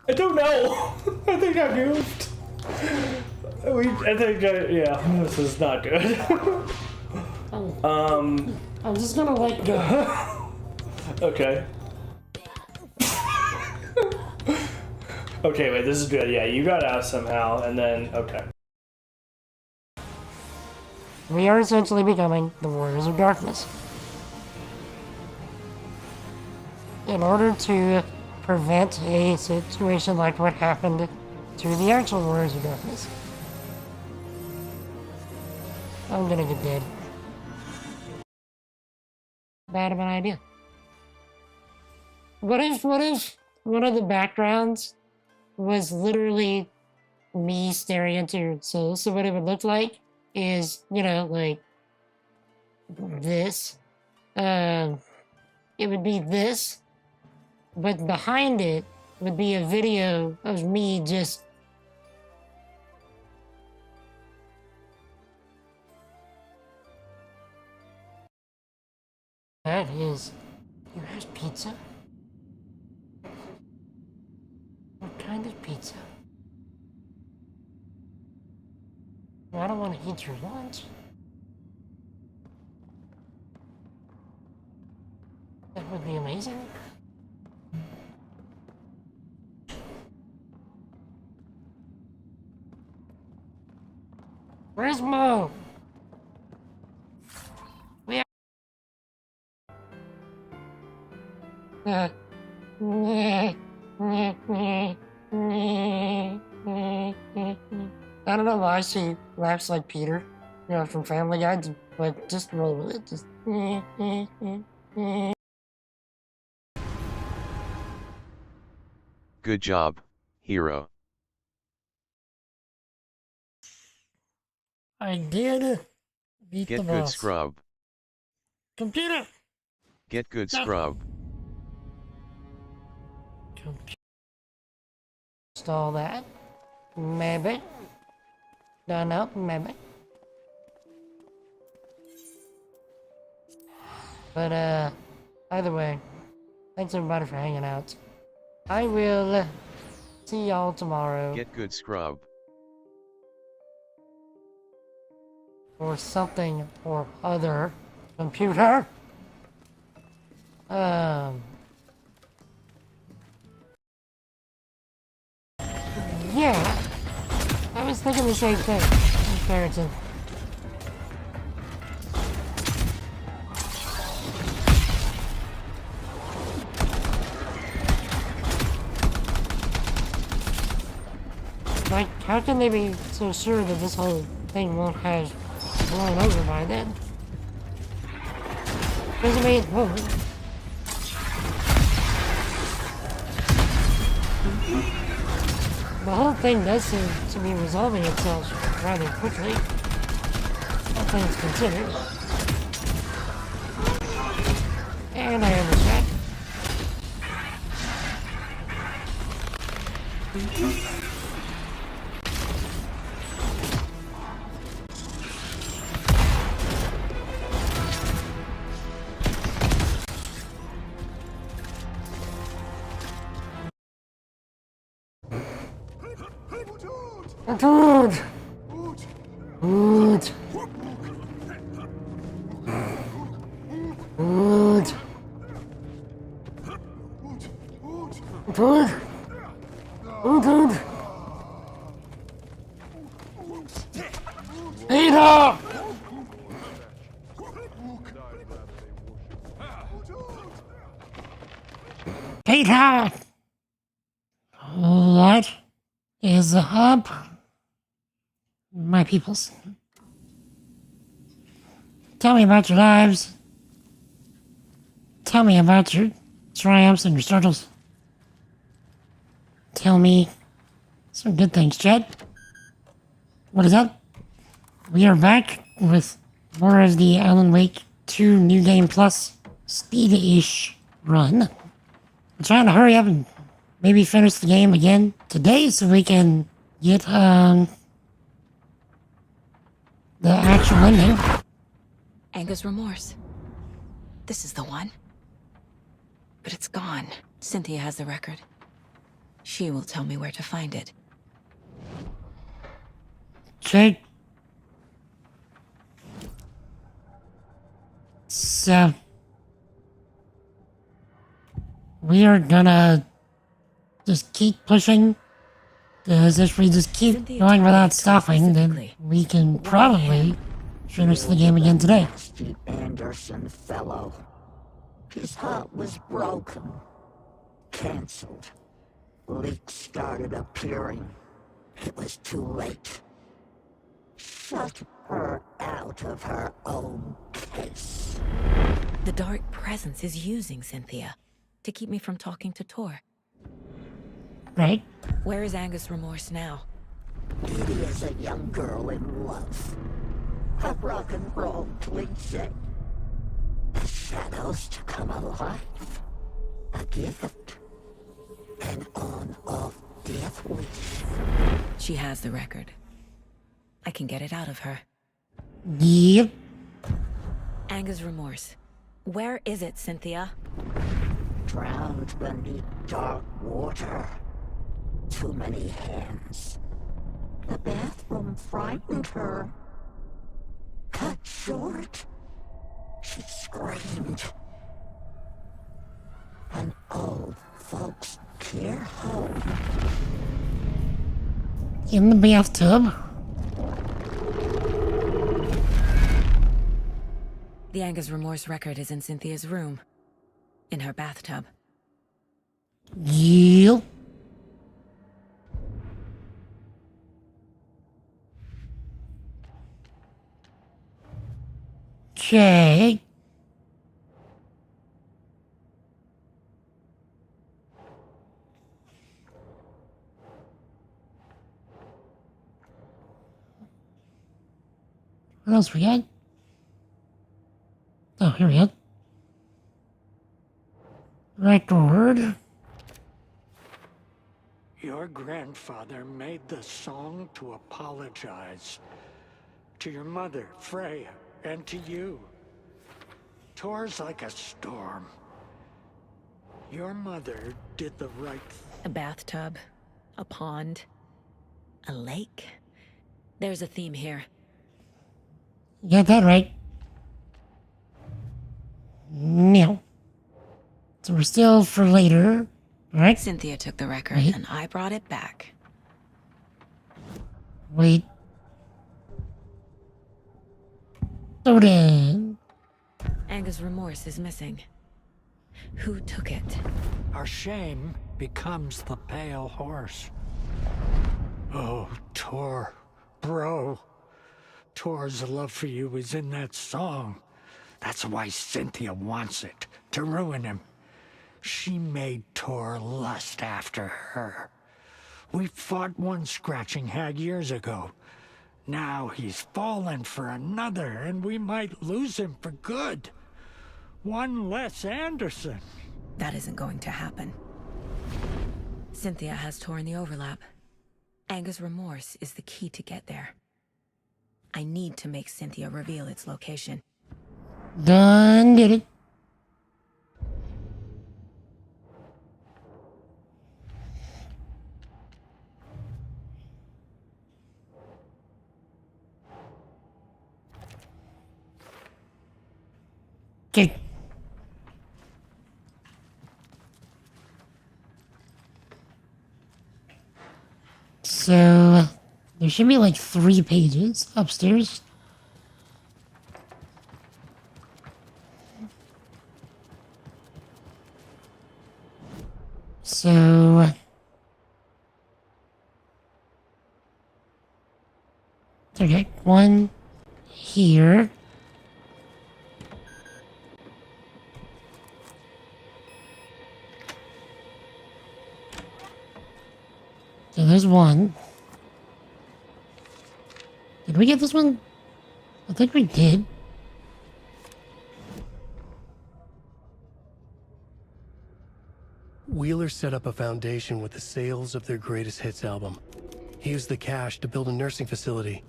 I don't know. I think I goofed. Yeah, this is not good. I'm just gonna let go. Okay. Okay, wait, this is good. Yeah, you got out somehow, and then, okay. We are essentially becoming the Warriors of Darkness. In order to prevent a situation like what happened to the actual Warriors of Darkness. I'm gonna get dead. Bad of an idea. What if one of the backgrounds was literally me staring into your soul? So what it would look like is, you know, like this. It would be this, but behind it would be a video of me just. That is. You have pizza? What kind of pizza? I don't want to eat your lunch. That would be amazing. Where's Mo? We are... I don't know why she laughs like Peter, you know, from Family Guy, but just roll with it. Just. Good job, hero. I did beat the Get boss. good scrub. Computer! Get good No. scrub. Computer. Install that. Maybe. Don't know, maybe. But, either way, thanks everybody for hanging out. I will see y'all tomorrow. Get good scrub. Or something or other. Computer. Yeah. I was thinking the same thing. Comparison. Like, how can they be so sure that this whole thing won't have blown over by then? Because, I mean, the whole thing does seem to be resolving itself rather quickly. All things considered. And I understand. Dude! Dude! Dude! Dude! Dude! Peter! Peter! What is up, my peoples? Tell me about your lives. Tell me about your triumphs and your struggles. Tell me some good things, Chad. What is up? We are back with more of the Alan Wake 2 New Game Plus speed-ish run. I'm trying to hurry up and maybe finish the game again today so we can get the actual ending. Anger's remorse. This is the one. But it's gone. Cynthia has the record. She will tell me where to find it. Okay. So, we are gonna just keep pushing. Because if we just keep Cynthia going told without me to stopping, then specifically. we can probably finish the game again today. Nasty Anderson fellow. His heart was broken. Cancelled. Leaks started appearing. It was too late. Shut her out of her own case. The Dark Presence is using Cynthia to keep me from talking to Tor. Right? Where is Angus Remorse now? Edie is a young girl in love. A rock and roll cliche. The shadows to come alive. A gift. An on-off death wish. She has the record. I can get it out of her. Yep. Angus Remorse. Where is it, Cynthia? Drowned beneath dark water. Too many hands. The bathroom frightened her. Cut short. She screamed. An old folks' care home. In the bathtub. The Angus Remorse record is in Cynthia's room. In her bathtub. Yep. Okay. What else we got? Oh, here we go. Record. Your grandfather made the song to apologize. To your mother, Freya, and to you. Tor's like a storm. Your mother did the right thing. A bathtub. A pond. A lake. There's a theme here. You got that right. Meow. So we're still for later, right? Cynthia took the record, Wait. and I brought it back. Wait. So then, Angus Remorse is missing. Who took it? Our shame becomes the pale horse. Oh, Tor, bro. Tor's love for you is in that song. That's why Cynthia wants it, to ruin him. She made Tor lust after her. We fought one scratching hag years ago. Now he's fallen for another, and we might lose him for good. One less Anderson. That isn't going to happen. Cynthia has Tor in the overlap. Angus Remorse is the key to get there. I need to make Cynthia reveal its location. done did it. Okay. So, there should be like 3 pages upstairs. So, okay, 1 here. So there's 1. Did we get this one? I think we did. Wheeler set up a foundation with the sales of their greatest hits album. He used the cash to build a nursing facility.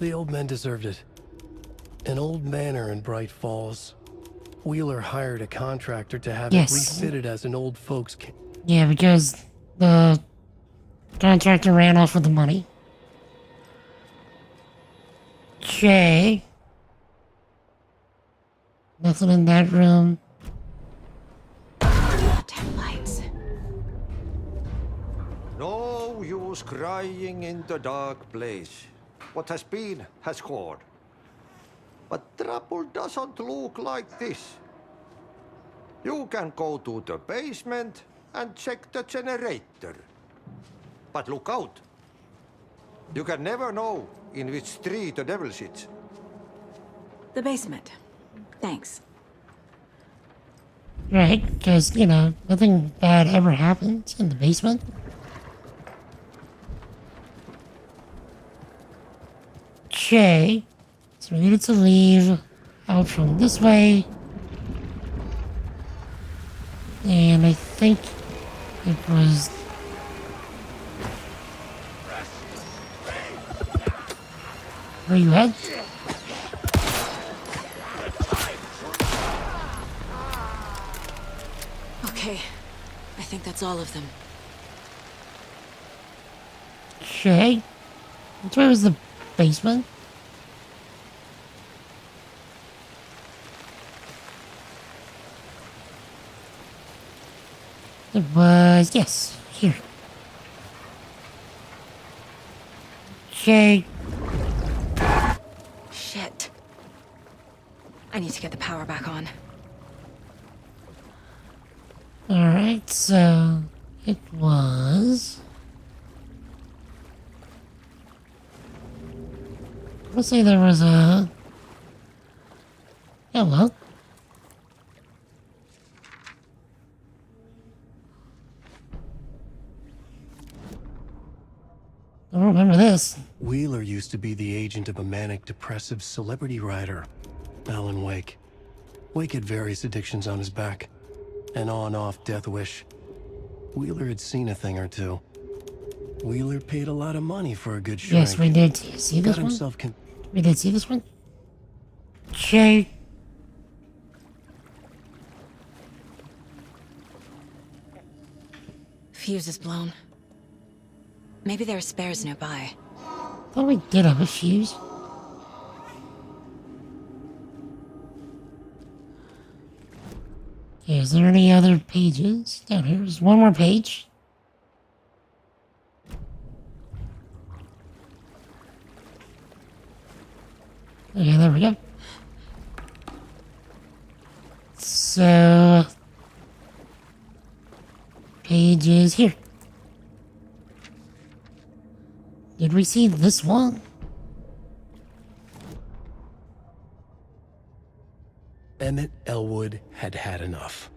The old men deserved it. An old manor in Bright Falls. Wheeler hired a contractor to have Yes. it refitted as an old folks' Yeah, because The contractor ran off with the money. Okay. Nothing in that room. Damn lights. No use crying in the dark place. What has been has gone. But trouble doesn't look like this. You can go to the basement and check the generator. But look out. You can never know in which tree the devil sits. The basement. Thanks. Right, because, you know, nothing bad ever happens in the basement. Okay. So we needed to leave out from this way. And I think it was... Where you at? Okay. I think that's all of them. Okay. Which way was the basement? It was, yes, here. Okay. Shit. I need to get the power back on. Alright, so it was... Let's say there was a... Yeah, well. I don't remember this. Wheeler used to be the agent of a manic depressive celebrity writer, Alan Wake. Wake had various addictions on his back. An on-off death wish. Wheeler had seen a thing or two. Wheeler paid a lot of money for a good shrink. Yes, we did see this Got one. himself We did see this one. Okay. Fuse is blown. Maybe there are spares nearby. Thought we did have a fuse. Okay, is there any other pages? Down here. There's one more page. Okay, there we go. So... Pages here. Did we see this one? Emmett Elwood had had enough.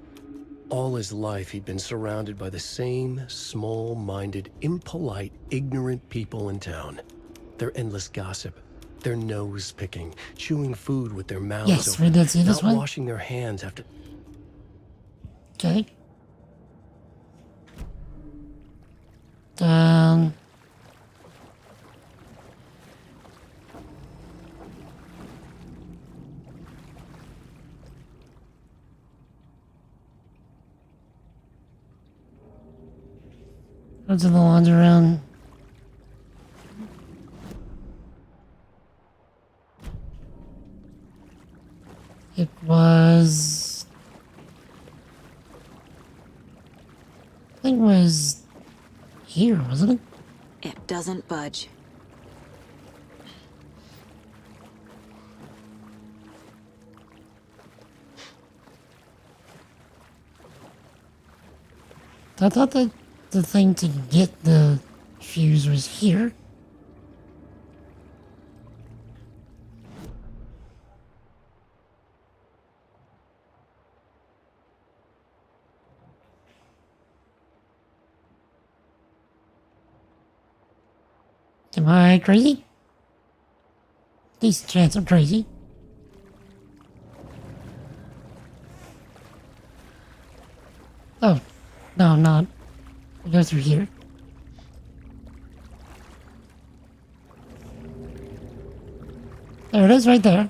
All his life, he'd been surrounded by the same small-minded, impolite, ignorant people in town. Their endless gossip, their nose-picking, chewing food with their mouths Yes, open, we did see this not one. washing their hands after... Okay. Go to the laundry room. It was... I think it was here, wasn't it? It doesn't budge. I thought that the thing to get the fuse was here. Am I crazy? Decent chance I'm crazy. Oh, no, I'm not. We go through here. There it is right there.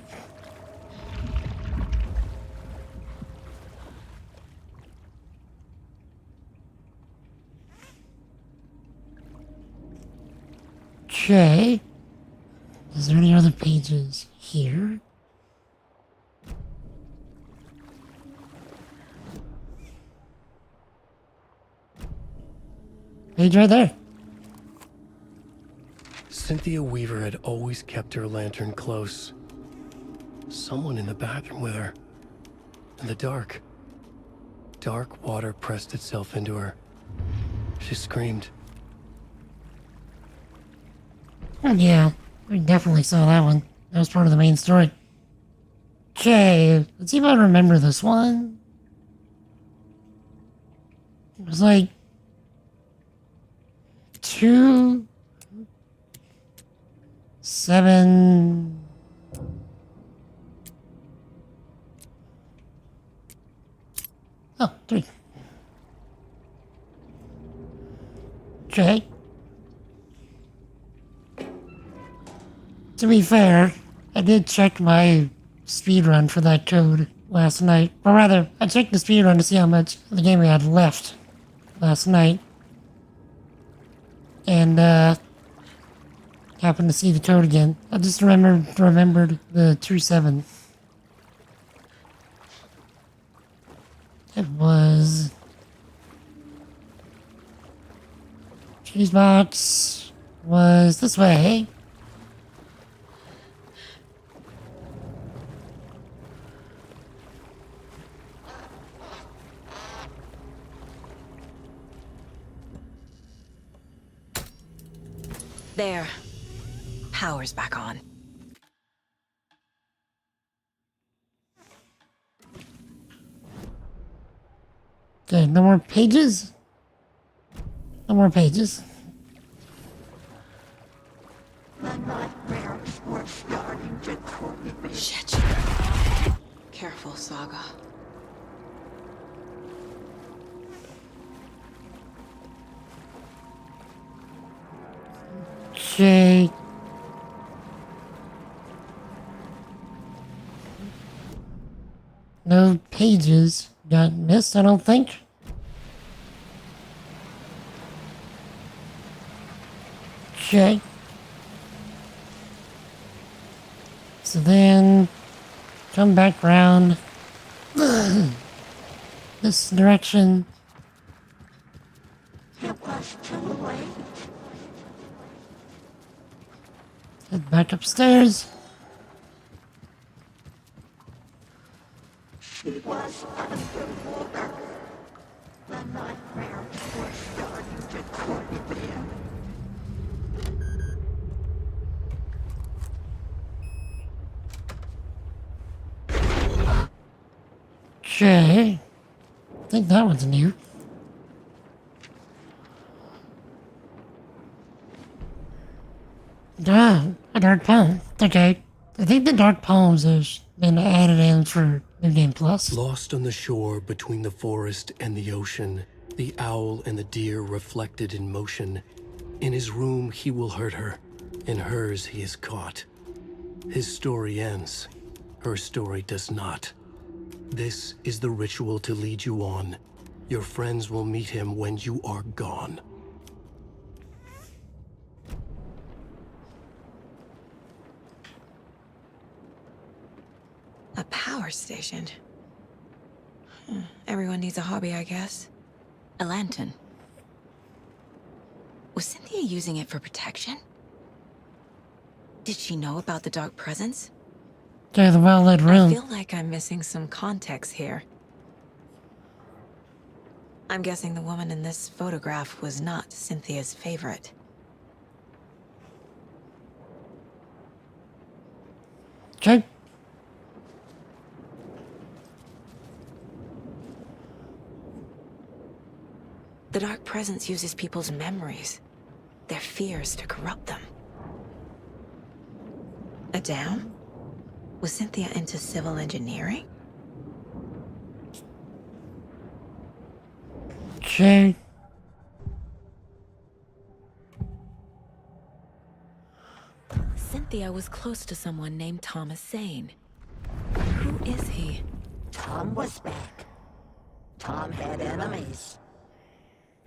Okay. Is there any other pages here? Page right there. Cynthia Weaver had always kept her lantern close. Someone in the bathroom with her. In the dark. Dark water pressed itself into her. She screamed. Oh, yeah, we definitely saw that one. That was part of the main story. Okay, let's see if I remember this one. It was like 2, 7. Oh, 3. Okay. To be fair, I did check my speedrun for that code last night. Or rather, I checked the speedrun to see how much of the game we had left last night. And, happened to see the code again. I just remembered the 2-7. It was... Cheese box was this way. There. Power's back on. Okay, no more pages? No more pages. Shit. Careful, Saga. Okay. No pages got missed, I don't think. Okay. So then, come back round this direction. It was too late. Head back upstairs. She was underwater. The nightmares were starting to creep in. Okay. I think that one's new. A dark poem. Okay. I think the dark poems has been added in for New Game Plus. Lost on the shore between the forest and the ocean, the owl and the deer reflected in motion. In his room, he will hurt her. In hers, he is caught. His story ends. Her story does not. This is the ritual to lead you on. Your friends will meet him when you are gone. A power station. Everyone needs a hobby, I guess. A lantern. Was Cynthia using it for protection? Did she know about the dark presence? Okay, the well-lit I room. feel like I'm missing some context here. I'm guessing the woman in this photograph was not Cynthia's favorite. Okay. The dark presence uses people's memories, their fears to corrupt them. A dam? Was Cynthia into civil engineering? Okay. Cynthia was close to someone named Thomas Zane. Who is he? Tom was back. Tom had enemies.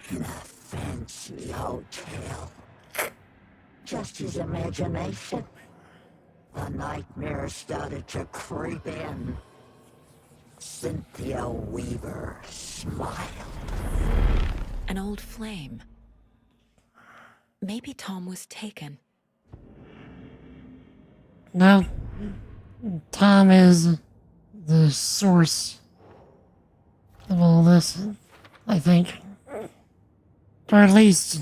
In a fancy hotel. just his imagination. The nightmare started to creep in. Cynthia Weaver smiled. An old flame. Maybe Tom was taken. No. Tom is the source of all this, I think. Or at least,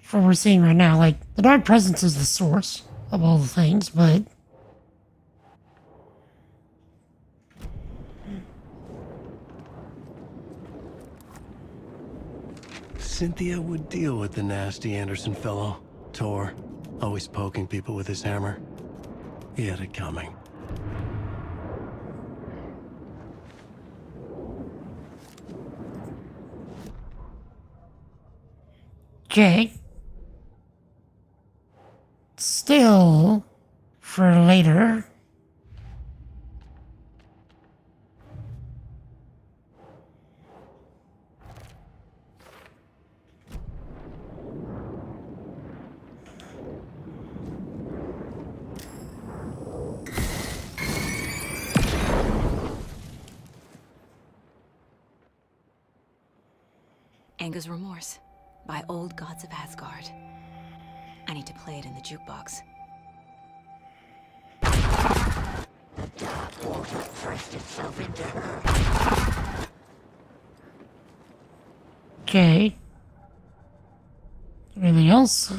from what we're seeing right now, like, the Dark Presence is the source of all the things, but Cynthia would deal with the nasty Anderson fellow, Tor, always poking people with his hammer. He had it coming. okay. Still, for later. Anger's Remorse by Old Gods of Asgard. I need to play it in the jukebox. The dark water pressed itself into her. Okay. Anything else?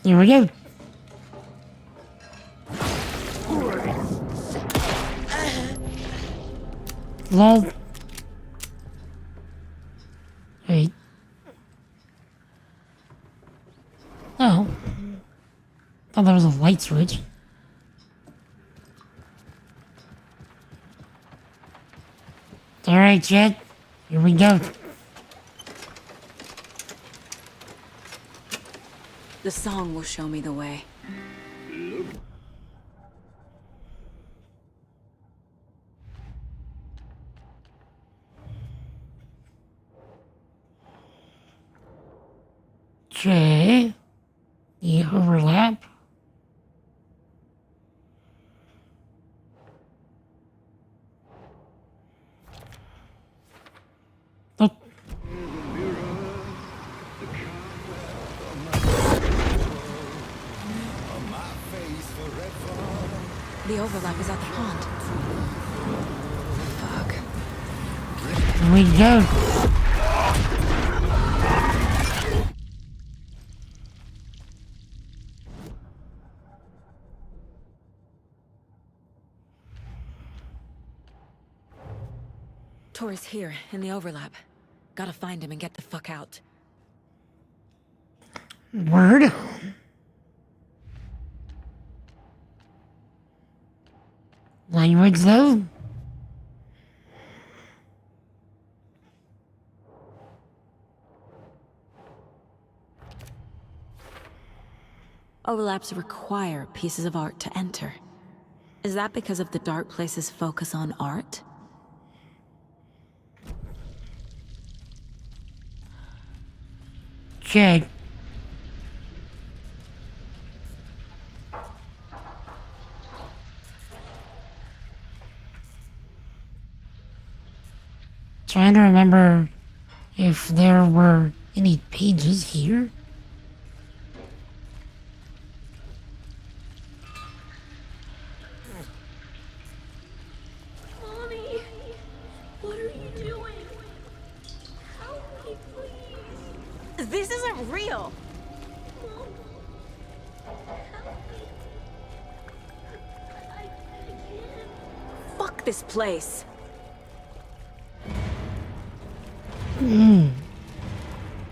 Here we go. Lol. Wait. Oh. Thought there was a light switch. Alright, Chad. Here we go. The song will show me the way. Okay. The overlap. Oh. The overlap is at the pond. Fuck. Here we go. Tor is here, in the overlap. Gotta find him and get the fuck out. Word. Language, though? Overlaps require pieces of art to enter. Is that because of the Dark Place's focus on art? Okay. Trying to remember if there were any pages here. Mommy, what are you doing? Help me, please. This isn't real! Mom, help me. I can't. Fuck this place!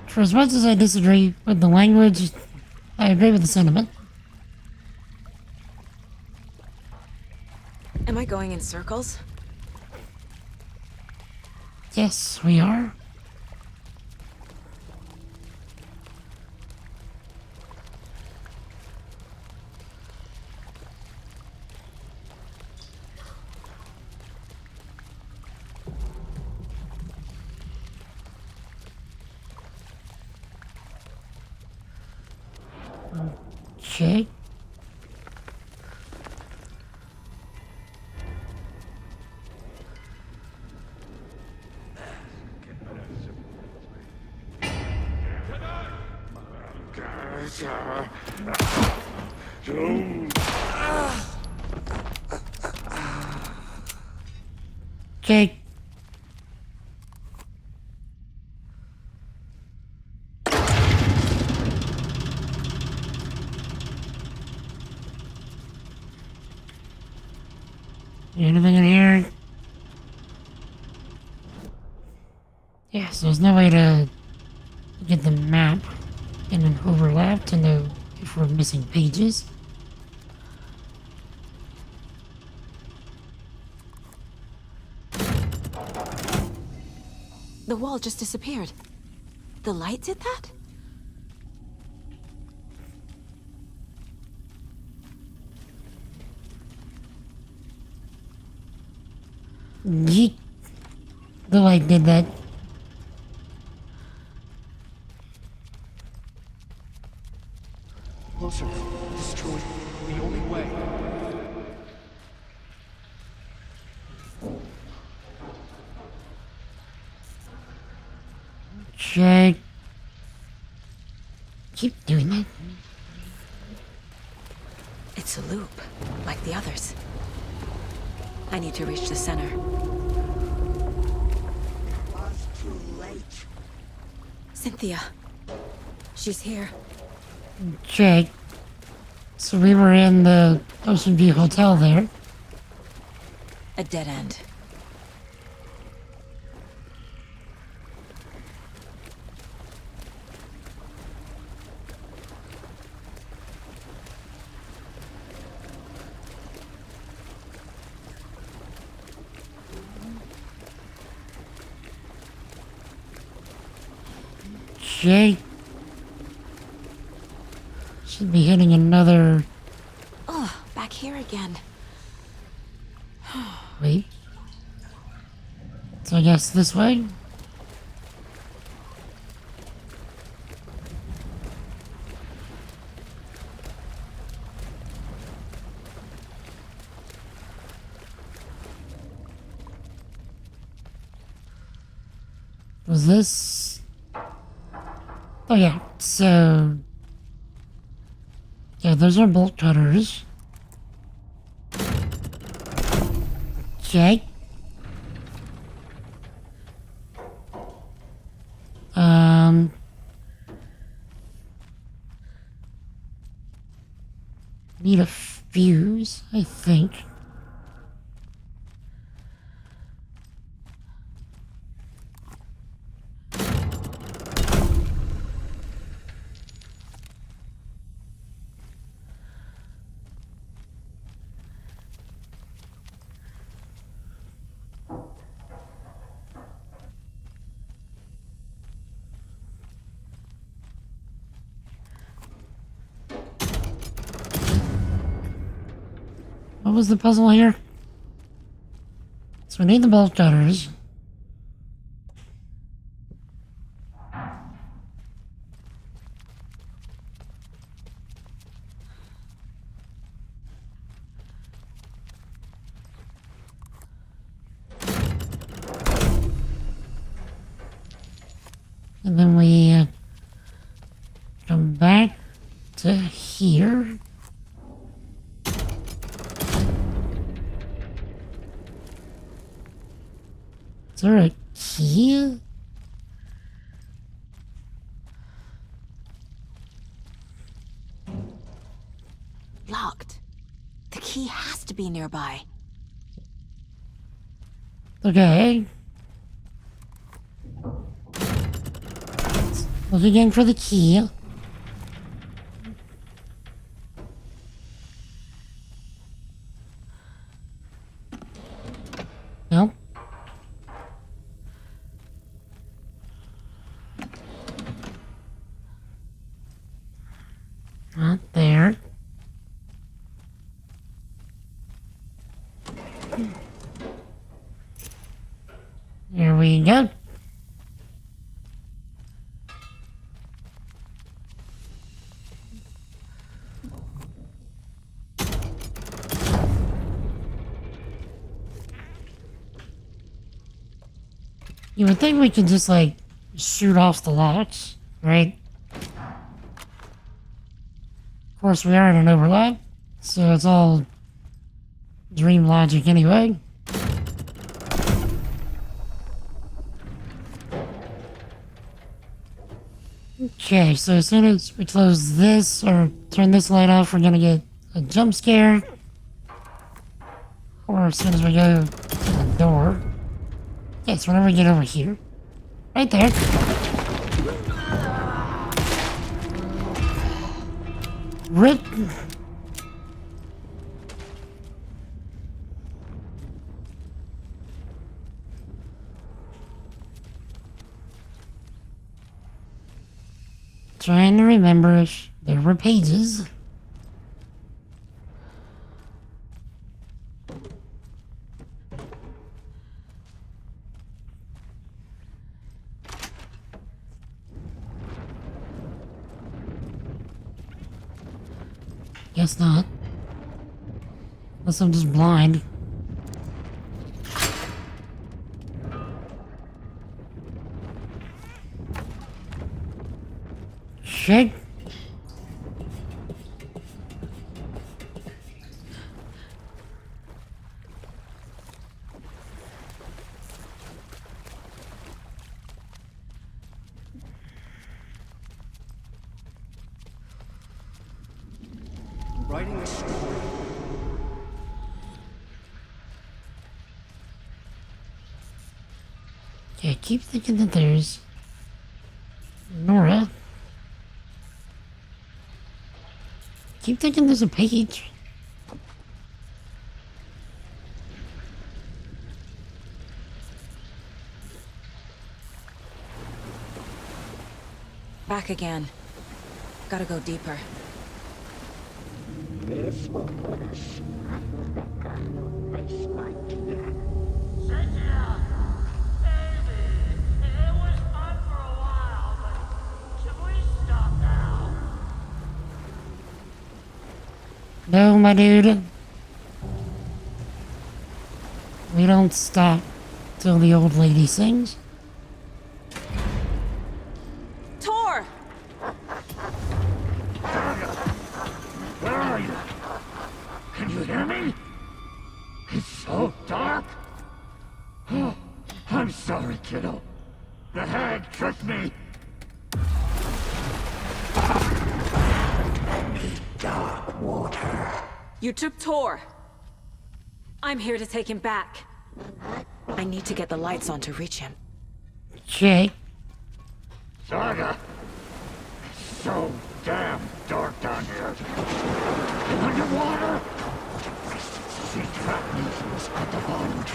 For as much as I disagree with the language, I agree with the sentiment. Am I going in circles? Yes, we are. Okay. Okay. Anything in here? Yes, there's no way to get the map in an overlap to know if we're missing pages. The wall just disappeared. The light did that? Yeet. The light did that. Closer. Destroy the only way. Check. Keep doing that. It's a loop, like the others. I need to reach the center. Was too late. Cynthia. She's here. Check. So we were in the Ocean View Hotel there. A dead end. Check. Should be hitting another. Oh, back here again. Wait. So I guess this way? Was this? Oh yeah, so... Yeah, those are bolt cutters. Check. Need a fuse, I think. What was the puzzle here? So we need the bolt cutters. And then we come back to here. Is there a key? Locked. The key has to be nearby. Okay. Look again for the key. Here we go. You would think we could just, like, shoot off the locks, right? Of course, we are in an overlap, so it's all dream logic anyway. Okay, so as soon as we close this or turn this light off, we're gonna get a jump scare. Or as soon as we go to the door. Yes, whenever we get over here. Right there. Rip. Trying to remember if there were pages. Guess not. Unless I'm just blind. Shit. Writing a story. Yeah, I keep thinking that there's Nora. Keep thinking there's a page. Back again. Gotta go deeper. This will put us back on the race like Cynthia! Baby! It was fun for a while, but should we stop now? No, my dude. We don't stop till the old lady sings. Tor! Where are you? Can you hear me? It's so dark. Oh, I'm sorry, kiddo. The hag tricked me. dark water. You took Tor. I'm here to take him back. I need to get the lights on to reach him. Okay. Saga! It's so damn dark down here. Underwater? She trapped me at the bottom.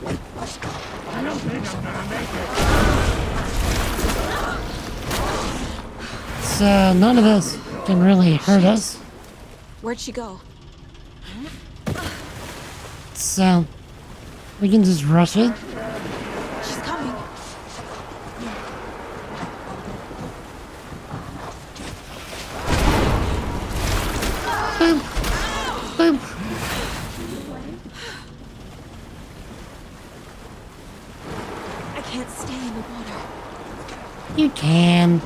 I don't think I'm gonna make it. So none of this can really hurt us. Where'd she go? So we can just rush it. She's coming. Boop. Boop. I can't stay in the water. You can.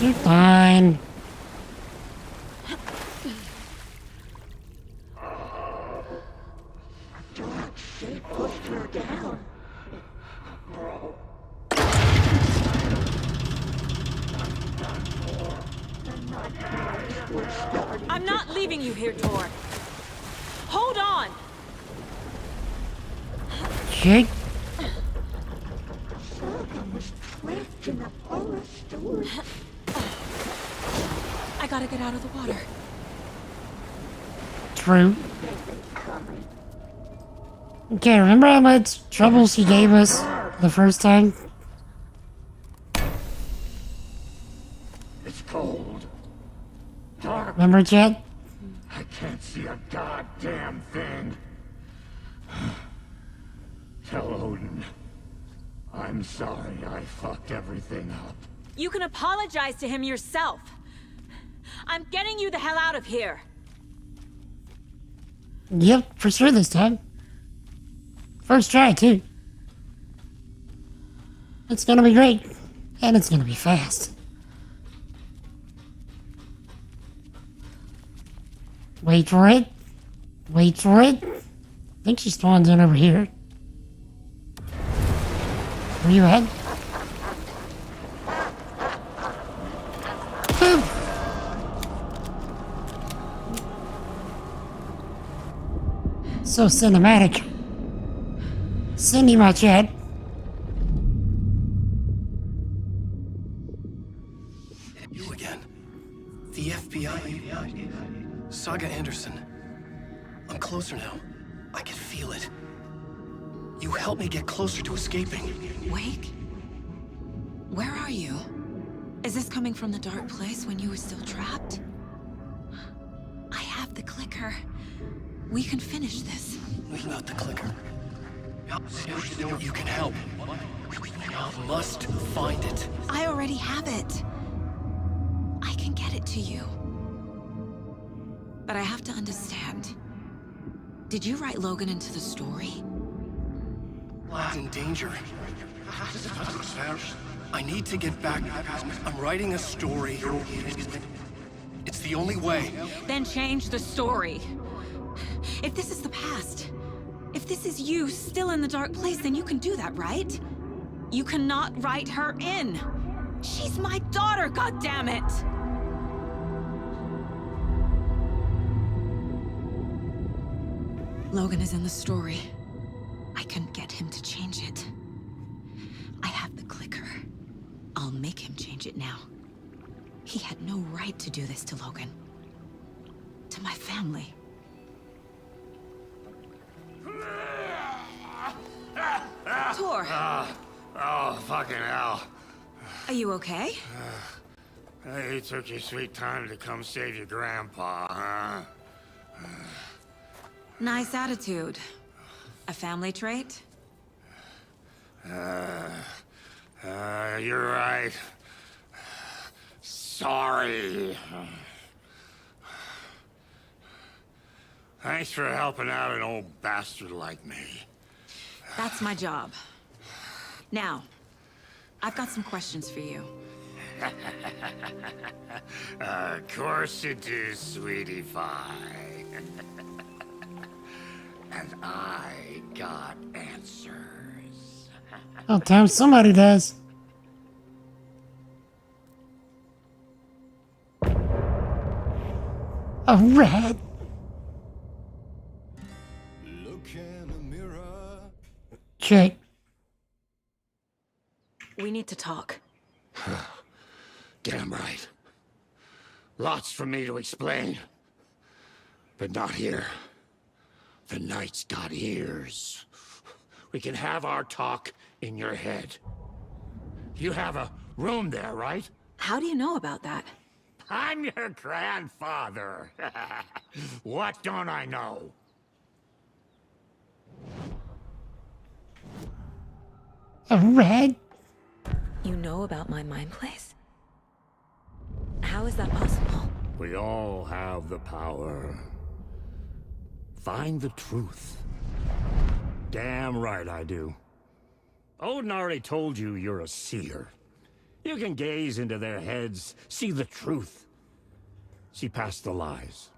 You're fine. I'm not leaving you here, Tor. Hold on! Jake. I gotta get out of the water. True. Okay, remember how much trouble she gave us the first time? It's cold. dark. Remember, Chad? I can't see a goddamn thing. Tell Odin. I'm sorry I fucked everything up. You can apologize to him yourself. I'm getting you the hell out of here. Yep, for sure this time. First try, too. It's gonna be great. And it's gonna be fast. Wait for it. Wait for it. I think she spawns in over here. Where you at? Boom. So cinematic. Cindy, my chat. You again. The FBI. Saga Anderson. I'm closer now. I can feel it. You helped me get closer to escaping. Wake? Where are you? Is this coming from the dark place when you were still trapped? I have the clicker. We can finish this. Without the clicker, you can help. I must find it. I already have it. I can get it to you. But I have to understand. Did you write Logan into the story? Lad's in danger. I need to get back. I'm writing a story. It's the only way. Then change the story. If this is the past, if this is you still in the dark place, then you can do that, right? You cannot write her in. She's my daughter, goddammit! Logan is in the story. I can get him to change it. I have the clicker. I'll make him change it now. He had no right to do this to Logan. To my family. Tor, Oh, fucking hell. are you okay? Hey, you took your sweet time to come save your grandpa, huh? Nice attitude. A family trait? You're right. Sorry. Thanks for helping out an old bastard like me. That's my job. Now, I've got some questions for you. Of course you do, sweetie pie. And I got answers. Oh, damn, somebody does. A rat. Look in the mirror. Check. We need to talk. Damn right. Lots for me to explain. But not here. The night's got ears. We can have our talk in your head. You have a room there, right? How do you know about that? I'm your grandfather. What don't I know? A rat? You know about my mind place? How is that possible? We all have the power. Find the truth. Damn right I do. Odin already told you you're a seer. You can gaze into their heads, see the truth. See past the lies.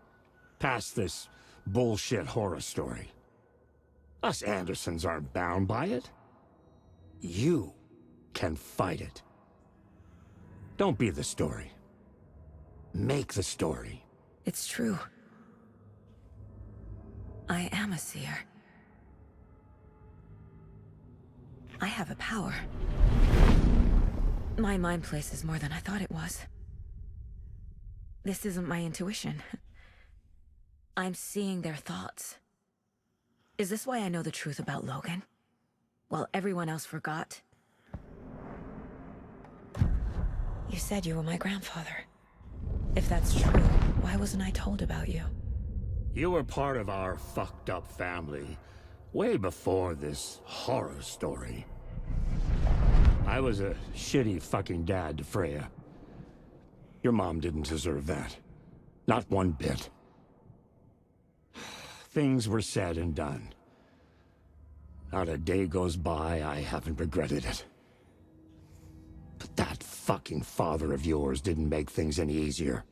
Past this bullshit horror story. Us Andersons aren't bound by it. You can fight it. Don't be the story. Make the story. It's true. I am a seer. I have a power. My mind place is more than I thought it was. This isn't my intuition. I'm seeing their thoughts. Is this why I know the truth about Logan? While everyone else forgot? You said you were my grandfather. If that's true, why wasn't I told about you? You were part of our fucked up family way before this horror story. I was a shitty fucking dad to Freya. Your mom didn't deserve that. Not one bit. Things were said and done. Not a day goes by I haven't regretted it. But that fucking father of yours didn't make things any easier.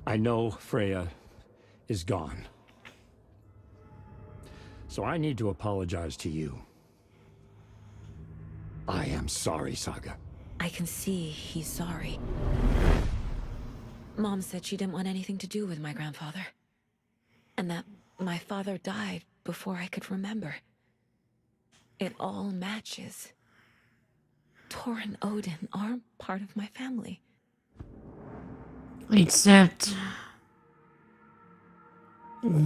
I know Freya is gone. So I need to apologize to you. I am sorry, Saga. I can see he's sorry. Mom said she didn't want anything to do with my grandfather. And that my father died before I could remember. It all matches. Tor and Odin are part of my family. Except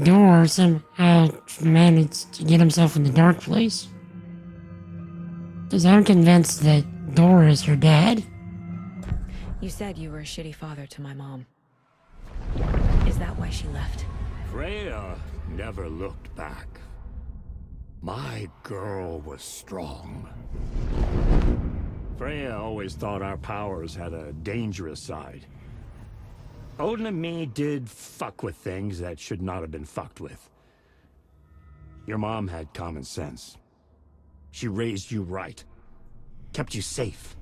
Dor somehow managed to get himself in the dark place. Because I'm convinced that Dor is her dad. You said you were a shitty father to my mom. Is that why she left? Freya never looked back. My girl was strong. Freya always thought our powers had a dangerous side. Odin and me did fuck with things that should not have been fucked with. Your mom had common sense. She raised you right. Kept you safe.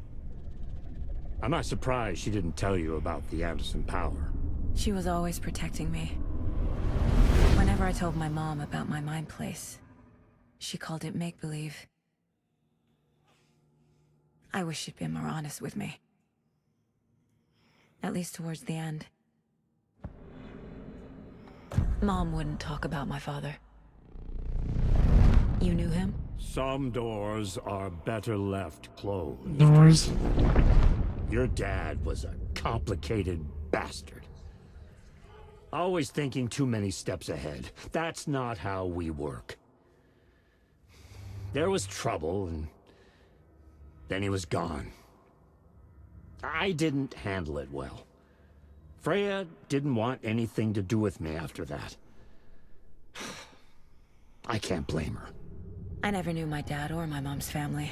I'm not surprised she didn't tell you about the Anderson power. She was always protecting me. Whenever I told my mom about my mind place, she called it make-believe. I wish she'd been more honest with me. At least towards the end. Mom wouldn't talk about my father. You knew him? Some doors are better left closed. Doors. Your dad was a complicated bastard. Always thinking too many steps ahead. That's not how we work. There was trouble, and then he was gone. I didn't handle it well. Freya didn't want anything to do with me after that. I can't blame her. I never knew my dad or my mom's family.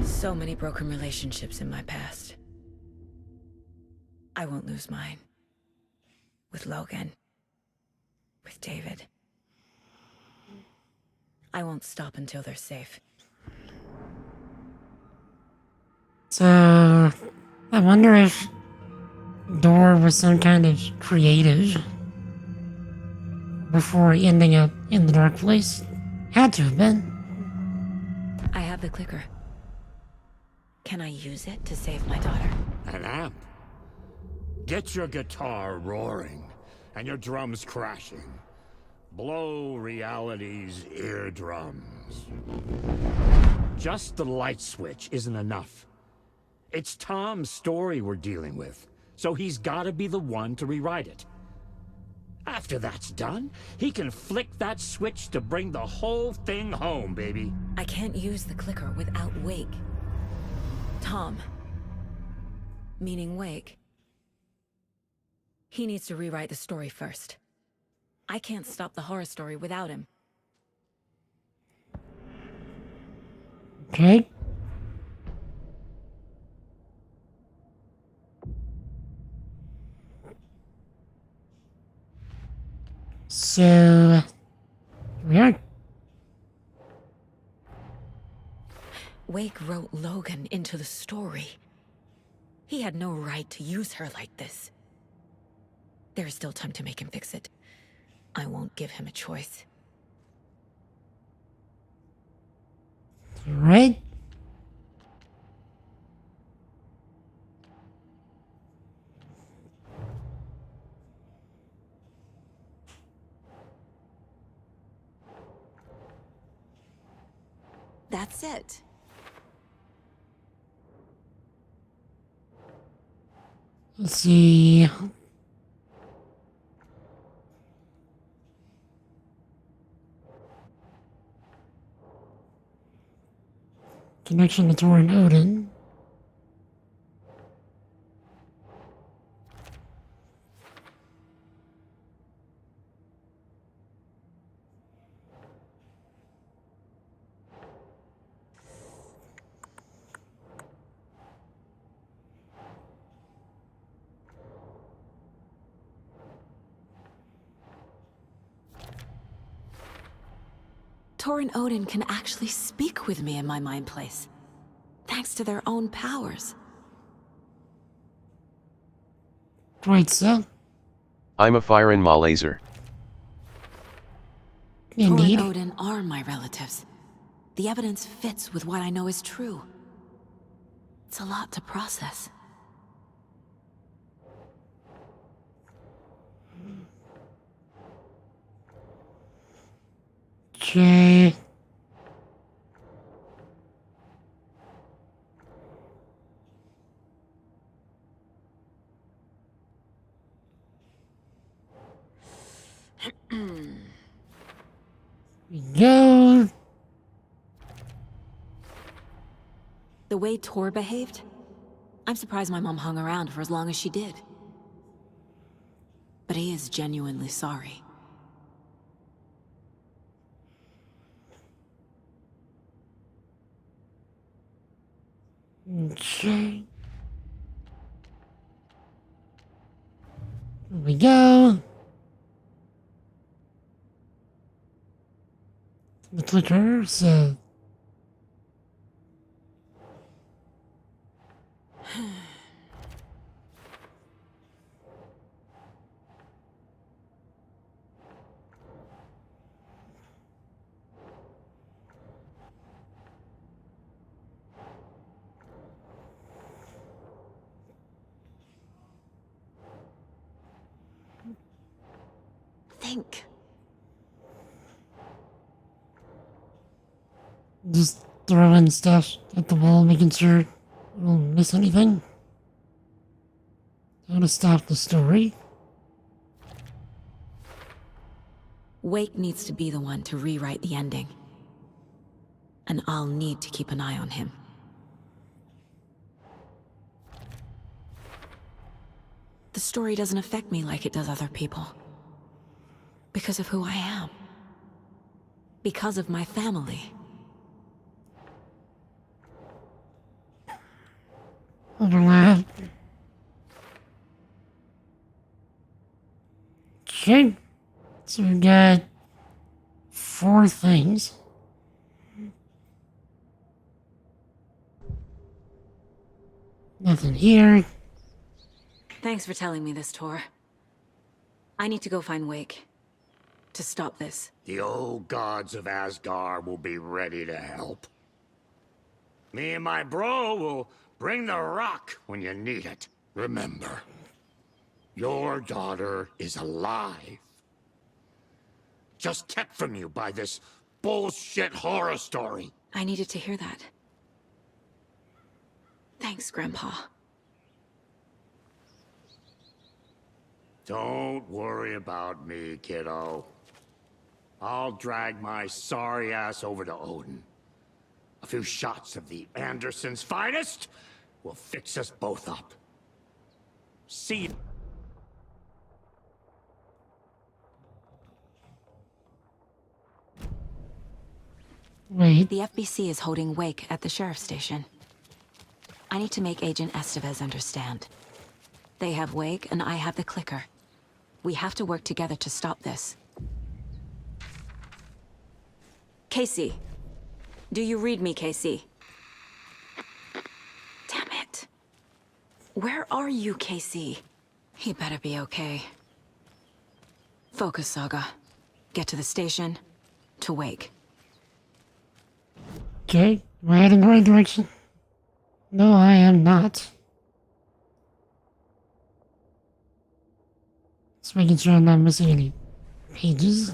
So many broken relationships in my past. I won't lose mine. With Logan. With David. I won't stop until they're safe. So, I wonder if Dor was some kind of creative before ending up in the dark place. Had to have been. I have the clicker. Can I use it to save my daughter? An amp. Get your guitar roaring and your drums crashing. Blow reality's eardrums. Just the light switch isn't enough. It's Tom's story we're dealing with, so he's gotta be the one to rewrite it. After that's done, he can flick that switch to bring the whole thing home, baby. I can't use the clicker without Wake. Tom. Meaning Wake. He needs to rewrite the story first. I can't stop the horror story without him. Okay. So, we are. Wake wrote Logan into the story. He had no right to use her like this. There is still time to make him fix it. I won't give him a choice. Right? That's it. Let's see. Connection to Tor and Odin. Tor and Odin can actually speak with me in my mind place, thanks to their own powers. Great, so. I'm a firin' ma laser. Tor Indeed. and Odin are my relatives. The evidence fits with what I know is true. It's a lot to process. Okay. We go. The way Tor behaved, I'm surprised my mom hung around for as long as she did. But he is genuinely sorry. Okay. Here we go. The clicker, so. Think. Just throwing stuff at the wall, making sure I don't miss anything. How to stop the story. Wake needs to be the one to rewrite the ending. And I'll need to keep an eye on him. The story doesn't affect me like it does other people. Because of who I am. Because of my family. Overlap. Okay. So we got 4 things. Nothing here. Thanks for telling me this, Tor. I need to go find Wake. To stop this. The old gods of Asgard will be ready to help. Me and my bro will bring the rock when you need it. Remember, your daughter is alive. Just kept from you by this bullshit horror story. I needed to hear that. Thanks, Grandpa. Don't worry about me, kiddo. I'll drag my sorry ass over to Odin. A few shots of the Andersons' finest will fix us both up. See you. Wait. The FBC is holding Wake at the sheriff's station. I need to make Agent Estevez understand. They have Wake and I have the clicker. We have to work together to stop this. Casey. Do you read me, Casey? Damn it. Where are you, Casey? He better be okay. Focus, Saga. Get to the station. To Wake. Okay. Am I heading the right direction? No, I am not. Just making sure I'm not missing any pages.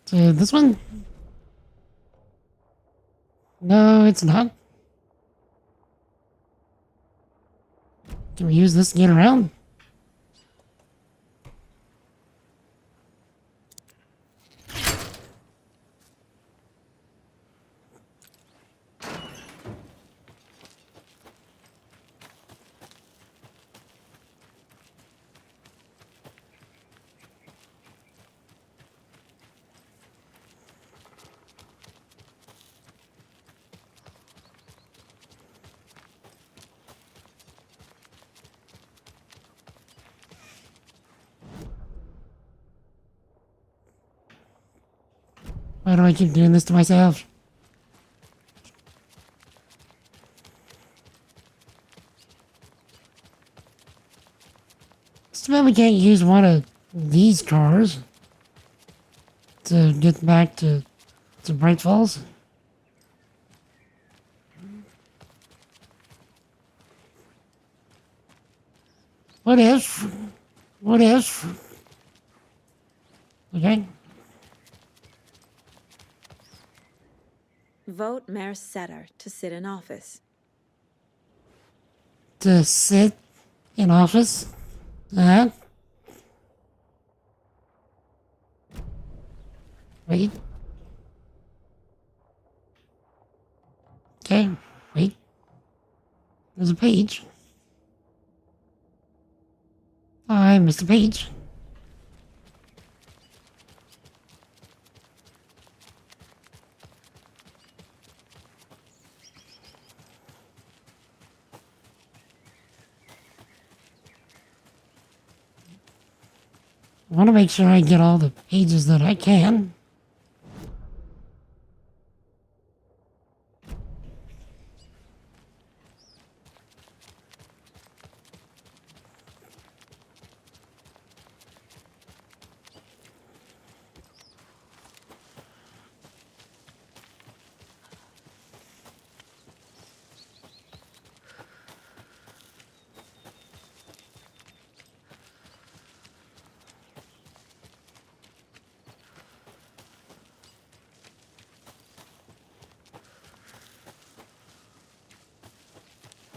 So this one? No, it's not. Can we use this to get around? Why do I keep doing this to myself? It's too bad we can't use one of these cars to get back to Bright Falls. What if? What if? Okay. Vote Mayor Setter to sit in office. To sit in office? Wait. Okay, wait. There's a page. I missed a page. I want to make sure I get all the pages that I can.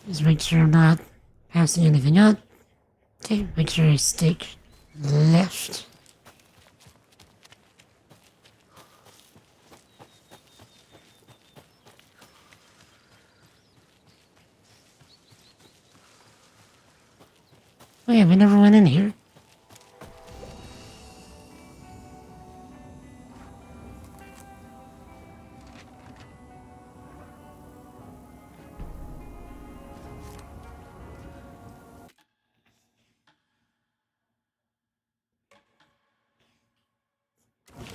Just make sure I'm not passing anything up. Okay, make sure I stick left. Oh yeah, we never went in here.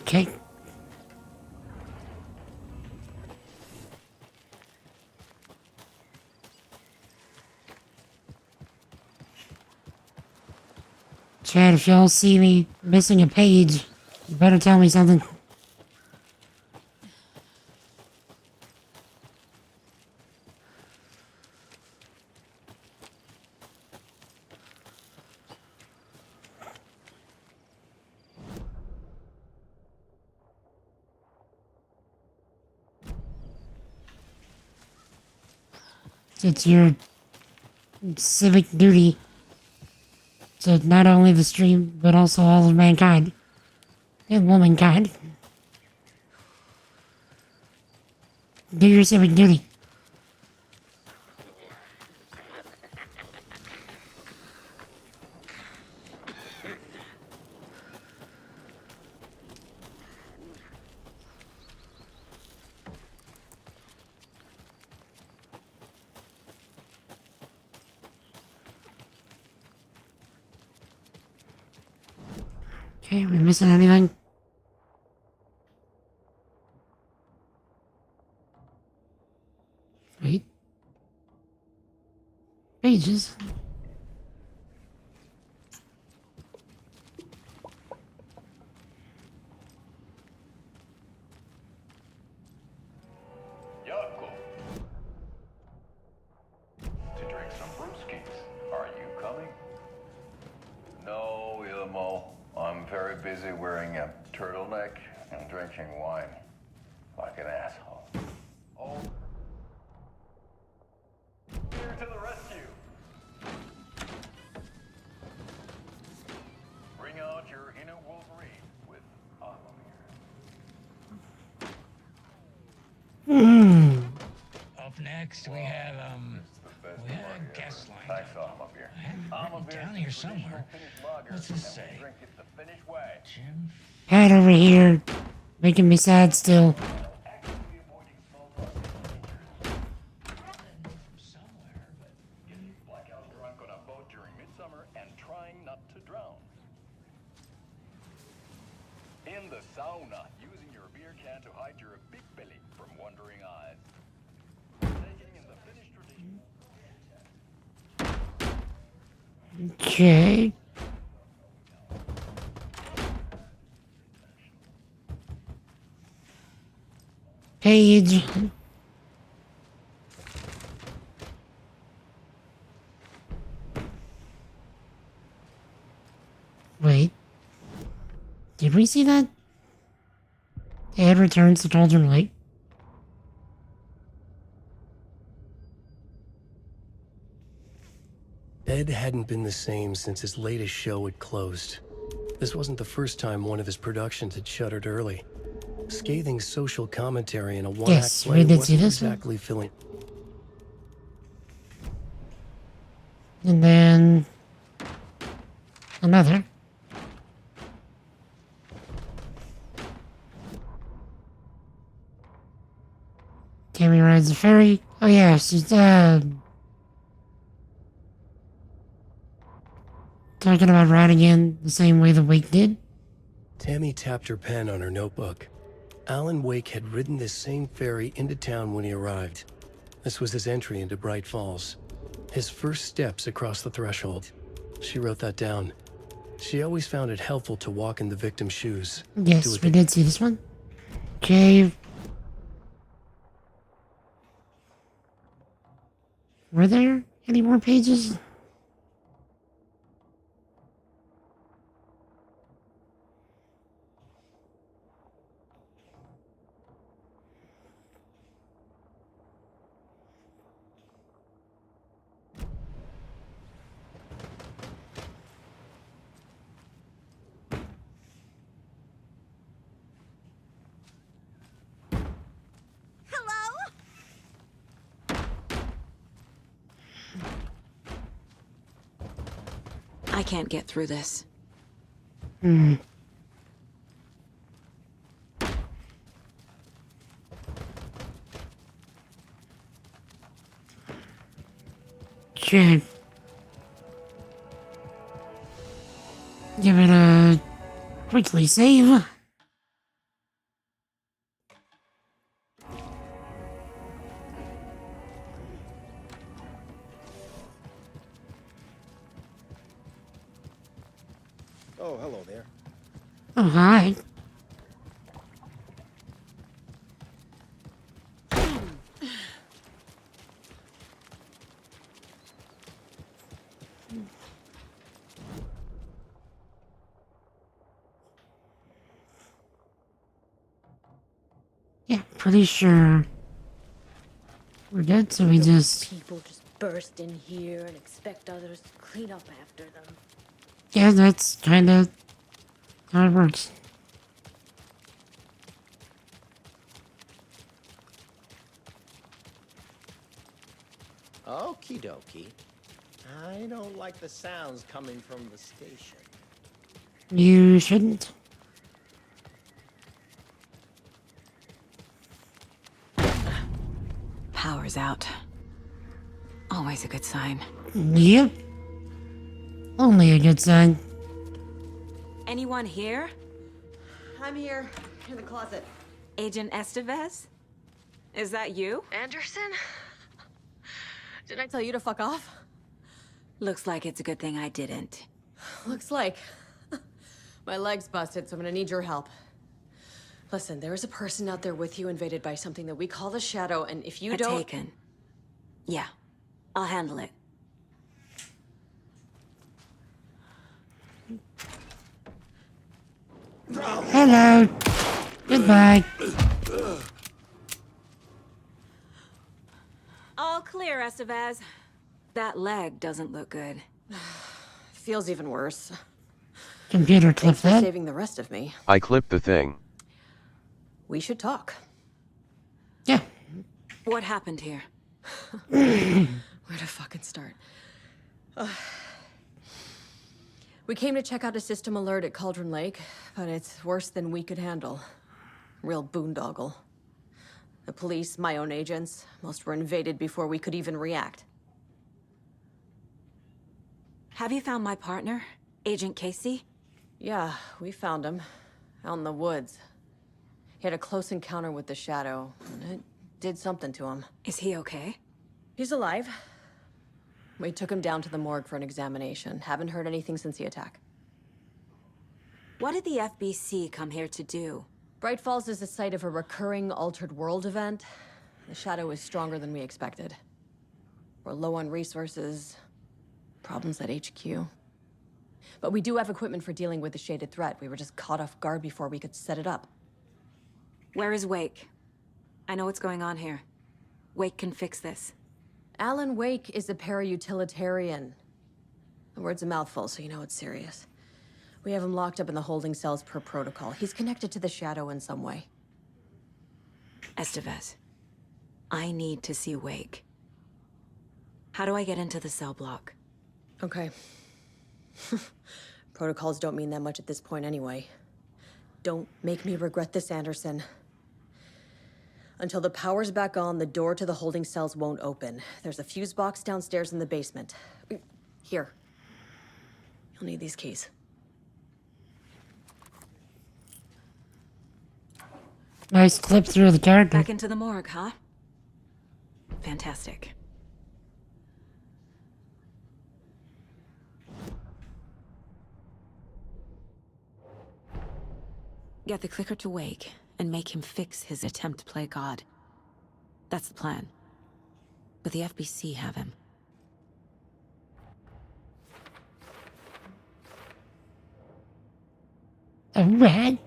Okay. Chad, if y'all see me missing a page, you better tell me something. It's your civic duty to not only the stream, but also all of mankind. And womankind. Do your civic duty. Okay, we missing anything? Wait. Pages. Yaakov. To drink some brewskis. Are you coming? No, Ilmo. I'm very busy wearing a turtleneck and drinking wine. Like an asshole. Oh. Here to the rescue. Bring out your inner Wolverine with Amamir. Up next, we have a guest line. Thanks, Amamir. I have it written down here somewhere. What's this say? Drink it the Finnish way. Jim? Pat over here, making me sad still. Blackout drunk on a boat during midsummer and trying not to drown. In the sauna, using your beer can to hide your big belly from wondering eyes. Taking in the Finnish tradition. Okay. Page. Wait. Did we see that? Ed returns to Cauldron Lake. Ed hadn't been the same since his latest show had closed. This wasn't the first time one of his productions had shuttered early. Scathing social commentary in a one-act Yes, play we did see wasn't this one. exactly filling. And then another. Tammy rides the ferry. Oh yeah, she's talking about riding in the same way the Wake did. Tammy tapped her pen on her notebook. Alan Wake had ridden this same ferry into town when he arrived. This was his entry into Bright Falls. His first steps across the threshold. She wrote that down. She always found it helpful to walk in the victim's shoes. Yes, we did see this one. Okay. Were there any more pages? I can't get through this. Hmm. Okay. Give it a quickly save. Oh, hello there. Oh, hi. Yeah, pretty sure we're dead, so we just... People just burst in here and expect others to clean up after them. Yeah, that's kinda how it works. Okie dokie. I don't like the sounds coming from the station. You shouldn't. Power's out. Always a good sign. Yep. Only a good sign. Anyone here? I'm here, in the closet. Agent Estevez? Is that you? Anderson? Didn't I tell you to fuck off? Looks like it's a good thing I didn't. Looks like. My leg's busted, so I'm gonna need your help. Listen, there is a person out there with you invaded by something that we call the Shadow, and if you don't... Taken. Yeah, I'll handle it. Hello. Goodbye. All clear, Estevez. That leg doesn't look good. Feels even worse. Computer clip Thanks for that. saving the rest of me. I clipped the thing. We should talk. Yeah. What happened here? Where to fucking start? We came to check out a system alert at Cauldron Lake, but it's worse than we could handle. Real boondoggle. The police, my own agents, most were invaded before we could even react. Have you found my partner, Agent Casey? Yeah, we found him. Out in the woods. He had a close encounter with the Shadow, and it did something to him. Is he okay? He's alive. We took him down to the morgue for an examination. Haven't heard anything since the attack. What did the FBC come here to do? Bright Falls is the site of a recurring Altered World event. The Shadow is stronger than we expected. We're low on resources, problems at HQ. But we do have equipment for dealing with the shaded threat. We were just caught off guard before we could set it up. Where is Wake? I know what's going on here. Wake can fix this. Alan Wake is a para-utilitarian. The word's a mouthful, so you know it's serious. We have him locked up in the holding cells per protocol. He's connected to the Shadow in some way. Estevez, I need to see Wake. How do I get into the cell block? Okay. Protocols don't mean that much at this point anyway. Don't make me regret this, Anderson. Until the power's back on, the door to the holding cells won't open. There's a fuse box downstairs in the basement. Here. You'll need these keys. Nice clip through the character. Back into the morgue, huh? Fantastic. Get the clicker to Wake and make him fix his attempt to play God. That's the plan. But the FBC have him. Alright.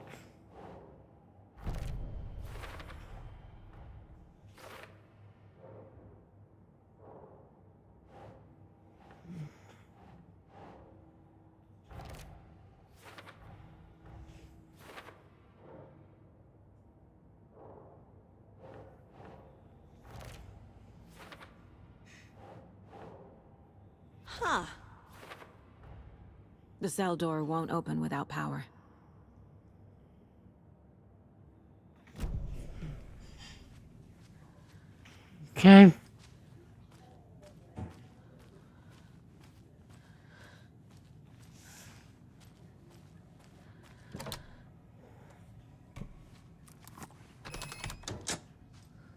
Huh. The cell door won't open without power. Okay.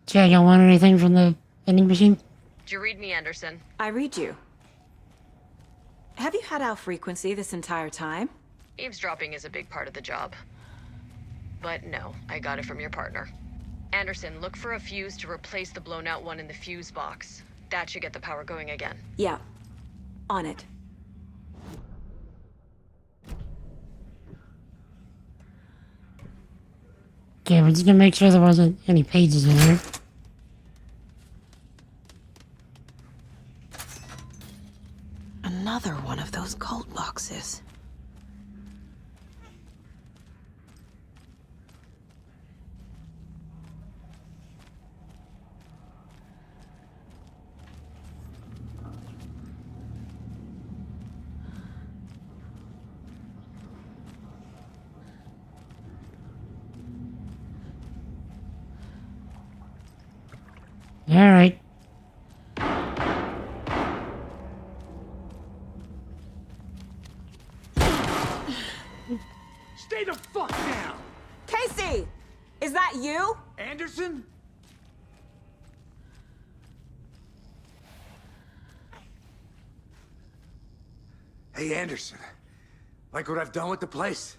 Chad, y'all want anything from the vending machine? Did you read me, Anderson? I read you. Have you had our frequency this entire time? Eavesdropping is a big part of the job. But no, I got it from your partner. Anderson, look for a fuse to replace the blown out one in the fuse box. That should get the power going again. Yeah. On it. Okay, we're just gonna make sure there wasn't any pages in here. Another one of those cult boxes. Alright. Stay the fuck down! Casey! Is that you? Anderson? Hey, Anderson. Like what I've done with the place?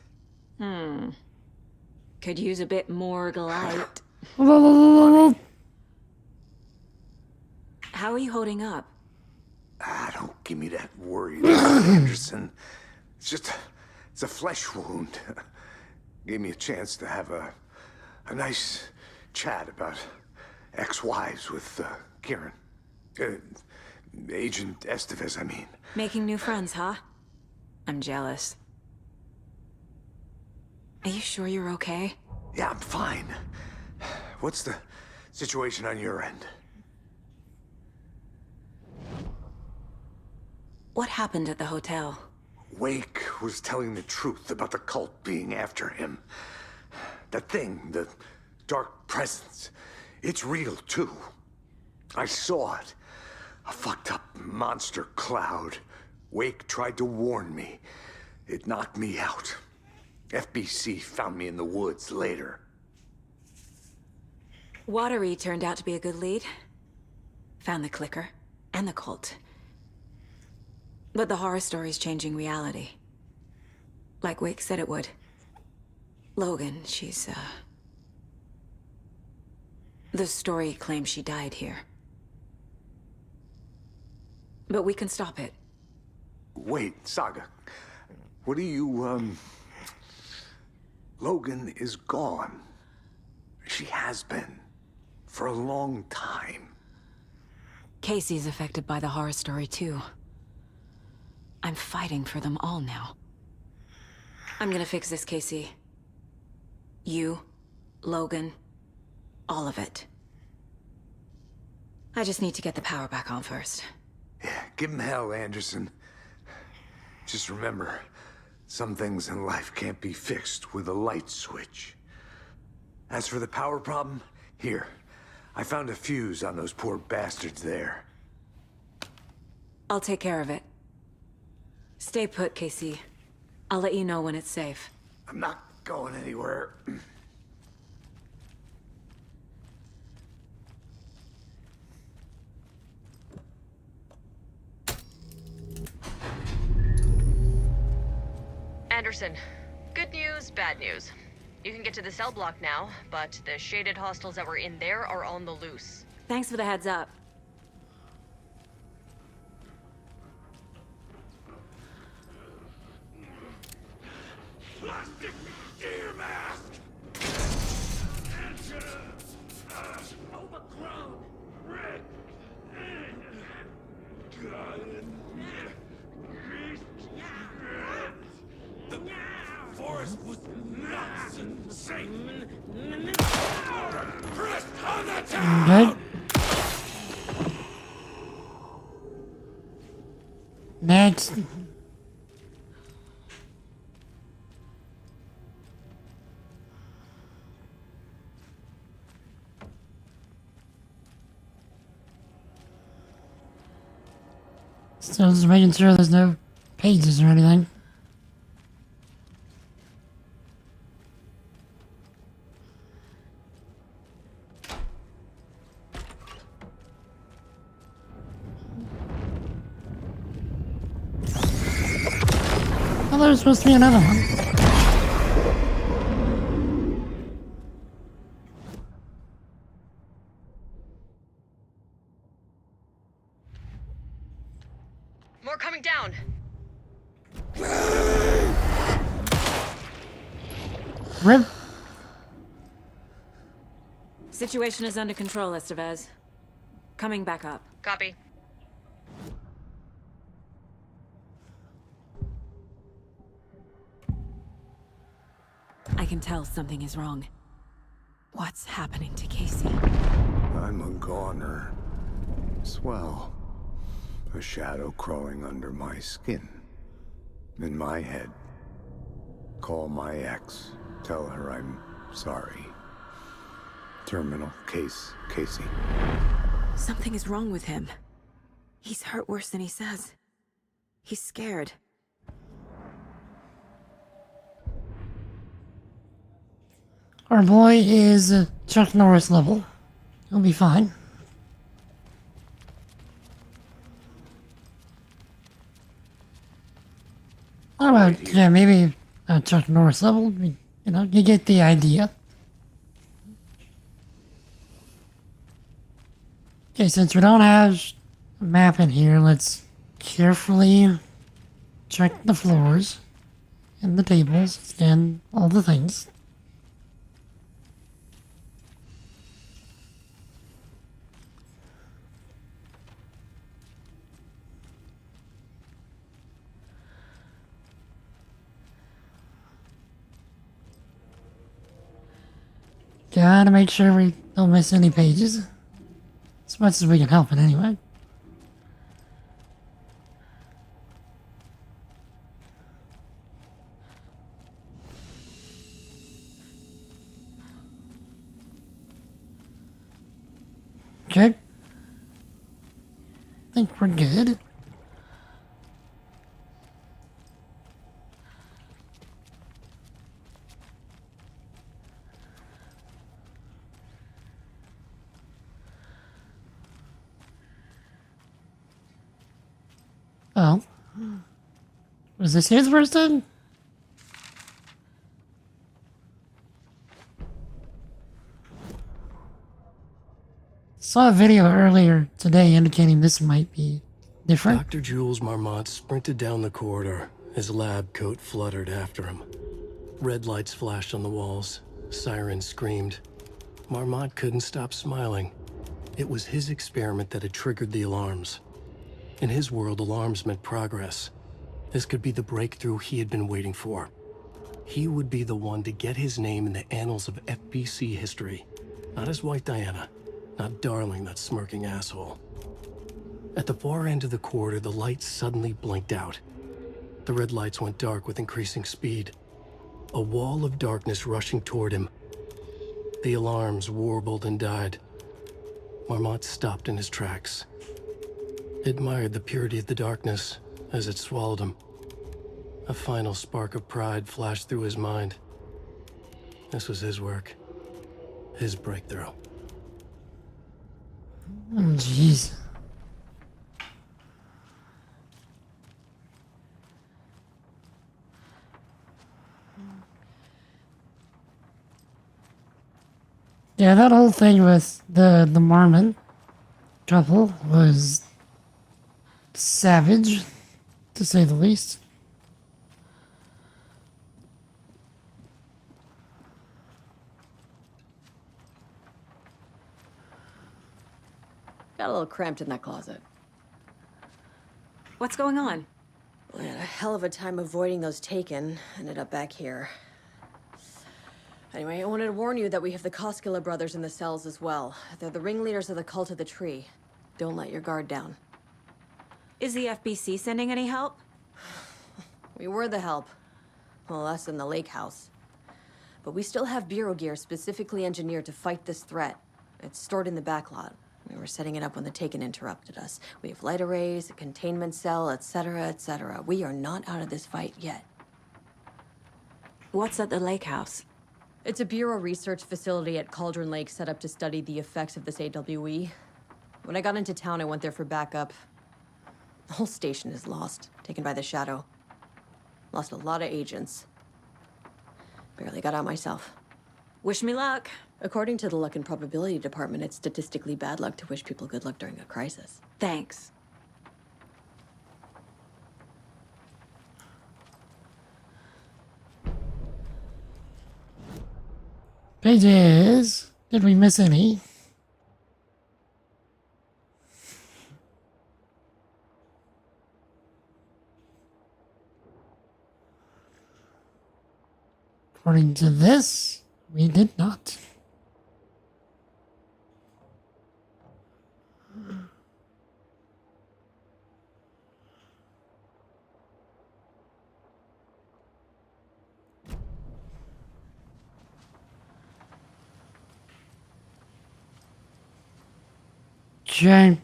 Could use a bit more light. How are you holding up? Don't give me that worry, Anderson. It's a flesh wound. Gave me a chance to have a nice chat about ex-wives with Kieran. Agent Estevez, I mean. Making new friends, huh? I'm jealous. Are you sure you're okay? Yeah, I'm fine. What's the situation on your end? What happened at the hotel? Wake was telling the truth about the cult being after him. That thing, the dark presence, it's real too. I saw it. A fucked up monster cloud. Wake tried to warn me. It knocked me out. FBC found me in the woods later. Watery turned out to be a good lead. Found the clicker and the cult. But the horror story's changing reality. Like Wake said it would. Logan, she's, the story claims she died here. But we can stop it. Wait, Saga. What do you, Logan is gone. She has been. For a long time. Casey's affected by the horror story, too. I'm fighting for them all now. I'm gonna fix this, Casey. You, Logan, all of it. I just need to get the power back on first. Yeah, give him hell, Anderson. Just remember, some things in life can't be fixed with a light switch. As for the power problem, here. I found a fuse on those poor bastards there. I'll take care of it. Stay put, Casey. I'll let you know when it's safe. I'm not going anywhere. Anderson, good news, bad news. You can get to the cell block now, but the shaded hostiles that were in there are on the loose. Thanks for the heads up. Plastic ear mask! Overgrown! Red! The forest was nuts and Satan! Press on the Good. Next. Still just making sure there's no pages or anything. Oh, there's supposed to be another one. More coming down. Rip. Situation is under control, Estevez. Coming back up. Copy. I can tell something is wrong. What's happening to Casey? I'm a goner. Swell. A shadow crawling under my skin. In my head. Call my ex. Tell her I'm sorry. Terminal case, Casey. Something is wrong with him. He's hurt worse than he says. He's scared. Our boy is Chuck Norris level. He'll be fine. Oh, well, yeah, maybe Chuck Norris level. You know, you get the idea. Okay, since we don't have a map in here, let's carefully check the floors and the tables and all the things. Gotta make sure we don't miss any pages. As much as we can help it anyway. Okay. I think we're good. Was this his first time? Saw a video earlier today indicating this might be different. Dr. Jules Marmont sprinted down the corridor. His lab coat fluttered after him. Red lights flashed on the walls. Sirens screamed. Marmont couldn't stop smiling. It was his experiment that had triggered the alarms. In his world, alarms meant progress. This could be the breakthrough he had been waiting for. He would be the one to get his name in the annals of FBC history. Not his wife Diana. Not Darling, that smirking asshole. At the far end of the corridor, the lights suddenly blinked out. The red lights went dark with increasing speed. A wall of darkness rushing toward him. The alarms warbled and died. Marmont stopped in his tracks. Admired the purity of the darkness as it swallowed him. A final spark of pride flashed through his mind. This was his work. His breakthrough. Oh, jeez. Yeah, that whole thing with the Mormon couple was savage, to say the least. Got a little cramped in that closet. What's going on? We had a hell of a time avoiding those taken. Ended up back here. Anyway, I wanted to warn you that we have the Koskela brothers in the cells as well. They're the ringleaders of the Cult of the Tree. Don't let your guard down. Is the FBC sending any help? We were the help. Well, us in the lake house. But we still have Bureau gear specifically engineered to fight this threat. It's stored in the backlot. We were setting it up when the Taken interrupted us. We have light arrays, a containment cell, etc., etc. We are not out of this fight yet. What's at the lake house? It's a Bureau research facility at Cauldron Lake set up to study the effects of this AWE. When I got into town, I went there for backup. The whole station is lost, taken by the Shadow. Lost a lot of agents. Barely got out myself. Wish me luck. According to the Luck and Probability Department, it's statistically bad luck to wish people good luck during a crisis. Thanks. Pages. Did we miss any? According to this, we did not. Okay.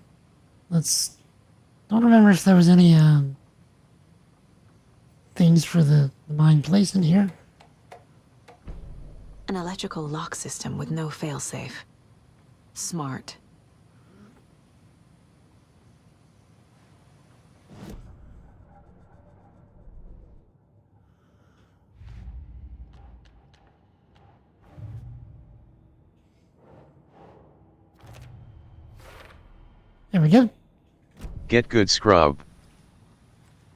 Don't remember if there was any, things for the mine place in here. An electrical lock system with no failsafe. Smart. There we go. Get good, scrub.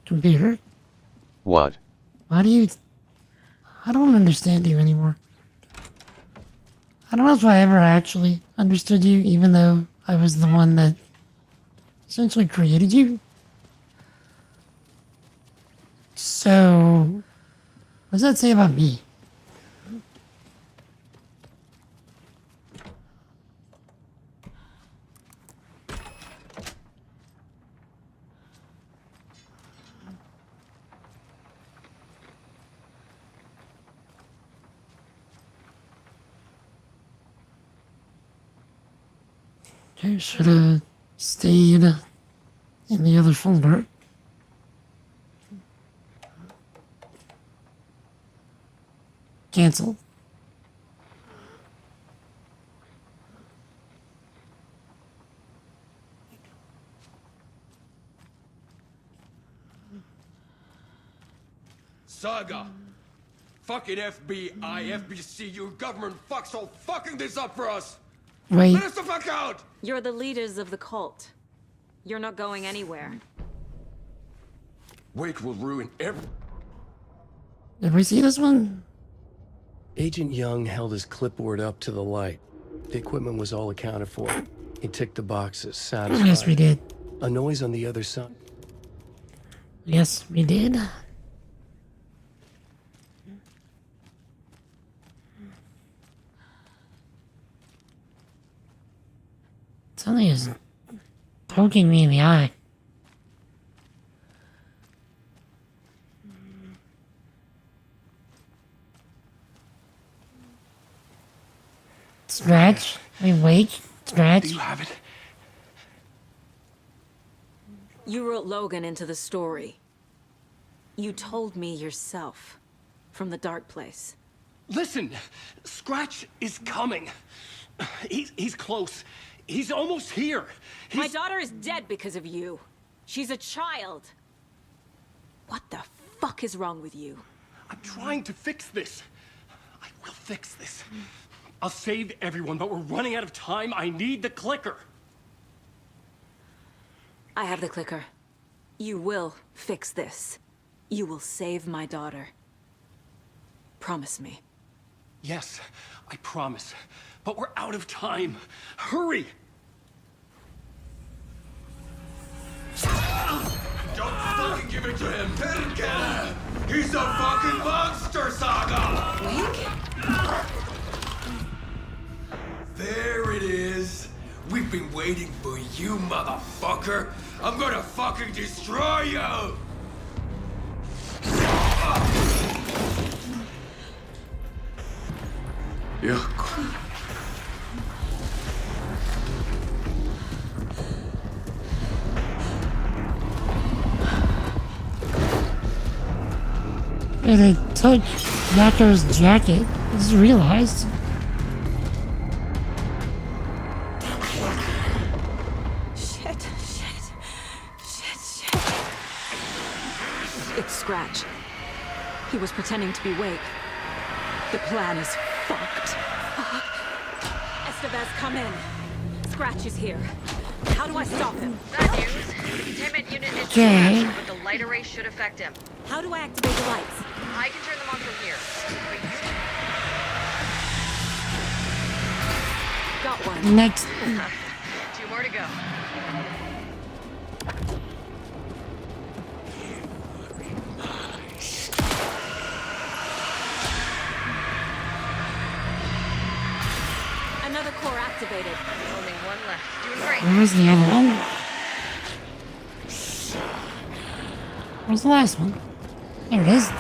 Computer. What? Why do you... I don't understand you anymore. I don't know if I ever actually understood you, even though I was the one that essentially created you. So, what does that say about me? Okay, should have stayed in the other folder. Cancel. Saga! Fucking FBI, FBC, your government fucks all fucking this up for us! Wait. Let us the fuck out! You're the leaders of the cult. You're not going anywhere. Wake will ruin every... Did we see this one? Agent Young held his clipboard up to the light. The equipment was all accounted for. He ticked the boxes, satisfied. Yes, we did. A noise on the other side. Yes, we did. Something is poking me in the eye. Scratch. Wake. Scratch. Do you have it? You wrote Logan into the story. You told me yourself. From the dark place. Listen, Scratch is coming. He's close. He's almost here. My daughter is dead because of you. She's a child. What the fuck is wrong with you? I'm trying to fix this. I will fix this. I'll save everyone, but we're running out of time. I need the clicker. I have the clicker. You will fix this. You will save my daughter. Promise me. Yes, I promise. But we're out of time. Hurry! Don't fucking give it to him! Perkele! He's a fucking monster, Saga! Wake? There it is. We've been waiting for you, motherfucker. I'm gonna fucking destroy you! Yeah. And they took Yakko's jacket. I just realized. Shit. It's Scratch. He was pretending to be Wake. The plan is fucked. Estevez, come in. Scratch is here. How do I stop him? Bad news. Containment unit is Okay. dispatched, but the light array should affect him. How do I activate the lights? I can turn them on from here. Got one. Next. 2 more to go. Another core activated. Only one left. Doing great. Where's the other one? Where's the last one? There it is.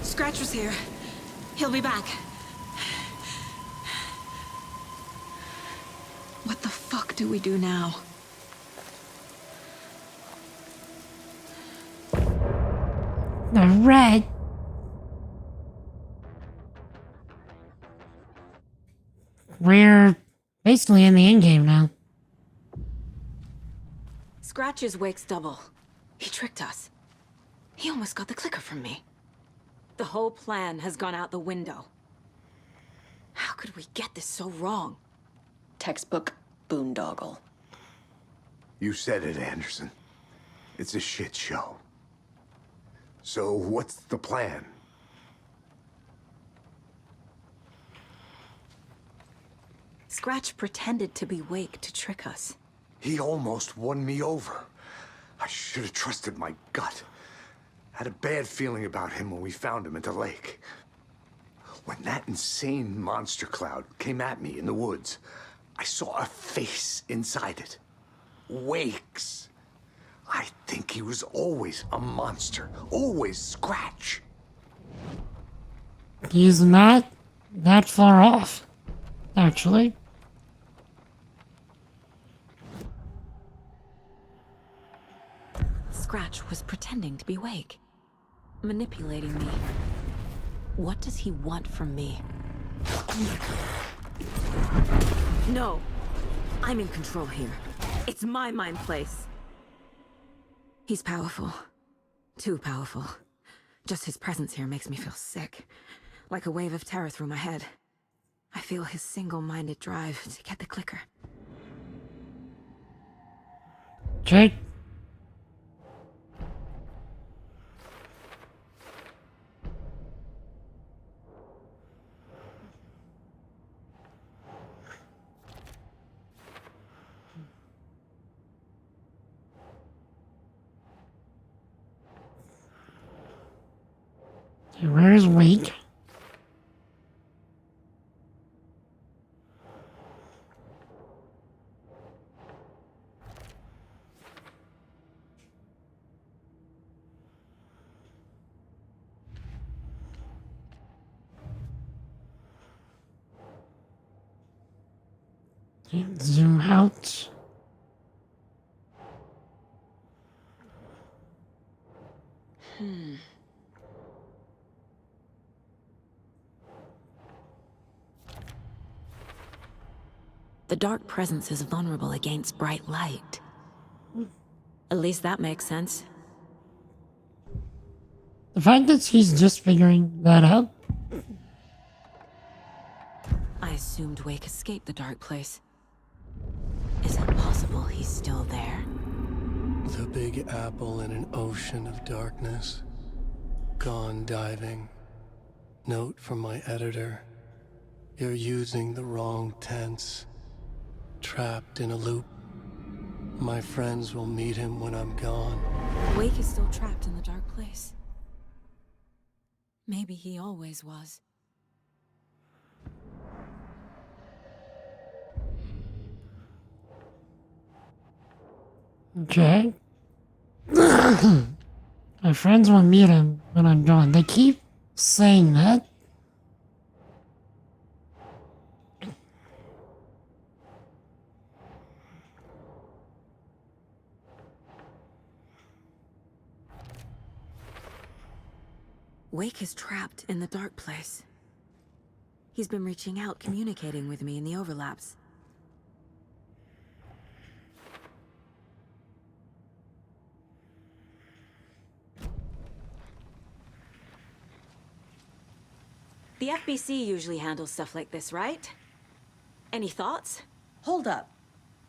Scratch was here. He'll be back. What the fuck do we do now? The red. We're basically in the endgame now. Scratch is Wake's double. He tricked us. He almost got the clicker from me. The whole plan has gone out the window. How could we get this so wrong? Textbook boondoggle. You said it, Anderson. It's a shit show. So what's the plan? Scratch pretended to be Wake to trick us. He almost won me over. I should have trusted my gut. Had a bad feeling about him when we found him at the lake. When that insane monster cloud came at me in the woods, I saw a face inside it. Wakes. I think he was always a monster. Always Scratch. He's not that far off, actually. Scratch was pretending to be Wake. Manipulating me. What does he want from me? No! I'm in control here. It's my mind place. He's powerful. Too powerful. Just his presence here makes me feel sick. Like a wave of terror through my head. I feel his single-minded drive to get the clicker. Jake? Where's Wake? Zoom out. The dark presence is vulnerable against bright light. At least that makes sense. The fact that she's just figuring that out. I assumed Wake escaped the dark place. Is it possible he's still there? The Big Apple in an ocean of darkness. Gone diving. Note from my editor. You're using the wrong tense. Trapped in a loop. My friends will meet him when I'm gone. Wake is still trapped in the dark place. Maybe he always was. Okay. My friends will meet him when I'm gone. They keep saying that. Wake is trapped in the dark place. He's been reaching out, communicating with me in the overlaps. The FBC usually handles stuff like this, right? Any thoughts? Hold up.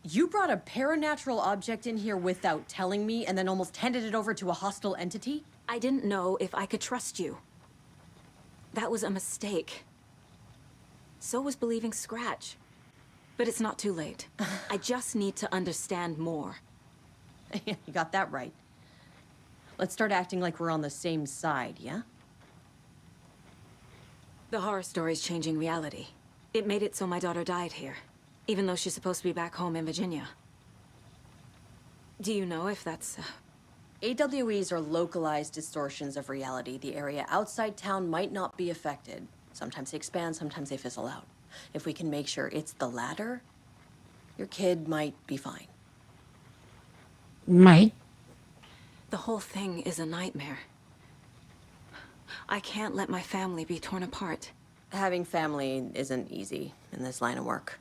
You brought a paranatural object in here without telling me and then almost handed it over to a hostile entity? I didn't know if I could trust you. That was a mistake. So was believing Scratch. But it's not too late. I just need to understand more. You got that right. Let's start acting like we're on the same side, yeah? The horror story's changing reality. It made it so my daughter died here, even though she's supposed to be back home in Virginia. Do you know if that's... AWEs are localized distortions of reality. The area outside town might not be affected. Sometimes they expand, sometimes they fizzle out. If we can make sure it's the latter, your kid might be fine. Might. The whole thing is a nightmare. I can't let my family be torn apart. Having family isn't easy in this line of work.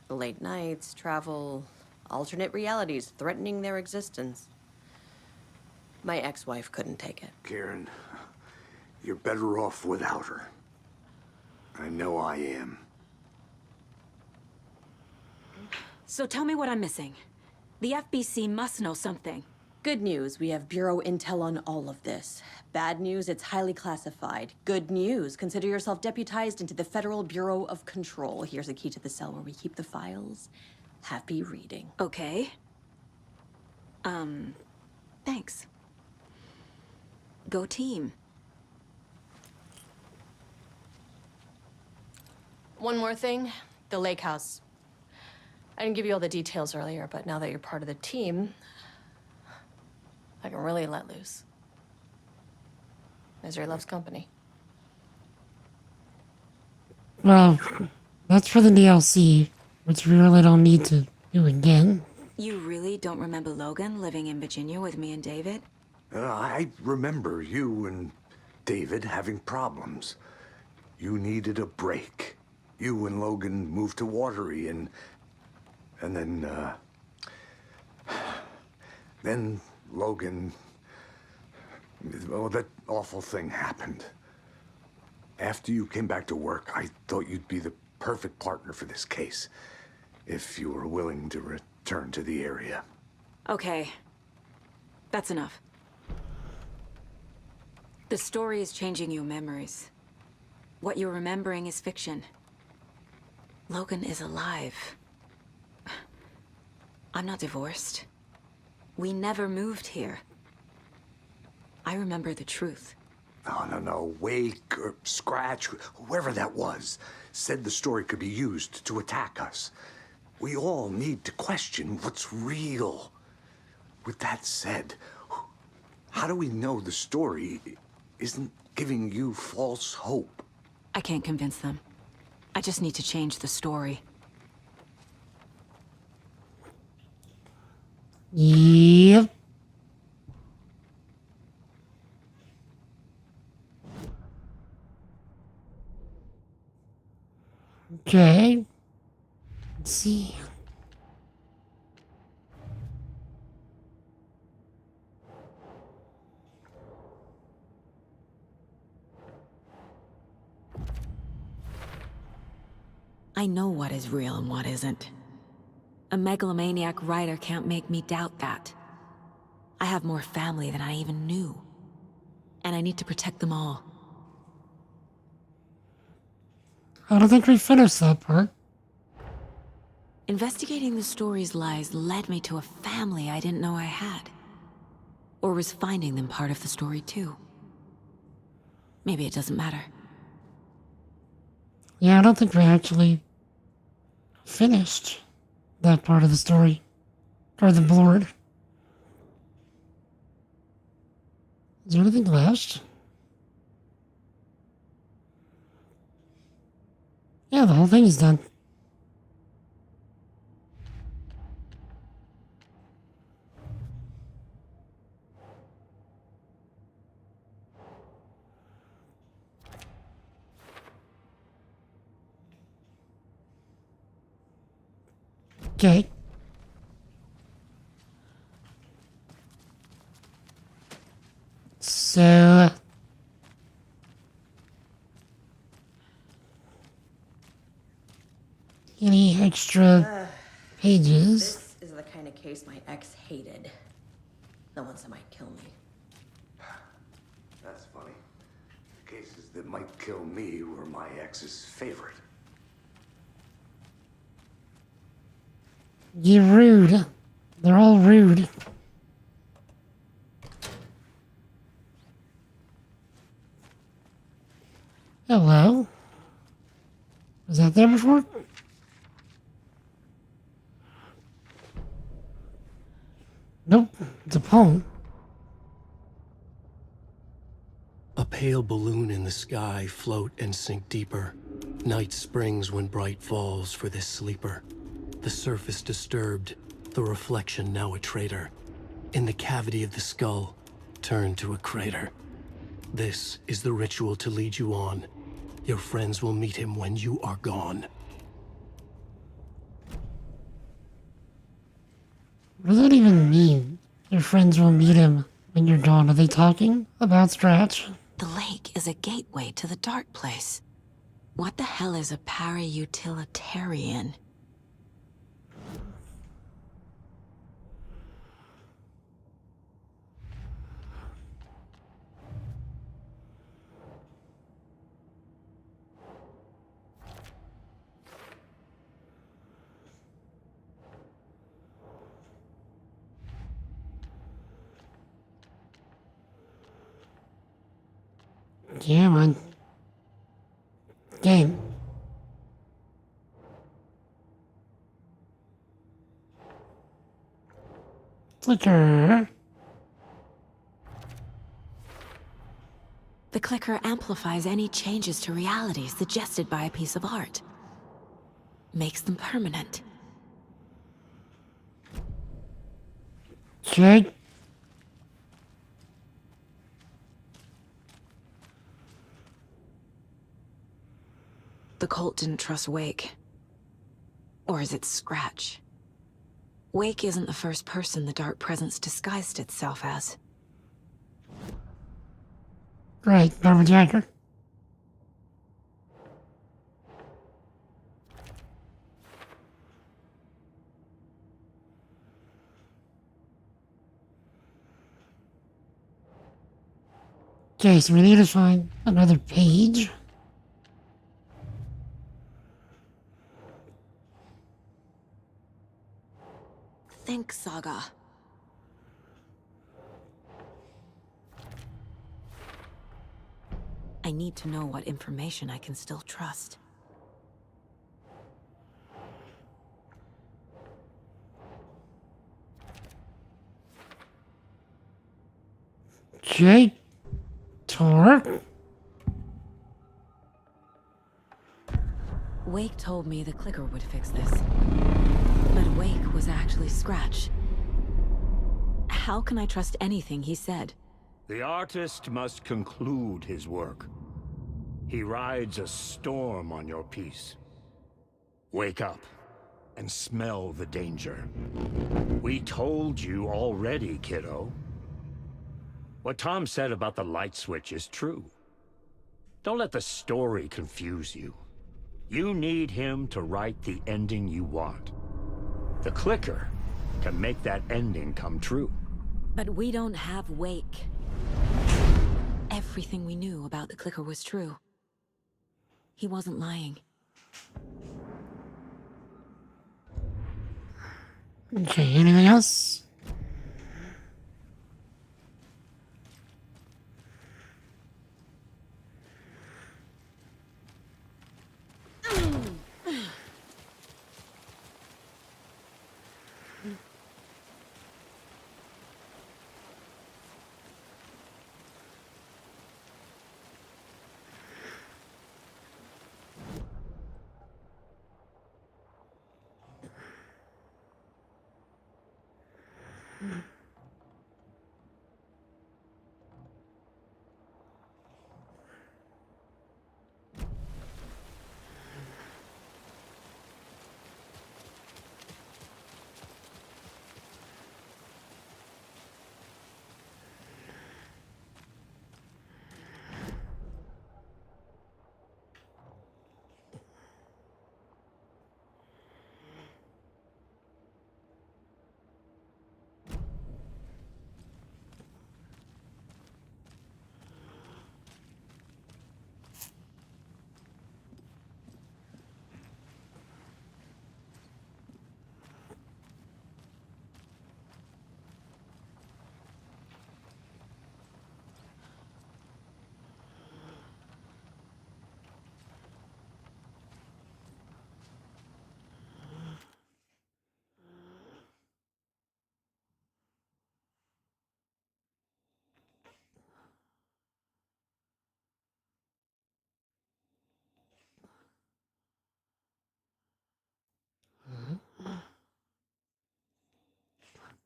The late nights, travel, alternate realities threatening their existence. My ex-wife couldn't take it. Karen, you're better off without her. I know I am. So tell me what I'm missing. The FBC must know something. Good news, we have Bureau intel on all of this. Bad news, it's highly classified. Good news, consider yourself deputized into the Federal Bureau of Control. Here's a key to the cell where we keep the files. Happy reading. Okay. Thanks. Go team. One more thing, the lake house. I didn't give you all the details earlier, but now that you're part of the team, I can really let loose. Misery loves company. Well, that's for the DLC, which we really don't need to do again. You really don't remember Logan living in Virginia with me and David? I remember you and David having problems. You needed a break. You and Logan moved to Watery and then Logan, well, that awful thing happened. After you came back to work, I thought you'd be the perfect partner for this case, if you were willing to return to the area. Okay. That's enough. The story is changing your memories. What you're remembering is fiction. Logan is alive. I'm not divorced. We never moved here. I remember the truth. No. Wake or Scratch, whoever that was, said the story could be used to attack us. We all need to question what's real. With that said, how do we know the story isn't giving you false hope? I can't convince them. I just need to change the story. Yep. Okay. Let's see. I know what is real and what isn't. A megalomaniac writer can't make me doubt that. I have more family than I even knew. And I need to protect them all. I don't think we finished that part. Investigating the story's lies led me to a family I didn't know I had. Or was finding them part of the story too. Maybe it doesn't matter. Yeah, I don't think we actually finished that part of the story. Or the board. Is there anything left? Yeah, the whole thing is done. Okay. So... any extra pages? This is the kind of case my ex hated. The ones that might kill me. That's funny. The cases that might kill me were my ex's favorite. You're rude. They're all rude. Hello? Was that there before? Nope, it's a poem. A pale balloon in the sky, float and sink deeper. Night springs when bright falls for this sleeper. The surface disturbed, the reflection now a traitor. In the cavity of the skull, turned to a crater. This is the ritual to lead you on. Your friends will meet him when you are gone. What does that even mean? Your friends will meet him when you're gone. Are they talking about Scratch? The lake is a gateway to the dark place. What the hell is a para-utilitarian? Yeah, man. Game. Clicker. The clicker amplifies any changes to reality suggested by a piece of art. Makes them permanent. Okay. The cult didn't trust Wake. Or is it Scratch? Wake isn't the first person the Dark Presence disguised itself as. Great, Barbara Jacker. Okay, so we need to find another page. Think, Saga. I need to know what information I can still trust. Okay. Tor. Wake told me the clicker would fix this. But Wake was actually Scratch. How can I trust anything he said? The artist must conclude his work. He rides a storm on your piece. Wake up and smell the danger. We told you already, kiddo. What Tom said about the light switch is true. Don't let the story confuse you. You need him to write the ending you want. The clicker can make that ending come true. But we don't have Wake. Everything we knew about the clicker was true. He wasn't lying. Okay, anything else?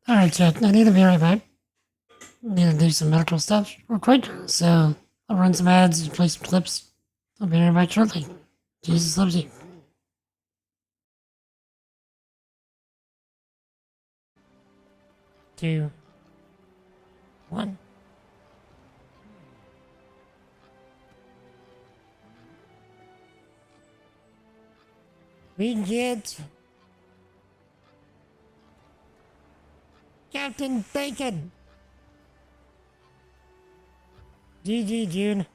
Alright, chat, I need to be right back. Need to do some medical stuff real quick, so I'll run some ads and play some clips. I'll be right back shortly. Jesus loves you. Two, one. We get Captain Bacon. GG, June.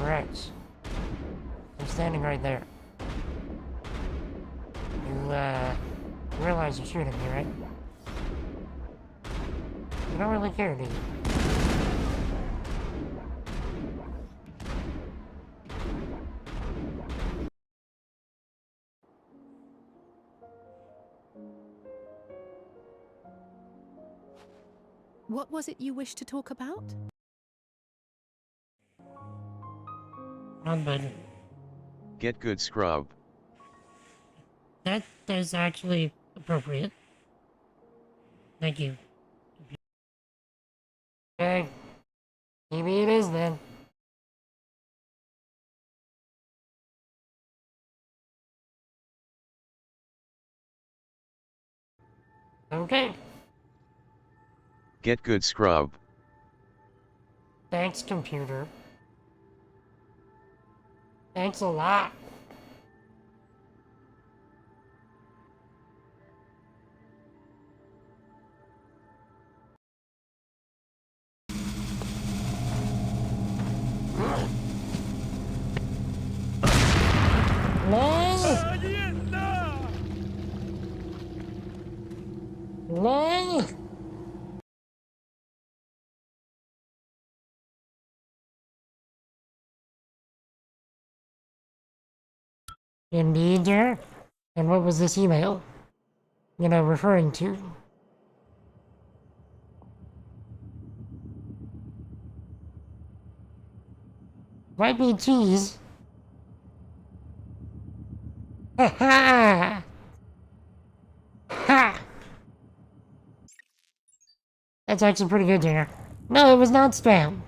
Rex. I'm standing right there. You realize you're shooting me, right? You don't really care, do you? What was it you wished to talk about? Wrong button. Get good, scrub. That is actually appropriate. Thank you. Okay. Maybe it is then. Okay. Get good, scrub. Thanks, computer. Thanks a lot. No! Indeed, dear. And what was this email? Referring to? Might be cheese. Ha ha! Ha! That's actually pretty good, dear. No, it was not spam.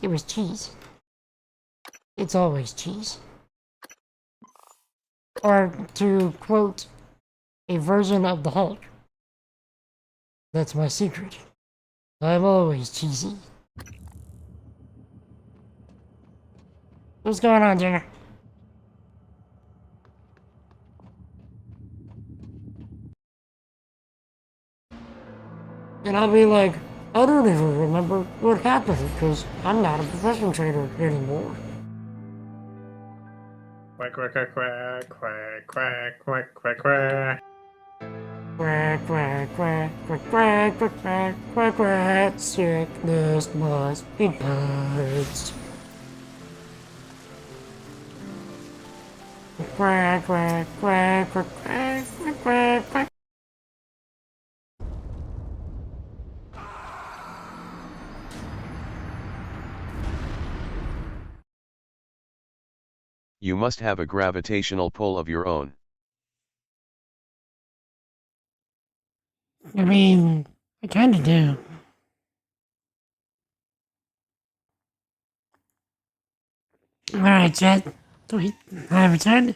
It was cheese. It's always cheese. Or, to quote a version of the Hulk, that's my secret. I'm always cheesy. What's going on, dear? And I'll be like, I don't even remember what happened, because I'm not a professional trader anymore. Quack, quack, quack, quack, quack, quack, quack, quack, quack. Quack, quack, quack, quack, quack, quack, quack, quack, quack, sickness must be purged. Quack, quack, quack, quack, quack, quack, quack, quack. You must have a gravitational pull of your own. I mean, I kinda do. Alright, chat. Wait, I returned.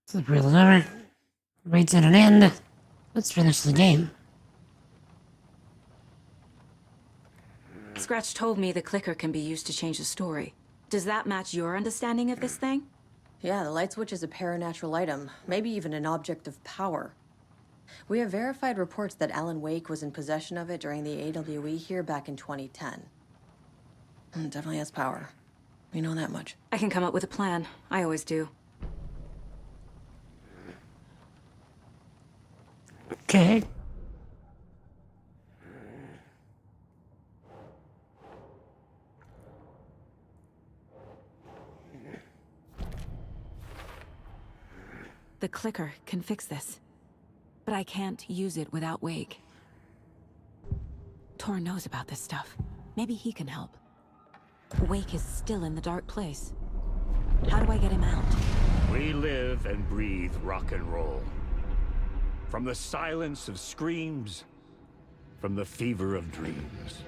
Flip wheel is over. Waits at an end. Let's finish the game. Scratch told me the clicker can be used to change the story. Does that match your understanding of this thing? Yeah, the light switch is a paranatural item, maybe even an object of power. We have verified reports that Alan Wake was in possession of it during the AWE here back in 2010. It definitely has power. We know that much. I can come up with a plan. I always do. Okay. The clicker can fix this. But I can't use it without Wake. Tor knows about this stuff. Maybe he can help. Wake is still in the dark place. How do I get him out? We live and breathe rock and roll. From the silence of screams, from the fever of dreams.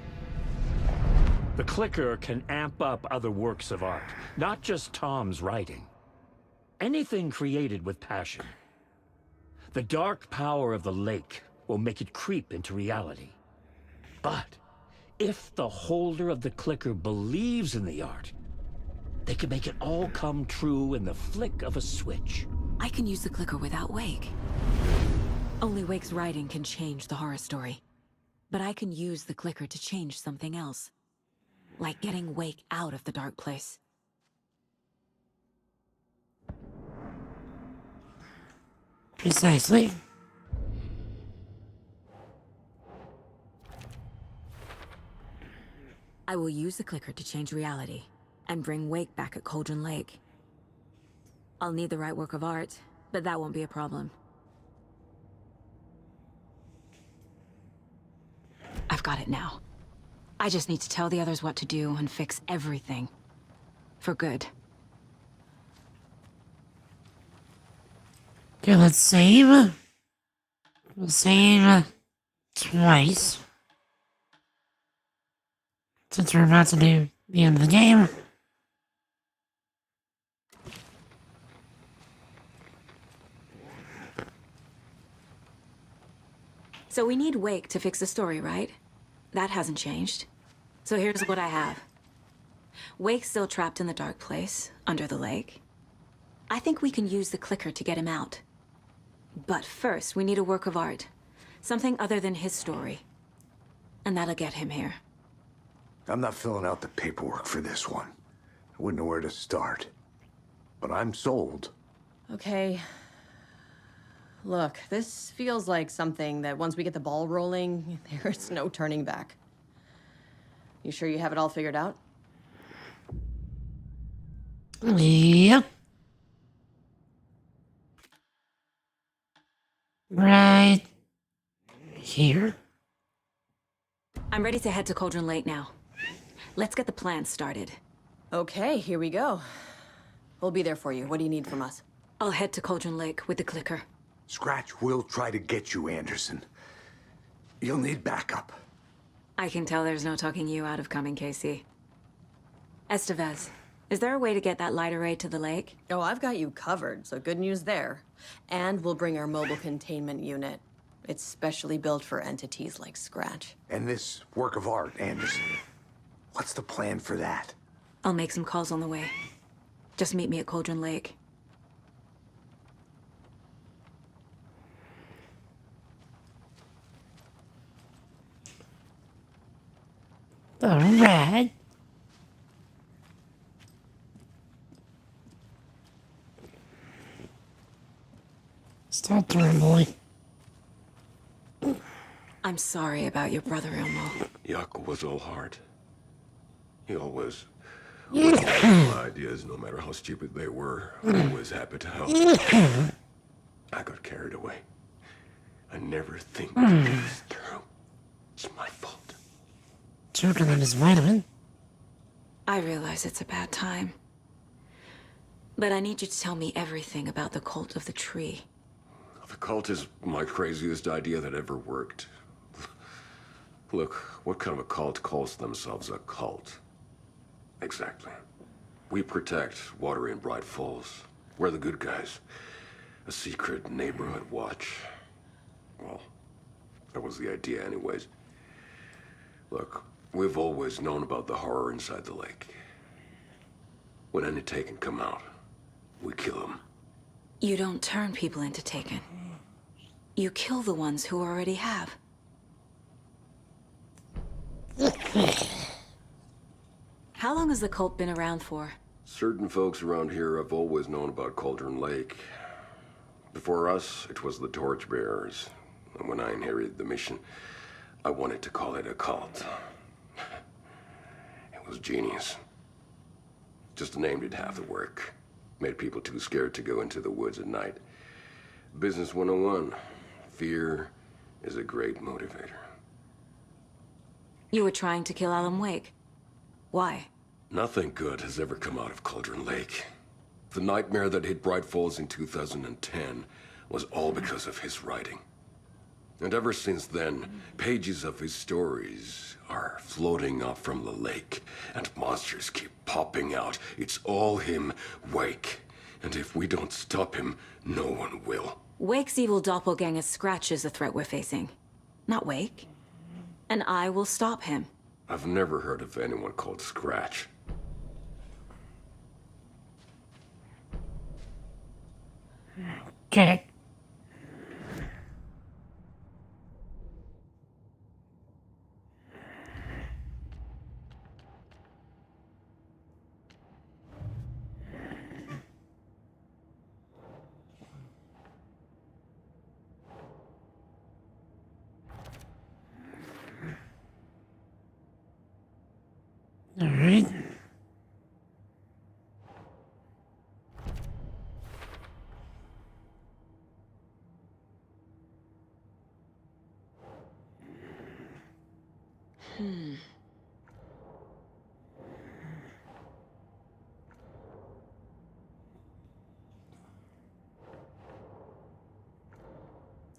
The clicker can amp up other works of art, not just Tom's writing. Anything created with passion. The dark power of the lake will make it creep into reality. But if the holder of the clicker believes in the art, they can make it all come true in the flick of a switch. I can use the clicker without Wake. Only Wake's writing can change the horror story. But I can use the clicker to change something else. Like getting Wake out of the dark place. Precisely. I will use the clicker to change reality and bring Wake back at Cauldron Lake. I'll need the right work of art, but that won't be a problem. I've got it now. I just need to tell the others what to do and fix everything. For good. Okay, let's save. We'll save twice. Since we're about to do the end of the game. So we need Wake to fix the story, right? That hasn't changed. So here's what I have. Wake's still trapped in the dark place, under the lake. I think we can use the clicker to get him out. But first, we need a work of art. Something other than his story. And that'll get him here. I'm not filling out the paperwork for this one. I wouldn't know where to start. But I'm sold. Okay. Look, this feels like something that once we get the ball rolling, there's no turning back. You sure you have it all figured out? Yep. Right here. I'm ready to head to Cauldron Lake now. Let's get the plan started. Okay, here we go. We'll be there for you. What do you need from us? I'll head to Cauldron Lake with the clicker. Scratch will try to get you, Anderson. You'll need backup. I can tell there's no talking you out of coming, Casey. Estevez, is there a way to get that light array to the lake? Oh, I've got you covered, so good news there. And we'll bring our mobile containment unit. It's specially built for entities like Scratch. And this work of art, Anderson. What's the plan for that? I'll make some calls on the way. Just meet me at Cauldron Lake. Alright. Start turning, boy. I'm sorry about your brother, Ilmo. Yaakov was all heart. He always had ideas, no matter how stupid they were. Always happy to help. I got carried away. I never think this through. It's my fault. Choking on his vitamin. I realize it's a bad time. But I need you to tell me everything about the Cult of the Tree. The cult is my craziest idea that ever worked. Look, what kind of a cult calls themselves a cult? Exactly. We protect water in Bright Falls. We're the good guys. A secret neighborhood watch. Well, that was the idea anyways. Look, we've always known about the horror inside the lake. When any Taken come out, we kill them. You don't turn people into Taken. You kill the ones who already have. How long has the cult been around for? Certain folks around here have always known about Cauldron Lake. Before us, it was the Torchbearers. And when I inherited the mission, I wanted to call it a cult. It was genius. Just the name did half the work. Made people too scared to go into the woods at night. Business 101. Fear is a great motivator. You were trying to kill Alan Wake. Why? Nothing good has ever come out of Cauldron Lake. The nightmare that hit Bright Falls in 2010 was all because of his writing. And ever since then, pages of his stories are floating up from the lake, and monsters keep popping out. It's all him, Wake. And if we don't stop him, no one will. Wake's evil doppelganger Scratch is the threat we're facing. Not Wake. And I will stop him. I've never heard of anyone called Scratch. Okay.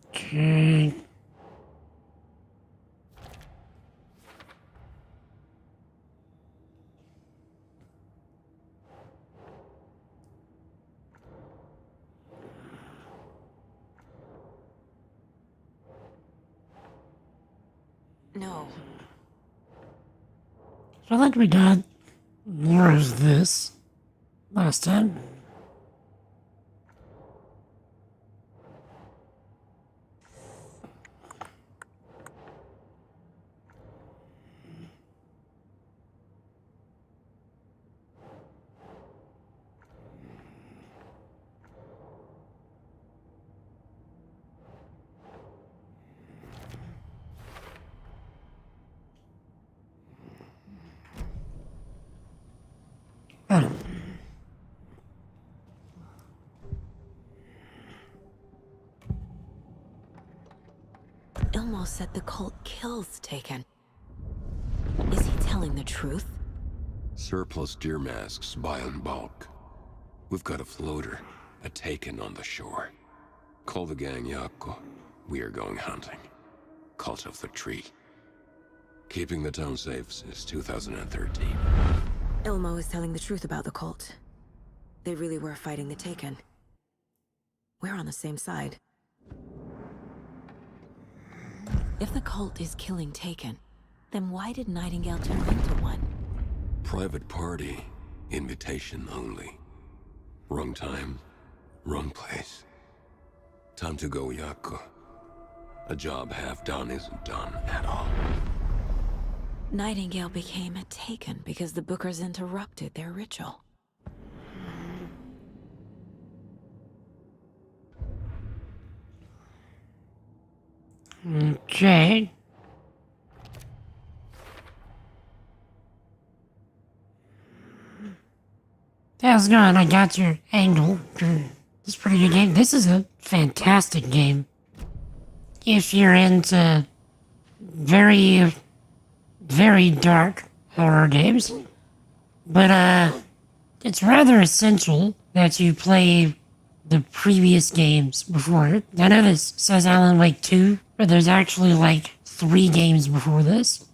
Okay. No. I feel like we got more of this last time. Oh. Ilmo said the cult kills Taken. Is he telling the truth? Surplus deer masks buy in bulk. We've got a floater, a Taken on the shore. Call the gang Yako. We are going hunting. Cult of the Tree. Keeping the town safe since 2013. Ilmo is telling the truth about the cult. They really were fighting the Taken. We're on the same side. If the cult is killing Taken, then why did Nightingale turn into one? Private party. Invitation only. Wrong time, wrong place. Time to go, Yako. A job half done isn't done at all. Nightingale became a Taken because the Bookers interrupted their ritual. Okay. How's it going? I got your angle. It's a pretty good game. This is a fantastic game. If you're into very, very dark horror games. But, it's rather essential that you play the previous games before it. I know this says Alan Wake 2, but there's actually like 3 games before this.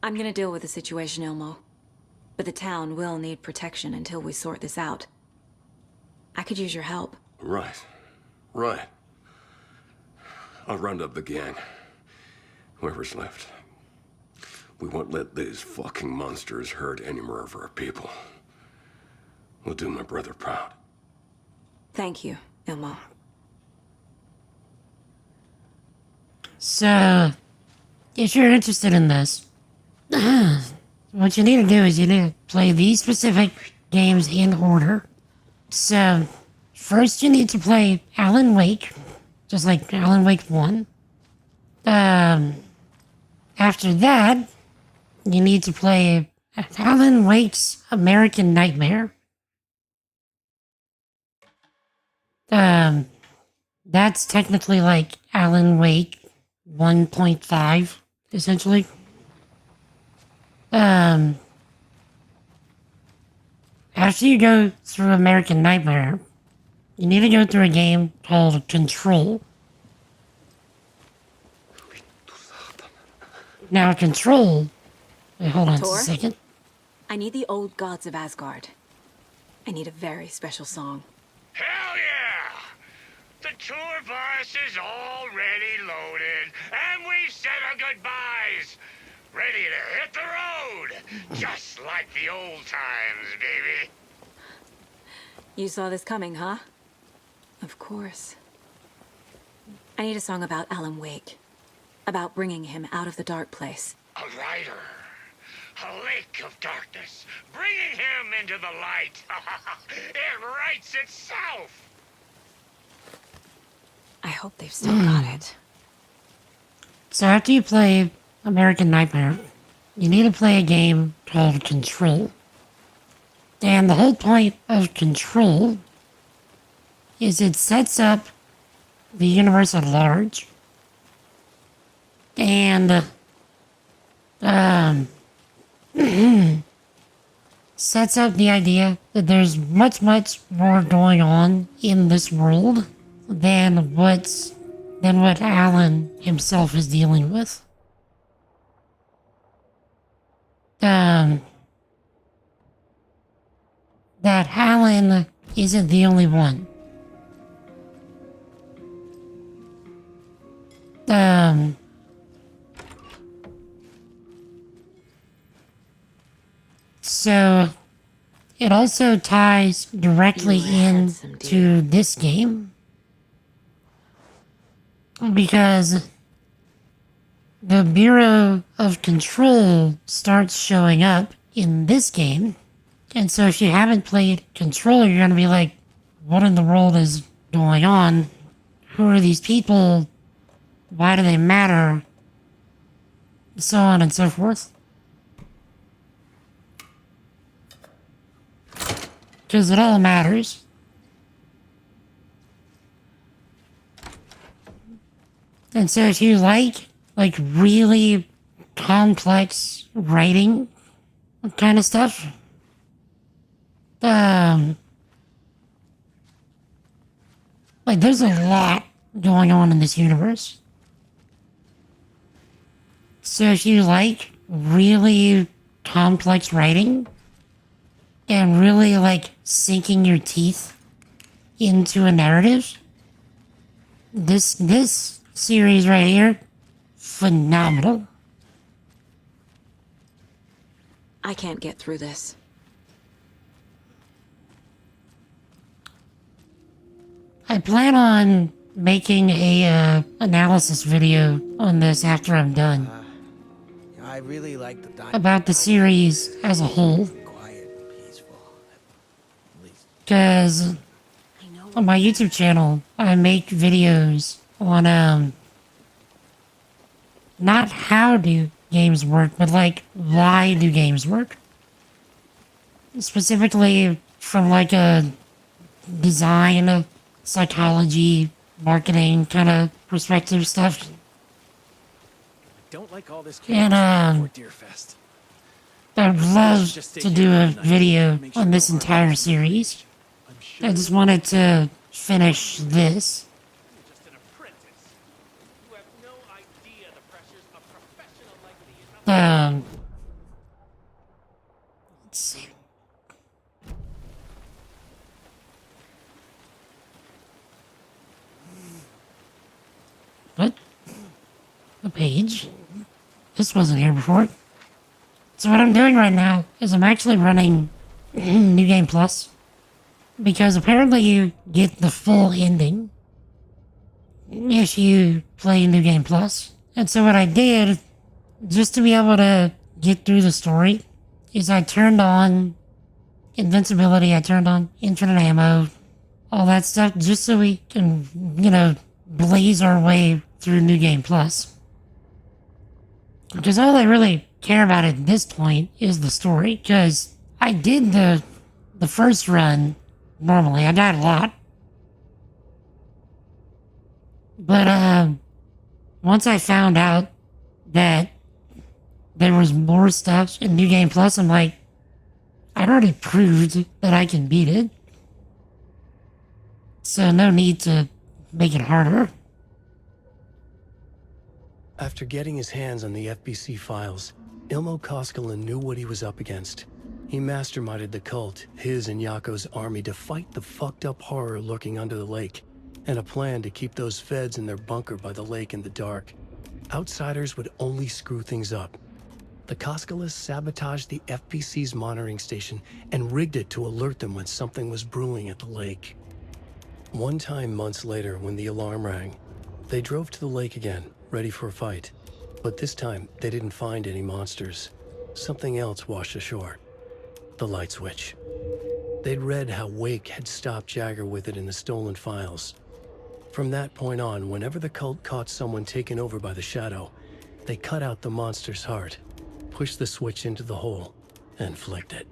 I'm gonna deal with the situation, Ilmo. But the town will need protection until we sort this out. I could use your help. Right. Right. I'll round up the gang. Whoever's left. We won't let these fucking monsters hurt any more of our people. We'll do my brother proud. Thank you, Ilmo. So, if you're interested in this, what you need to do is you need to play these specific games in order. So, first you need to play Alan Wake, just like Alan Wake 1. After that, you need to play Alan Wake's American Nightmare. That's technically like Alan Wake 1.5, essentially. After you go through American Nightmare, you need to go through a game called Control. Now, Control... Wait, hold on Tor? a second. I need the old gods of Asgard. I need a very special song. Hell yeah! The tour bus is already loaded, and we said our goodbyes. Ready to hit the road, just like the old times, baby. You saw this coming, huh? Of course. I need a song about Alan Wake. About bringing him out of the dark place. A rider. A lake of darkness. Bringing him into the light. It writes itself. I hope they've still got it. So after you play American Nightmare, you need to play a game called Control. And the whole point of Control is it sets up the universe at large. And sets up the idea that there's much, much more going on in this world than what Alan himself is dealing with. That Alan isn't the only one. So it also ties directly into this game because the Bureau of Control starts showing up in this game. And so if you haven't played Control, you're gonna be like, what in the world is going on? Who are these people? Why do they matter? So on and so forth. Because it all matters. And so if you like really complex writing kind of stuff, like there's a lot going on in this universe. So if you like really complex writing and really like sinking your teeth into a narrative, this series right here, phenomenal. I can't get through this. I plan on making a analysis video on this after I'm done. I really like the About the series as a whole. Because on my YouTube channel, I make videos on, not how do games work, but like, why do games work? Specifically from like a design, psychology, marketing kind of perspective stuff. Don't like all this And, Deerfest. I'd love to do a video on this entire series. I just wanted to finish this. Let's see. What? A page? This wasn't here before. So what I'm doing right now is I'm actually running New Game Plus. Because apparently you get the full ending if you play New Game Plus. And so what I did, just to be able to get through the story, is I turned on invincibility, I turned on infinite ammo, all that stuff, just so we can, blaze our way through New Game Plus. Because all I really care about at this point is the story, because I did the first run normally. I died a lot. But, once I found out that there was more stuff in New Game Plus, I'm like, I'd already proved that I can beat it. So no need to make it harder. After getting his hands on the FBC files, Ilmo Koskinen knew what he was up against. He masterminded the cult, his and Yako's army, to fight the fucked up horror lurking under the lake, and a plan to keep those feds in their bunker by the lake in the dark. Outsiders would only screw things up. The Koskinen sabotaged the FBC's monitoring station and rigged it to alert them when something was brewing at the lake. One time months later, when the alarm rang, they drove to the lake again, ready for a fight. But this time, they didn't find any monsters. Something else washed ashore. The light switch. They'd read how Wake had stopped Jagger with it in the stolen files. From that point on, whenever the cult caught someone taken over by the Shadow, they cut out the monster's heart, pushed the switch into the hole, and flicked it.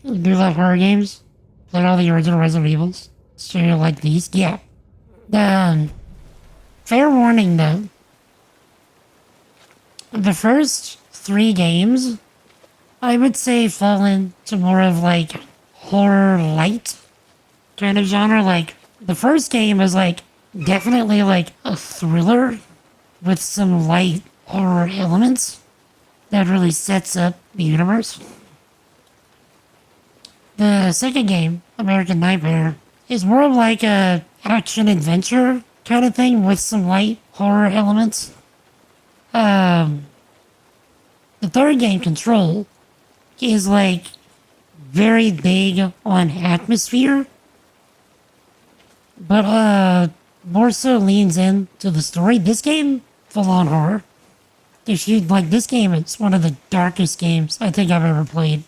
Do you love horror games? Played all the original Resident Evils? So you like these? Yeah. Fair warning though. The first 3 games I would say fall into more of like horror light kind of genre. Like the first game is like definitely like a thriller with some light horror elements that really sets up the universe. The second game, American Nightmare, is more of like a action adventure kind of thing with some light horror elements. The third game, Control, is like very big on atmosphere, but more so leans into the story. This game, full on horror. If you like this game, it's one of the darkest games I think I've ever played.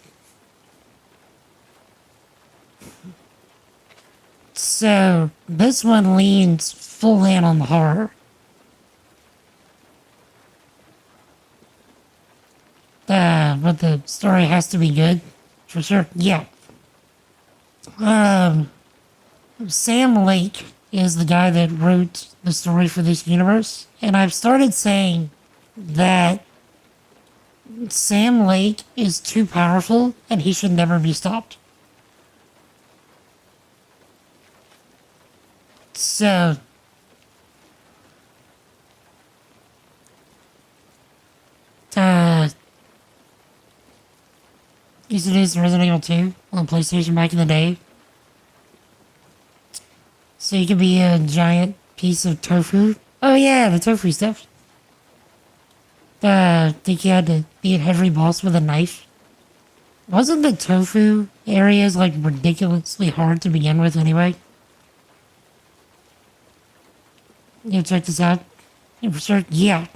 So this one leans full in on the horror. But the story has to be good, for sure. Yeah. Sam Lake is the guy that wrote the story for this universe, and I've started saying that Sam Lake is too powerful and he should never be stopped. So, used to do some Resident Evil 2 on PlayStation back in the day. So you could be a giant piece of tofu. Oh yeah, the tofu stuff. Think you had to beat every boss with a knife. Wasn't the tofu areas like ridiculously hard to begin with anyway? You check this out. Yeah.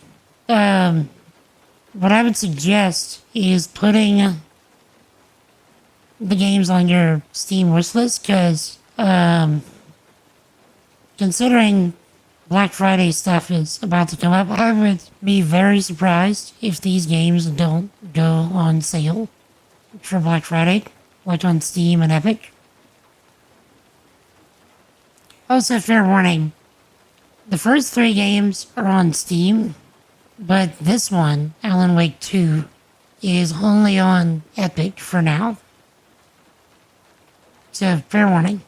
What I would suggest is putting the games on your Steam wishlist, because considering Black Friday stuff is about to come up, I would be very surprised if these games don't go on sale for Black Friday, like on Steam and Epic. Also, fair warning, the first 3 games are on Steam, but this one, Alan Wake 2, is only on Epic for now. So, fair warning.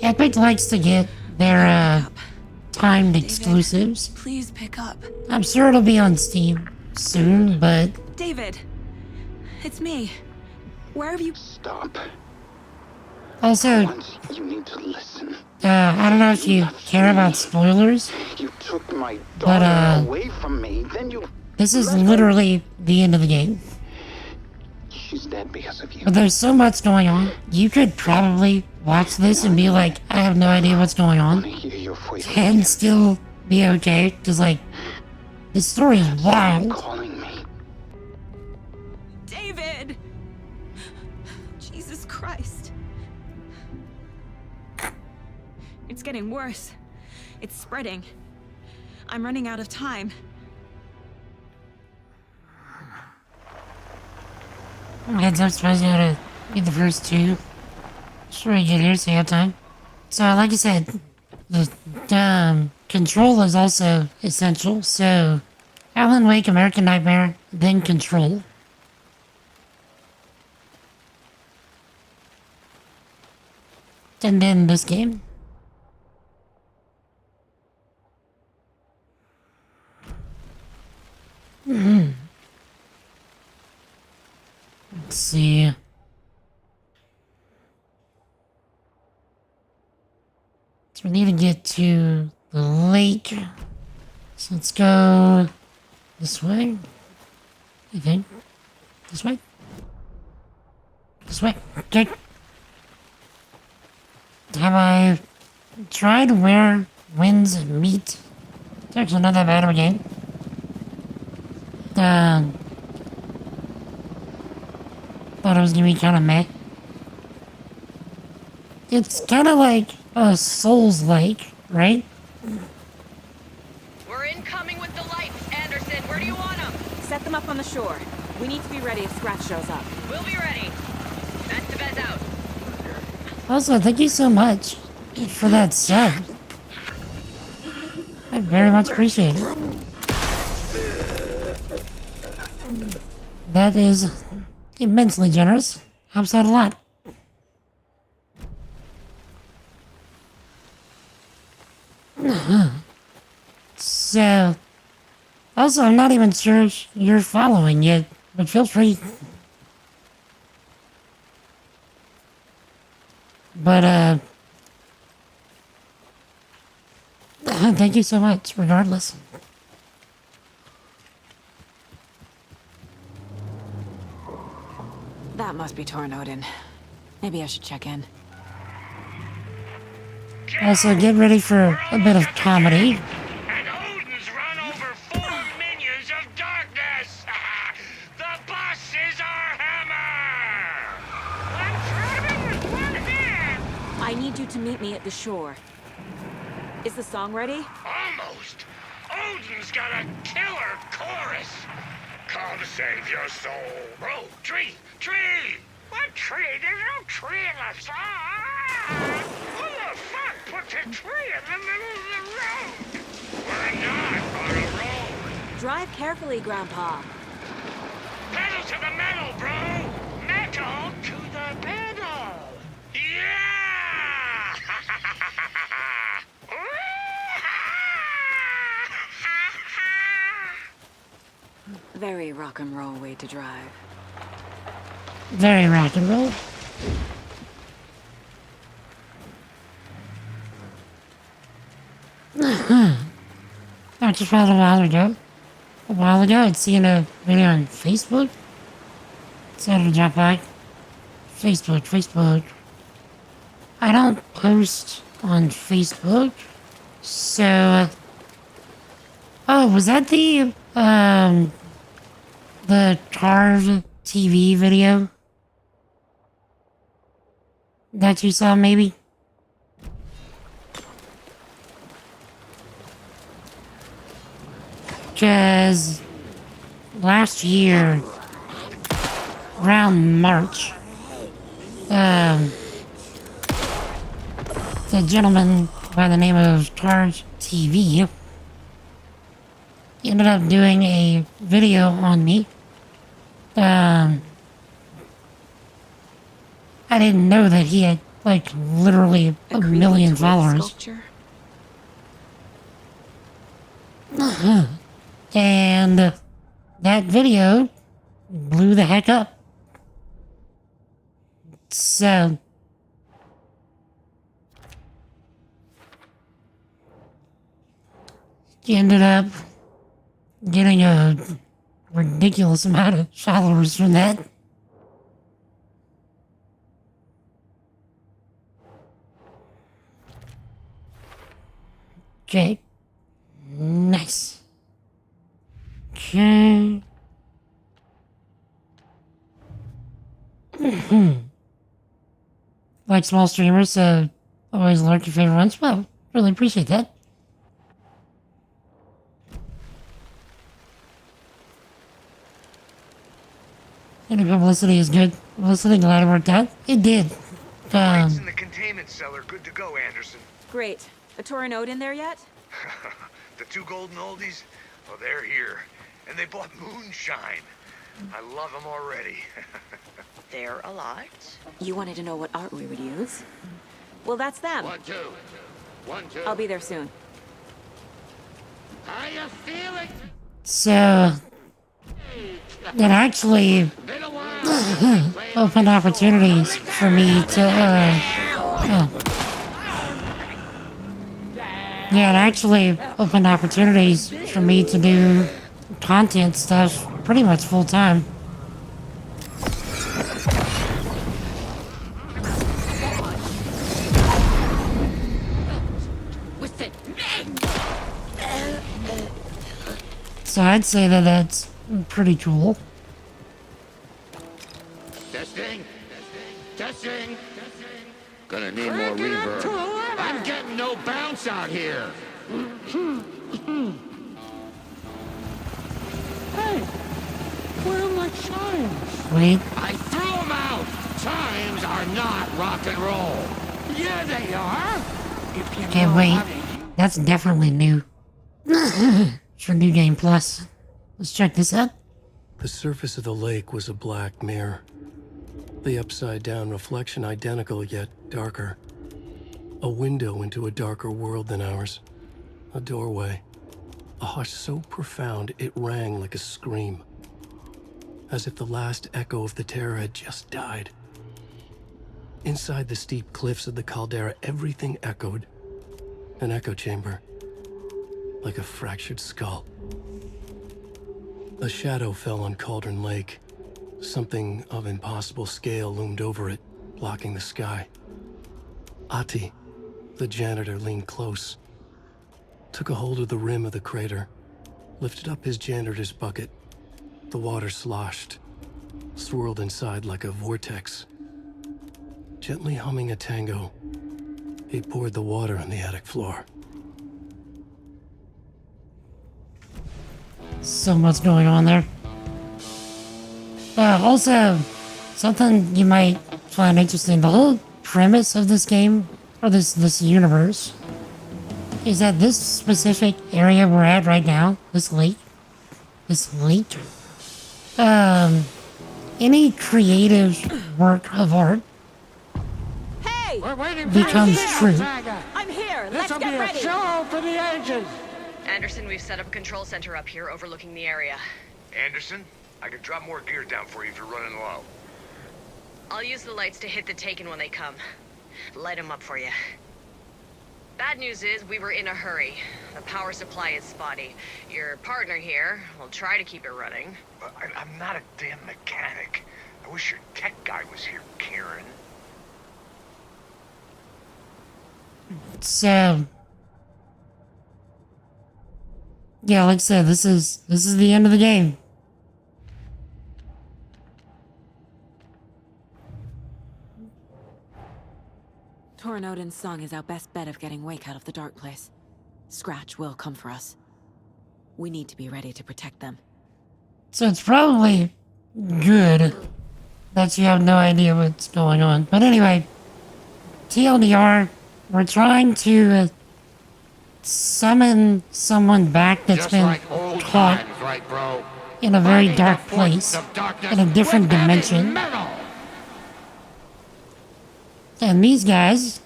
Epic likes to get their timed exclusives. Please pick up. I'm sure it'll be on Steam soon, but... David, it's me. Where have you... Stop. Also, You need to listen. I don't know if you care about spoilers, You took my but daughter away from me, then you... this is literally the end of the game. She's dead because of you. But there's so much going on. You could probably watch this and be like, I have no idea what's going on, and still be okay, because like, this story is wild. Calling me. David! Jesus Christ. It's getting worse. It's spreading. I'm running out of time. Heads up, suppose you gotta be the first 2. Sure, you get here, so you have time. So, like I said, the Control is also essential. So, Alan Wake, American Nightmare, then Control. And then this game. Let's see. So we need to get to the lake. So let's go this way. I think. This way? This way. Okay. Have I tried where winds meet? It's actually not that bad of a game. Thought it was gonna be kind of meh. It's kind of like a Souls-like, right? We're incoming with the lights, Anderson. Where do you want them? Set them up on the shore. We need to be ready if Scratch shows up. We'll be ready. That's the best out. Also, thank you so much for that sub. I very much appreciate it. That is immensely generous. Helps out a lot. So, also, I'm not even sure if you're following yet, but feel free. But, thank you so much, regardless. That must be Torn Odin. Maybe I should check in. Also, get ready for a bit of comedy. And Odin's run over 4 minions of darkness! The boss is our hammer! I'm trapping with one hand! I need you to meet me at the shore. Is the song ready? Almost! Odin's got a killer chorus! Come save your soul! Oh, tree! Tree! What tree? There's no tree in the song! Who the fuck puts a tree in the middle of the road? We're not on a road! Drive carefully, Grandpa. Pedal to the metal, bro! Metal to the pedal! Yeah! Very rock and roll way to drive. Very rock and roll. I just found a while ago, I'd seen a video on Facebook. So to drop by. Facebook. I don't post on Facebook, so. Oh, was that the Carve TV video that you saw, maybe? Because last year, around March, the gentleman by the name of Carve TV ended up doing a video on me. I didn't know that he had, like, literally a million followers. And that video blew the heck up. So he ended up getting a ridiculous amount of followers from that. Okay. Nice. Okay. Like small streamers, always lurk your favorite ones. Well, really appreciate that. Any publicity is good. Publicity, glad it worked out. It did. Lights in the containment cellar, good to go, Anderson. Great. A Torn Odin there yet? The 2 golden oldies? Oh, they're here. And they bought moonshine. I love them already. They're a lot. You wanted to know what art we would use? Well, that's them. 1, 2. 1, 2. I'll be there soon. How you feeling? So, it actually opened opportunities for me to, yeah, it actually opened opportunities for me to do content stuff pretty much full time. So I'd say that that's pretty cool. Testing. Testing. Gonna need more reverb. I'm getting no bounce out here. Hey, where are my chimes? Wait. I threw them out. Chimes are not rock and roll. Yeah, they are. If you Okay, know wait. how to- That's definitely new. For New Game Plus. Let's check this out. The surface of the lake was a black mirror. The upside-down reflection identical yet darker. A window into a darker world than ours. A doorway. A hush so profound it rang like a scream. As if the last echo of the terror had just died. Inside the steep cliffs of the caldera, everything echoed. An echo chamber. Like a fractured skull. A shadow fell on Cauldron Lake. Something of impossible scale loomed over it, blocking the sky. Ati, the janitor, leaned close. Took a hold of the rim of the crater. Lifted up his janitor's bucket. The water sloshed. Swirled inside like a vortex. Gently humming a tango, he poured the water on the attic floor. So much going on there. Also, something you might find interesting, the whole premise of this game, or this universe, is that this specific area we're at right now, this lake, any creative work of art becomes true. I'm here. Let's get ready. This will be a show for the ages. Anderson, we've set up a control center up here overlooking the area. Anderson, I can drop more gear down for you if you're running low. I'll use the lights to hit the Taken when they come. Light them up for you. Bad news is we were in a hurry. The power supply is spotty. Your partner here will try to keep it running. But I'm not a damn mechanic. I wish your tech guy was here, Karen. It's, yeah, like I said, this is the end of the game. Torn Odin's song is our best bet of getting Wake out of the dark place. Scratch will come for us. We need to be ready to protect them. So it's probably good that you have no idea what's going on. But anyway, TLDR, we're trying to summon someone back that's been caught in a very dark place, in a different dimension. And these guys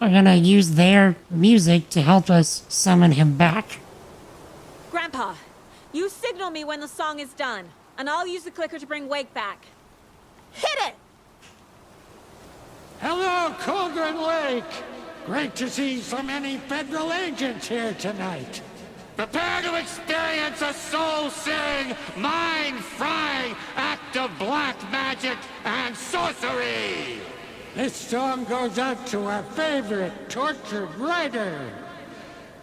are gonna use their music to help us summon him back. Grandpa, you signal me when the song is done, and I'll use the clicker to bring Wake back. Hit it! Hello, Cauldron Lake! Great to see so many federal agents here tonight. Prepare to experience a soul-searing, mind-frying act of black magic and sorcery! This song goes out to our favorite tortured writer.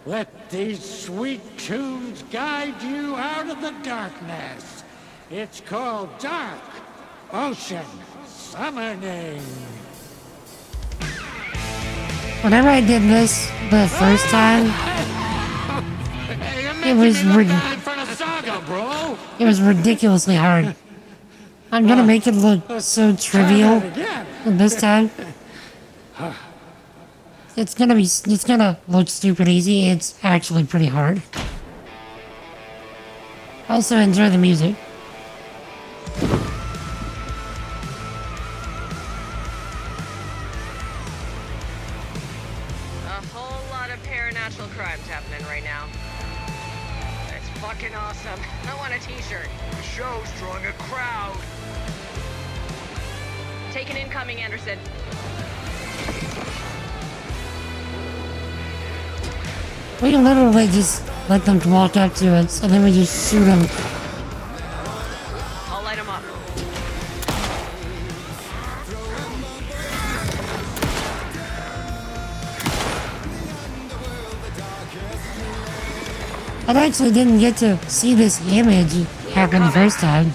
Let these sweet tunes guide you out of the darkness. It's called Dark Ocean Summoning. Whenever I did this the first time, it was ridiculously hard. I'm gonna make it look so trivial this time. It's gonna look stupid easy. It's actually pretty hard. Also enjoy the music. A whole lot of paranatural crimes happening right now. It's fucking awesome. I want a t-shirt. The show's drawing a crowd. Take an incoming, Anderson. We can literally just let them walk up to us, and then we just shoot them. I'll light them up. I actually didn't get to see this image happen the first time.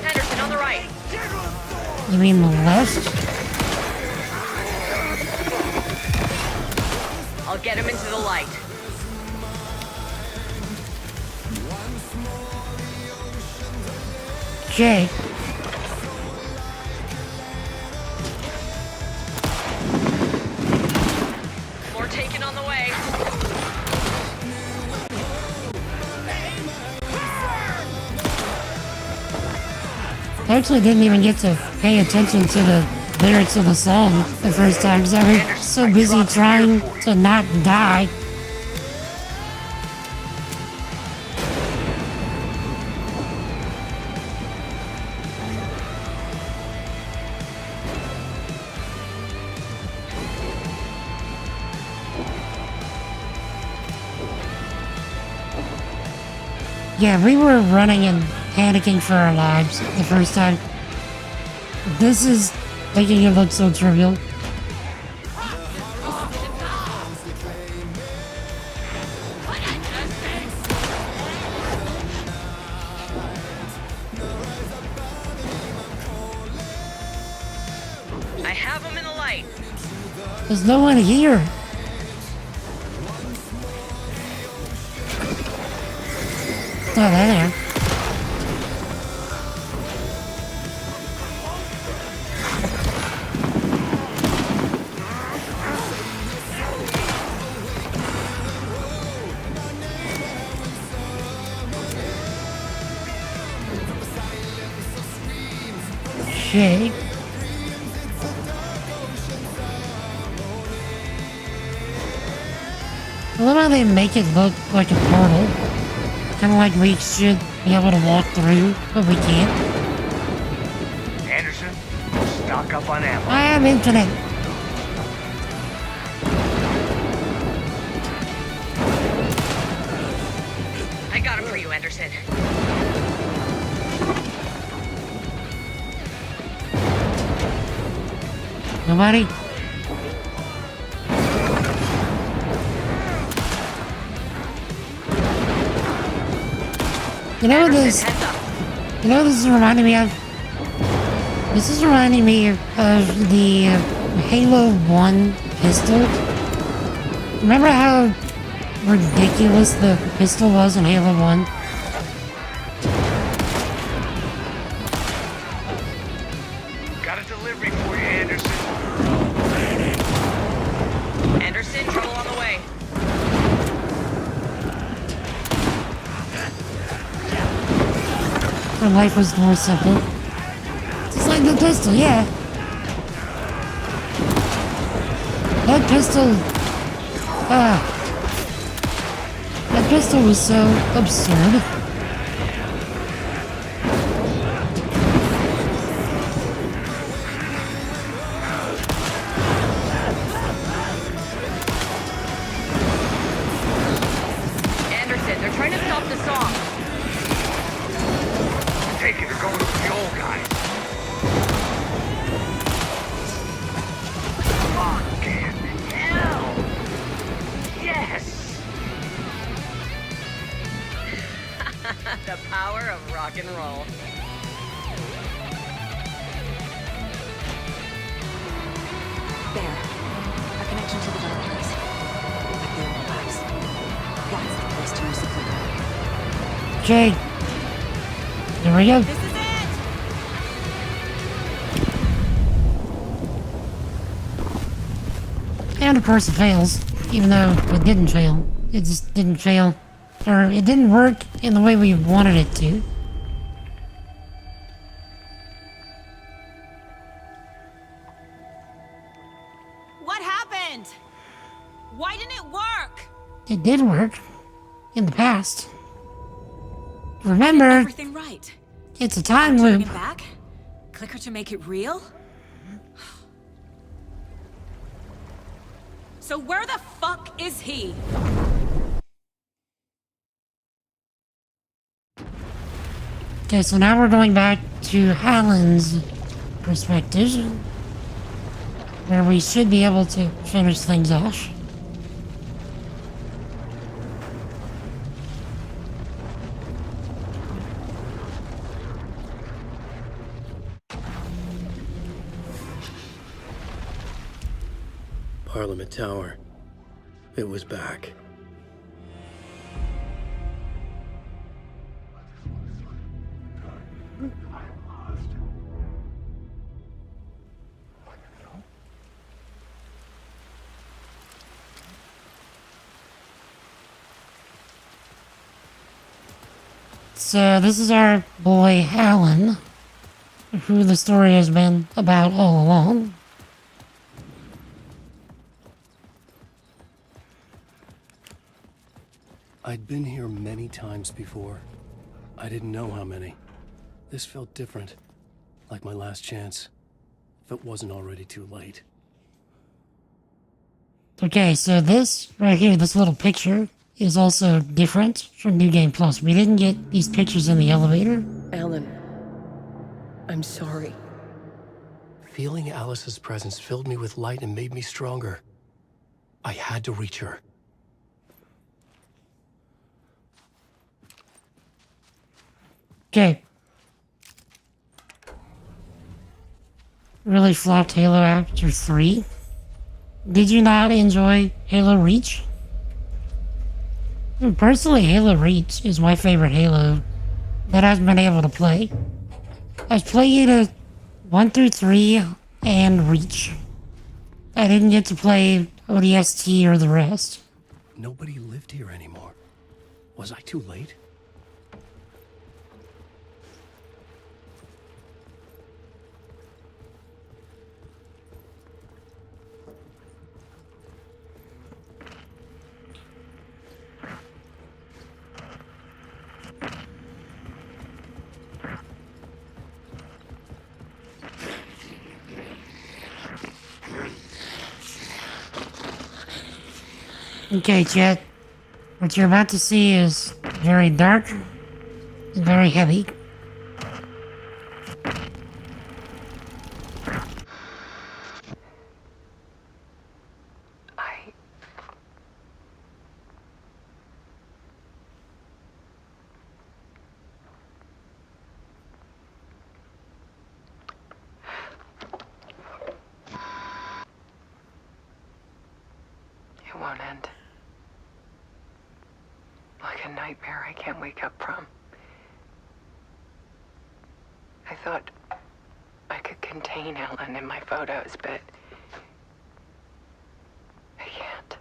Henderson, on the right. You mean the left? I'll get him into the light. Okay. I actually didn't even get to pay attention to the lyrics of the song the first time because I was so busy trying to not die. Yeah, we were running and panicking for our lives the first time. This is making it look so trivial. I have him in the light. There's no one here. Oh, there. Okay. I love how they make it look like a portal. Kind of like we should be able to walk through, but we can't. Anderson, stock up on ammo. I am infinite. I got him for you, Anderson. Nobody? You know what this? You know what this is reminding me of? This is reminding me of the Halo 1 pistol. Remember how ridiculous the pistol was in Halo 1? Got a delivery for you, Anderson. Anderson, trouble on the way. Her life was more simple. Just like the pistol, yeah. That pistol... that pistol was so absurd. Anderson, they're trying to stop the song. Take it, they're going for the old guys. Fucking hell! Yes! The power of rock and roll. There. A connection to the dark place. Like the old labs. That's the place to use the clicker. Okay. There we go. And of course it fails. Even though it didn't fail. It just didn't fail. Or it didn't work in the way we wanted it to. What happened? Why didn't it work? It did work. In the past. Remember, Everything right. it's a time Turning loop. it back? Clicker to make it real? So where the fuck is he? Okay, so now we're going back to Alan's perspective. Where we should be able to finish things off. Parliament Tower. It was back. So this is our boy Alan. who the story has been about all along. I'd been here many times before. I didn't know how many. This felt different, like my last chance, if it wasn't already too late. Okay, so this right here, this little picture, is also different from New Game Plus. We didn't get these pictures in the elevator. Alan, I'm sorry. Feeling Alice's presence filled me with light and made me stronger. I had to reach her. Okay. Really flopped Halo after 3. Did you not enjoy Halo Reach? Personally, Halo Reach is my favorite Halo that I've been able to play. I've played 1 through 3 and Reach. I didn't get to play ODST or the rest. Nobody lived here anymore. Was I too late? Okay, chat. What you're about to see is very dark and very heavy. It won't end. Like a nightmare I can't wake up from. I thought I could contain Ellen in my photos, but I can't.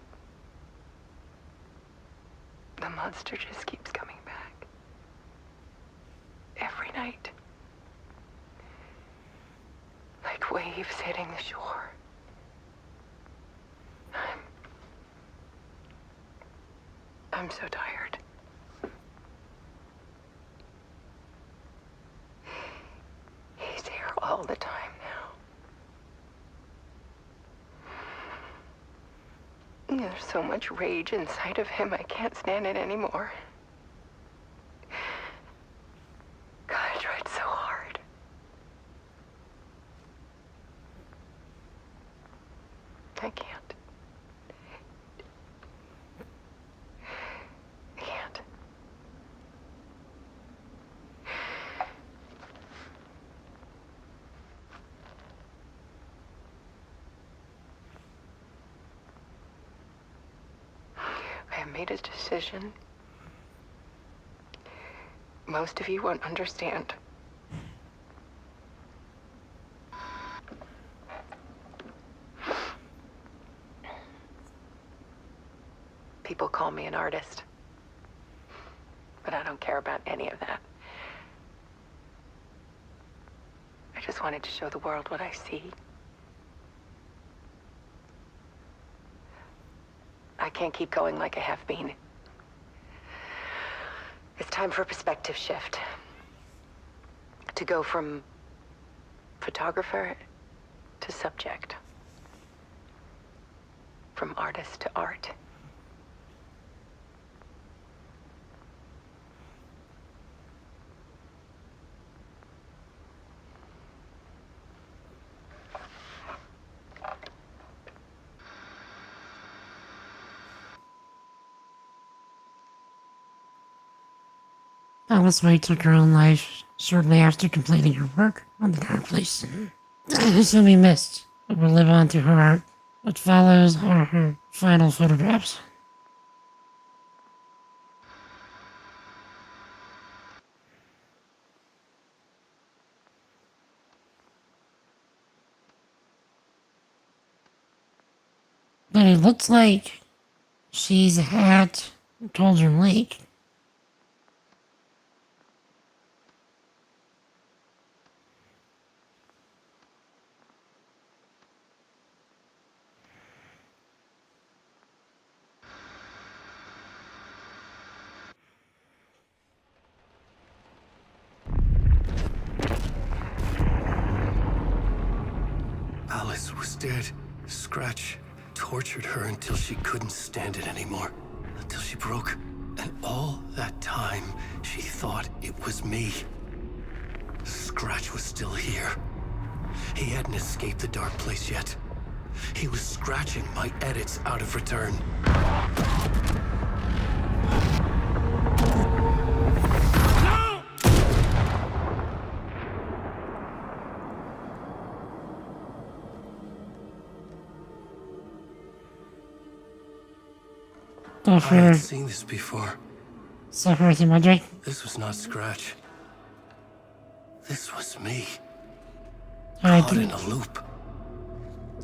The monster just keeps coming back. Every night. Like waves hitting the shore. I'm so tired. He's here all the time now. There's so much rage inside of him, I can't stand it anymore. God, I tried so hard. I can't. I have made a decision. Most of you won't understand. People call me an artist, but I don't care about any of that. I just wanted to show the world what I see. I can't keep going like I have been. It's time for a perspective shift. To go from photographer to subject. From artist to art. Alice Wade took her own life shortly after completing her work on the Dark Place. She'll be missed, but will live on through her art. What follows are her final photographs. But it looks like she's at Cauldron Lake. was dead, Scratch tortured her until she couldn't stand it anymore. Until she broke. And all that time, she thought it was me. Scratch was still here. He hadn't escaped the dark place yet. He was scratching my edits out of return. I had seen this before. Suffer with Madre. This was not Scratch. This was me. Alright, Caught in a loop.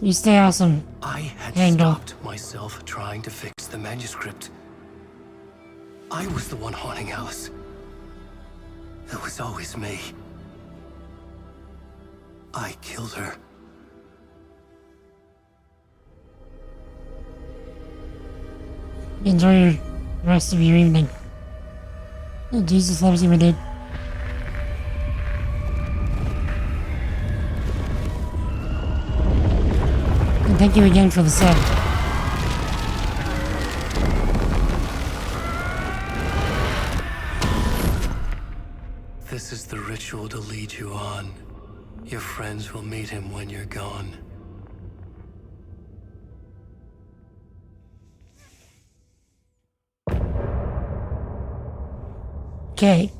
you stay awesome. I had Handle. stopped myself trying to fix the manuscript. I was the one haunting Alice. It was always me. I killed her. Enjoy the rest of your evening. Oh, Jesus loves you, my dude. And thank you again for the sub. This is the ritual to lead you on. Your friends will meet him when you're gone. Okay.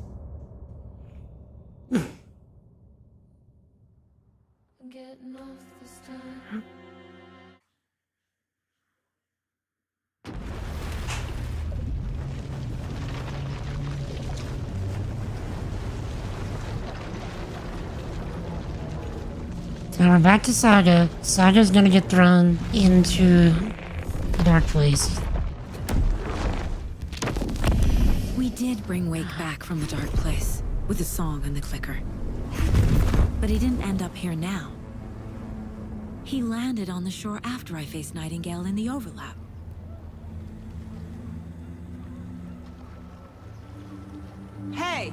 Now we're back to Saga. Saga's gonna get thrown into the dark place. We did bring Wake back from the dark place, with the song and the clicker. But he didn't end up here now. He landed on the shore after I faced Nightingale in the overlap. Hey!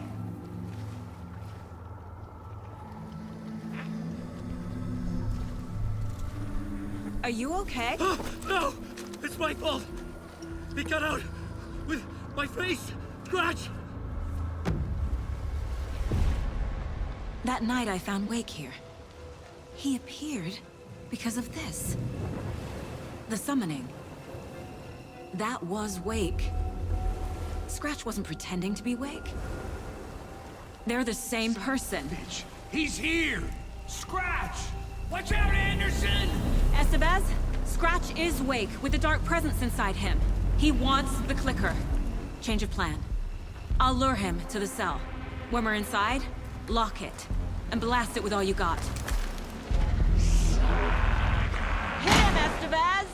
Are you okay? No! It's my fault! He got out with my face! Scratch! That night I found Wake here. He appeared because of this. The summoning. That was Wake. Scratch wasn't pretending to be Wake. They're the same person. Bitch, he's here! Scratch! Watch out, Anderson! Estevez, Scratch is Wake with the dark presence inside him. He wants the clicker. Change of plan. I'll lure him to the cell. When we're inside, lock it. And blast it with all you got. Hit him, Estevez!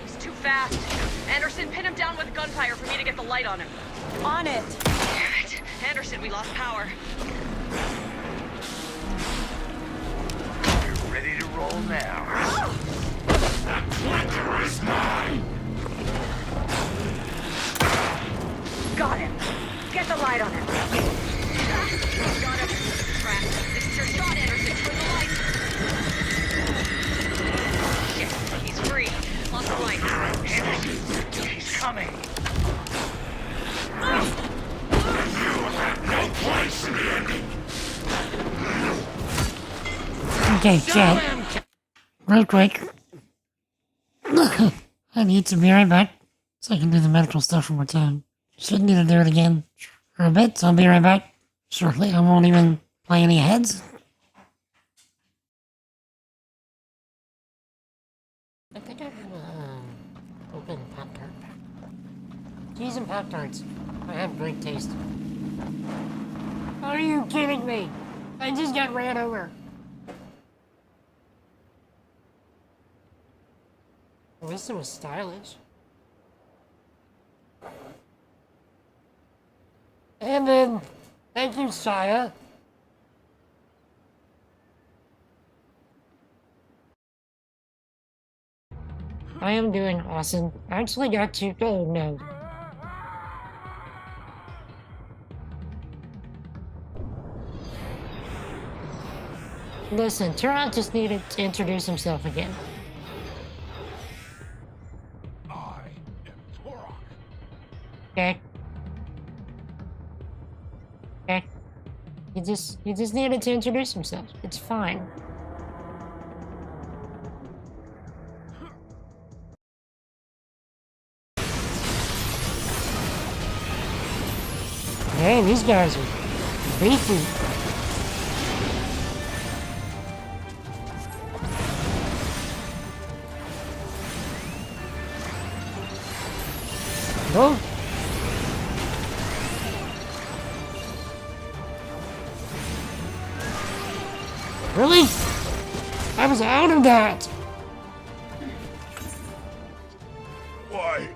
He's too fast. Anderson, pin him down with gunfire for me to get the light on him. On it! Damn it. Anderson, we lost power. You're ready to roll now. That clicker is mine! Got him. Get the light on him. Got him. Crap. This is your shot, Anderson. Turn the light. Shit. He's free. Lost the light. Anderson, he's coming. You have no place in the ending. Okay, chat. Real quick. I need to be right back so I can do the medical stuff one more time. Shouldn't need to do it again for a bit, so I'll be right back shortly. I won't even play any heads. I think I can open Pop-Tart. Cheese and Pop-Tarts. I have great taste. Are you kidding me? I just got ran over. At least it was stylish. And then, thank you, Saya. I am doing awesome. I actually got to, oh no. Listen, Turok just needed to introduce himself again. I am Turok. Okay. Okay. He just needed to introduce himself. It's fine. Hey, these guys are beefy. Oh. Really? I was out of that. Why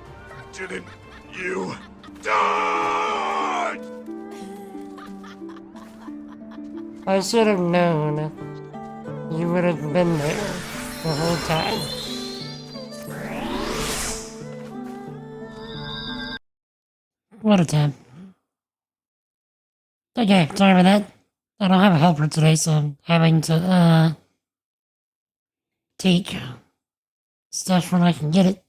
didn't you die? I should have known. You would have been there the whole time. What a time. Okay, sorry about that. I don't have a helper today, so I'm having to, take stuff when I can get it.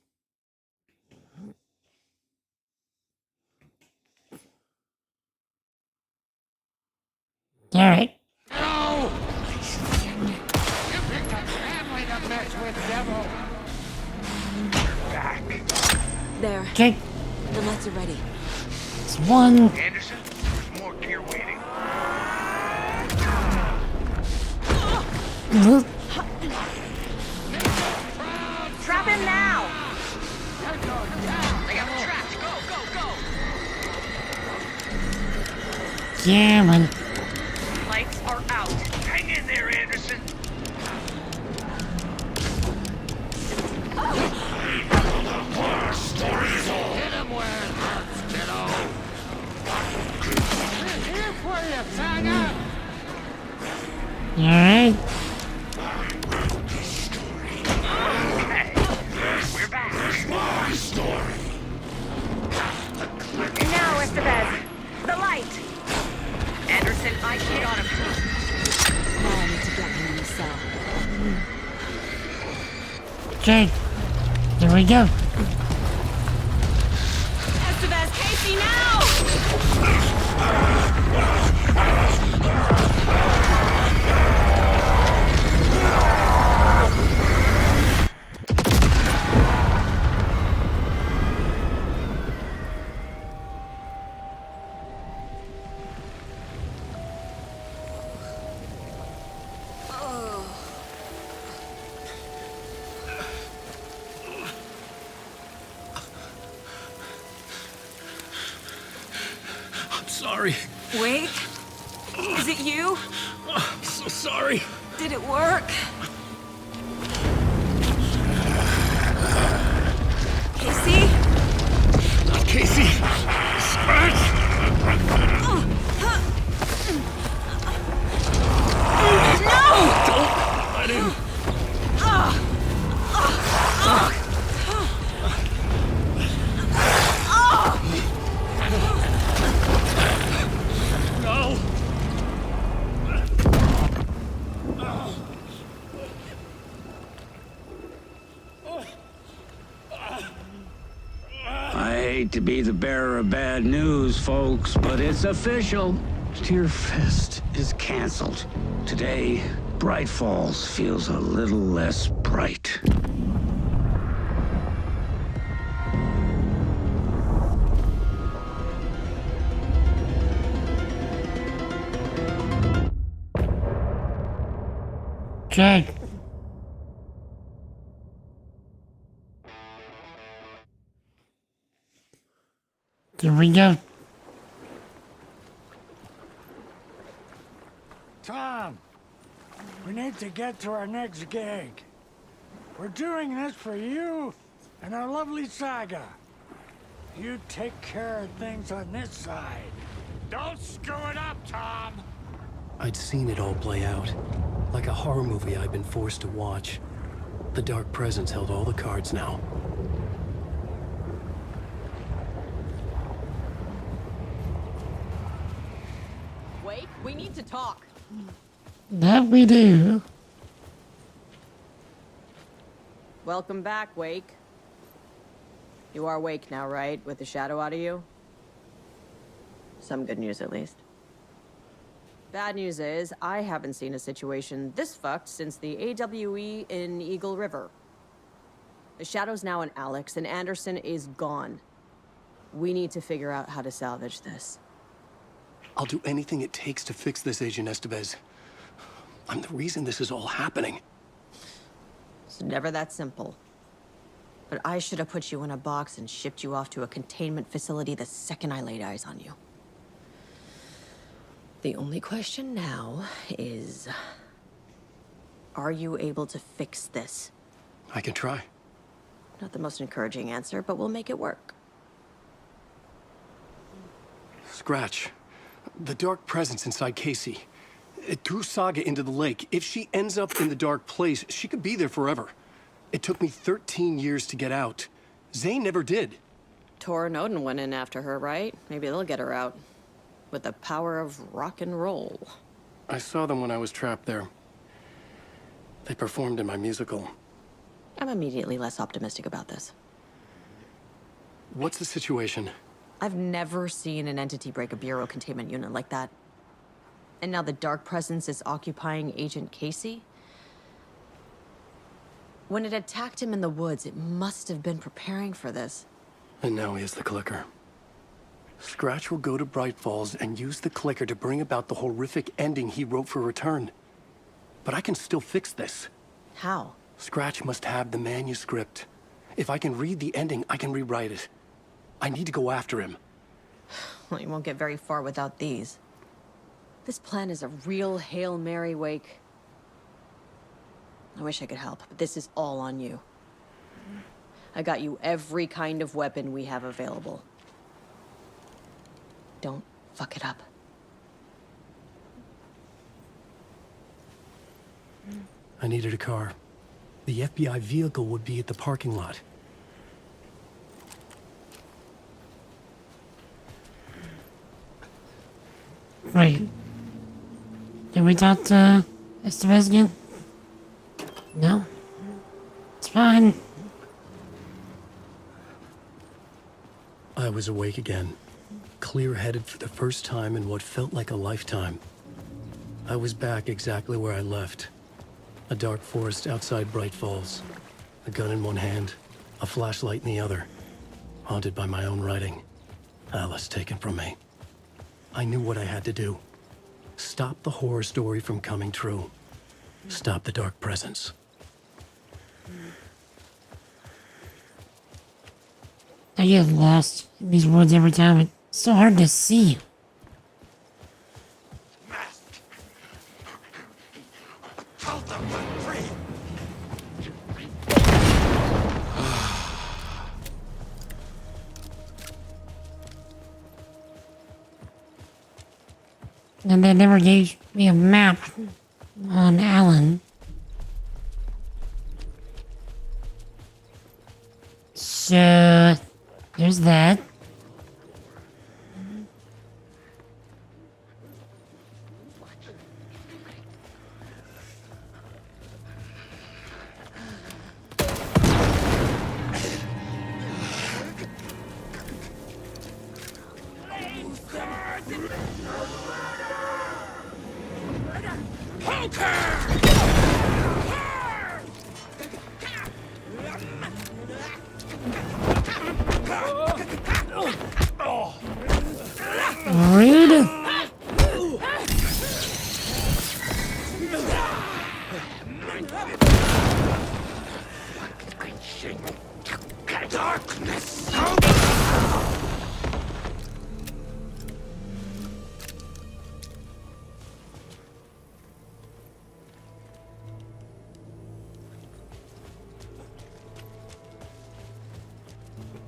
Alright. No! You picked a family to mess with, devil! Back. There. Okay. The lights are ready. It's one. Anderson, there's more gear waiting. Trap him now! They got him trapped. Go, go, go! Yeah, man. Lights are out. Hang in there, Anderson. Hit him where it hurts, kiddo! Here for you, Saga! Alright. We're back. My story. Now, Estevez! The light! Anderson, I got him. Now I need to get him in the cell. Okay. Here we go. Estevez, Casey, now! I'm sorry. Wait. Is it you? I'm so sorry. Did it work? Casey? Not Casey. Scratch. No! Don't let him. No. I hate to be the bearer of bad news, folks, but it's official. Tear Fest is canceled. Today, Bright Falls feels a little less bright. Okay. Here we go. Tom, we need to get to our next gig. We're doing this for you and our lovely Saga. You take care of things on this side. Don't screw it up, Tom! I'd seen it all play out. Like a horror movie I'd been forced to watch. The Dark Presence held all the cards now. Wake, we need to talk. That we do. Welcome back, Wake. You are Wake now, right? With the shadow out of you? Some good news, at least. Bad news is, I haven't seen a situation this fucked since the AWE in Eagle River. The shadow's now in Alex, and Anderson is gone. We need to figure out how to salvage this. I'll do anything it takes to fix this, Agent Estevez. I'm the reason this is all happening. It's never that simple. But I should have put you in a box and shipped you off to a containment facility the second I laid eyes on you. The only question now is... are you able to fix this? I can try. Not the most encouraging answer, but we'll make it work. Scratch. The dark presence inside Casey. It threw Saga into the lake. If she ends up in the dark place, she could be there forever. It took me 13 years to get out. Zane never did. Tor and Odin went in after her, right? Maybe they'll get her out. With the power of rock and roll. I saw them when I was trapped there. They performed in my musical. I'm immediately less optimistic about this. What's the situation? I've never seen an entity break a Bureau containment unit like that. And now the Dark Presence is occupying Agent Casey? When it attacked him in the woods, it must have been preparing for this. And now he has the clicker. Scratch will go to Bright Falls and use the clicker to bring about the horrific ending he wrote for Return. But I can still fix this. How? Scratch must have the manuscript. If I can read the ending, I can rewrite it. I need to go after him. Well, you won't get very far without these. This plan is a real Hail Mary, Wake. I wish I could help, but this is all on you. I got you every kind of weapon we have available. Don't fuck it up. I needed a car. The FBI vehicle would be at the parking lot. Wait. Did we talk to Estevez again? No? It's fine. I was awake again. Clear-headed for the first time in what felt like a lifetime. I was back exactly where I left. A dark forest outside Bright Falls. A gun in one hand, a flashlight in the other. Haunted by my own writing. Alice taken from me. I knew what I had to do. Stop the horror story from coming true. Stop the dark presence. I get lost in these woods every time. It's so hard to see. And they never gave me a map on Alan. So, there's that. Rude. Darkness.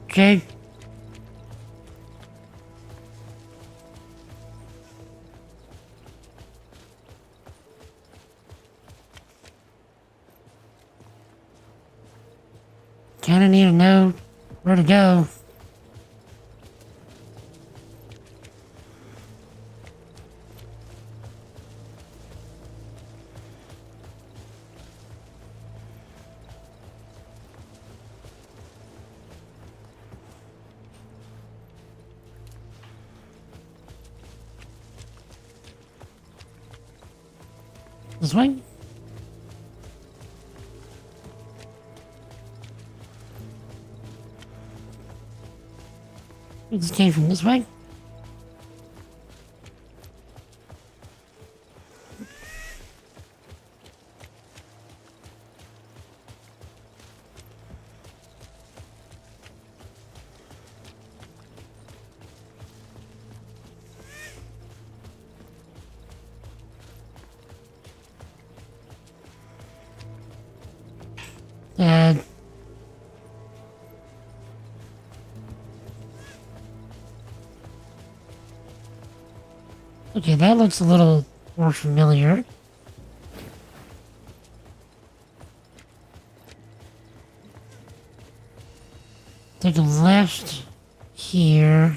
Okay. Kinda need to know where to go. This way? It just came from this way? Dad. Okay, that looks a little more familiar. Take a left here.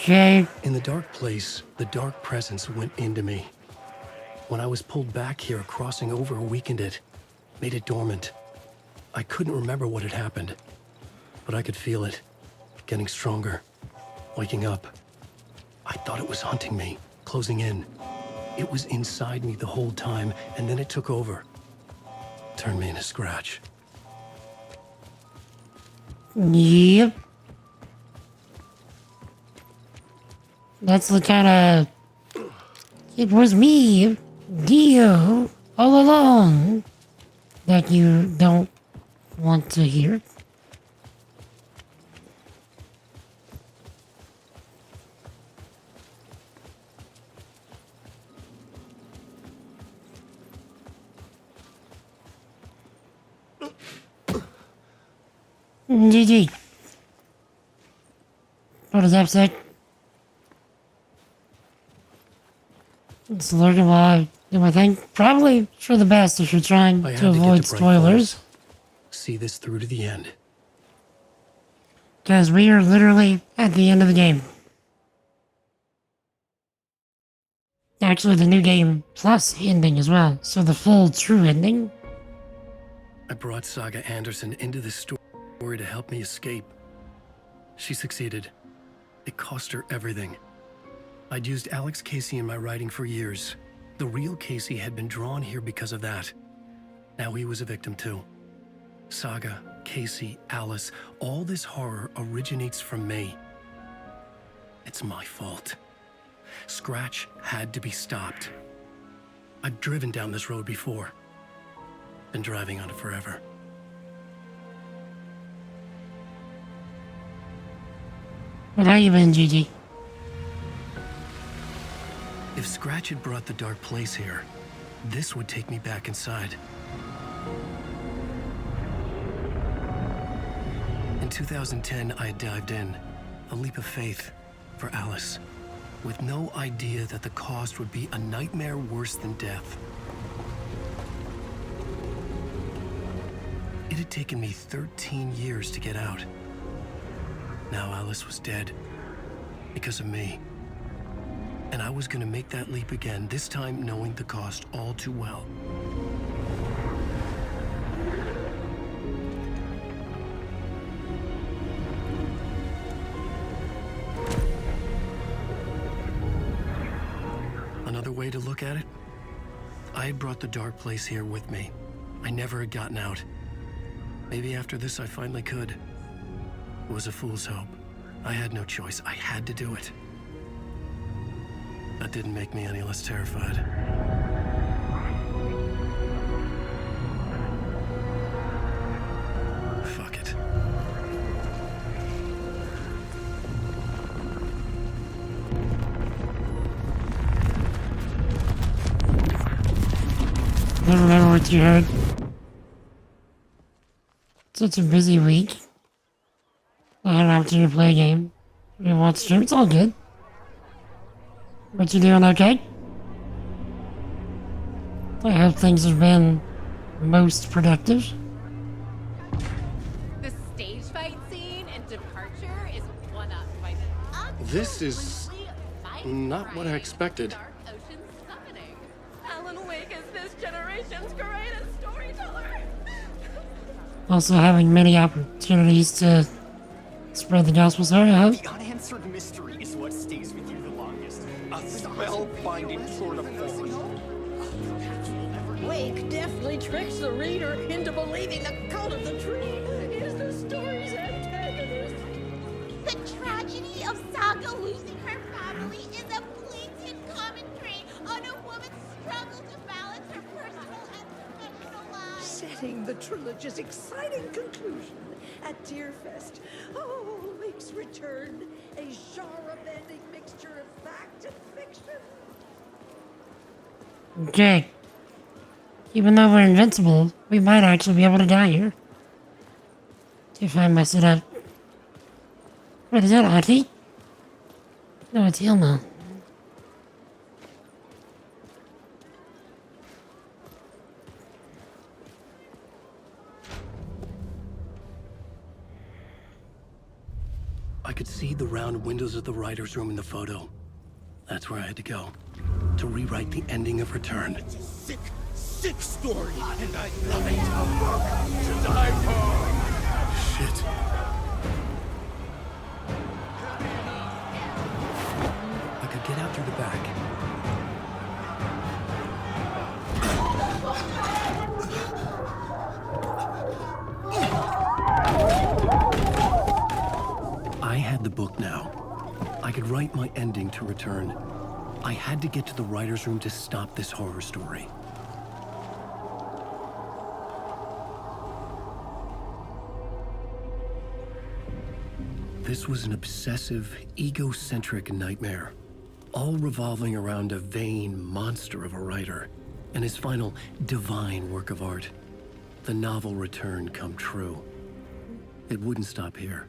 Okay. In the dark place, the dark presence went into me. When I was pulled back here, crossing over weakened it, made it dormant. I couldn't remember what had happened, but I could feel it, getting stronger, waking up. I thought it was hunting me, closing in. It was inside me the whole time, and then it took over. Turned me into Scratch. Yep. That's the kind of... It was me, Dio, all along, that you don't want to hear. GG. What is upset? It's lurking while I do my thing. Probably for the best if you're trying to avoid spoilers. See this through to the end. Because we are literally at the end of the game. Actually, the new game plus ending as well. So the full true ending. I brought Saga Anderson into this story to help me escape. She succeeded. It cost her everything. I'd used Alex Casey in my writing for years. The real Casey had been drawn here because of that. Now he was a victim too. Saga, Casey, Alice, all this horror originates from me. It's my fault. Scratch had to be stopped. I've driven down this road before. Been driving on it forever. What are you in, GG? If Scratch had brought the dark place here, this would take me back inside. In 2010, I had dived in, a leap of faith for Alice, with no idea that the cost would be a nightmare worse than death. It had taken me 13 years to get out. Now Alice was dead, because of me. And I was gonna make that leap again, this time knowing the cost all too well. Another way to look at it? I had brought the dark place here with me. I never had gotten out. Maybe after this I finally could. It was a fool's hope. I had no choice. I had to do it. That didn't make me any less terrified. Fuck it. Don't remember what you heard. Such a busy week. I had an opportunity to play a game. We watched stream. It's all good. But you doing okay? I hope things have been most productive. The stage fight scene and departure is one up by the This is not what I expected. Alan Wake is this generation's greatest storyteller. Also having many opportunities to spread the gospel. Sorry, I hope. The unanswered mystery is what stays with you the longest. A spellbinding tour de force. Wake deftly tricks the reader into believing the cult of the tree is the story's antagonist. The tragedy of Saga losing her family is a blatant commentary on a woman's struggle to balance her personal and professional lives. Setting the trilogy's exciting conclusion at Deerfest. Oh, Wake's return, a genre-bending mixture of fact and fiction. Okay. Even though we're invincible, we might actually be able to die here. If I mess it up. What is that, Auntie? No, it's Hilma. I could see the round windows of the writer's room in the photo. That's where I had to go. To rewrite the ending of Return. It's a sick, sick story, and I love it. A book to die for. Shit. I could get out through the back. I had the book now. I could write my ending to Return. I had to get to the writer's room to stop this horror story. This was an obsessive, egocentric nightmare, all revolving around a vain monster of a writer and his final divine work of art, the novel Return come true. It wouldn't stop here.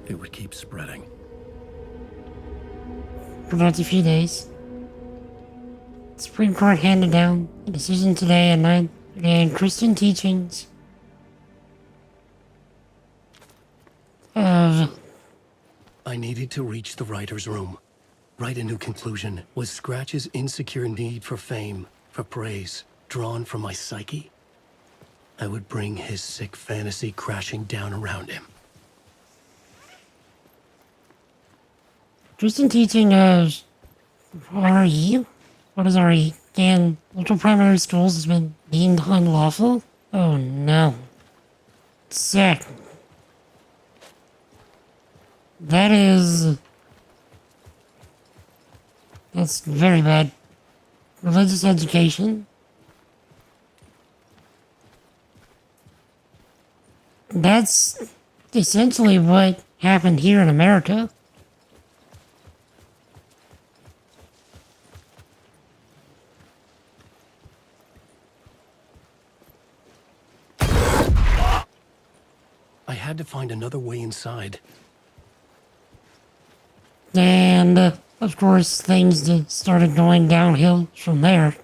It would keep spreading. For about a few days. Supreme Court handed down a decision today at 9 and Christian teachings of... I needed to reach the writer's room. Write a new conclusion. Was Scratch's insecure need for fame, for praise, drawn from my psyche? I would bring his sick fantasy crashing down around him. Christian teaching of RE? What is RE? And local primary schools has been deemed unlawful? Oh no. Sick. That is... That's very bad. Religious education. That's essentially what happened here in America. I had to find another way inside. And, of course, things just started going downhill from there.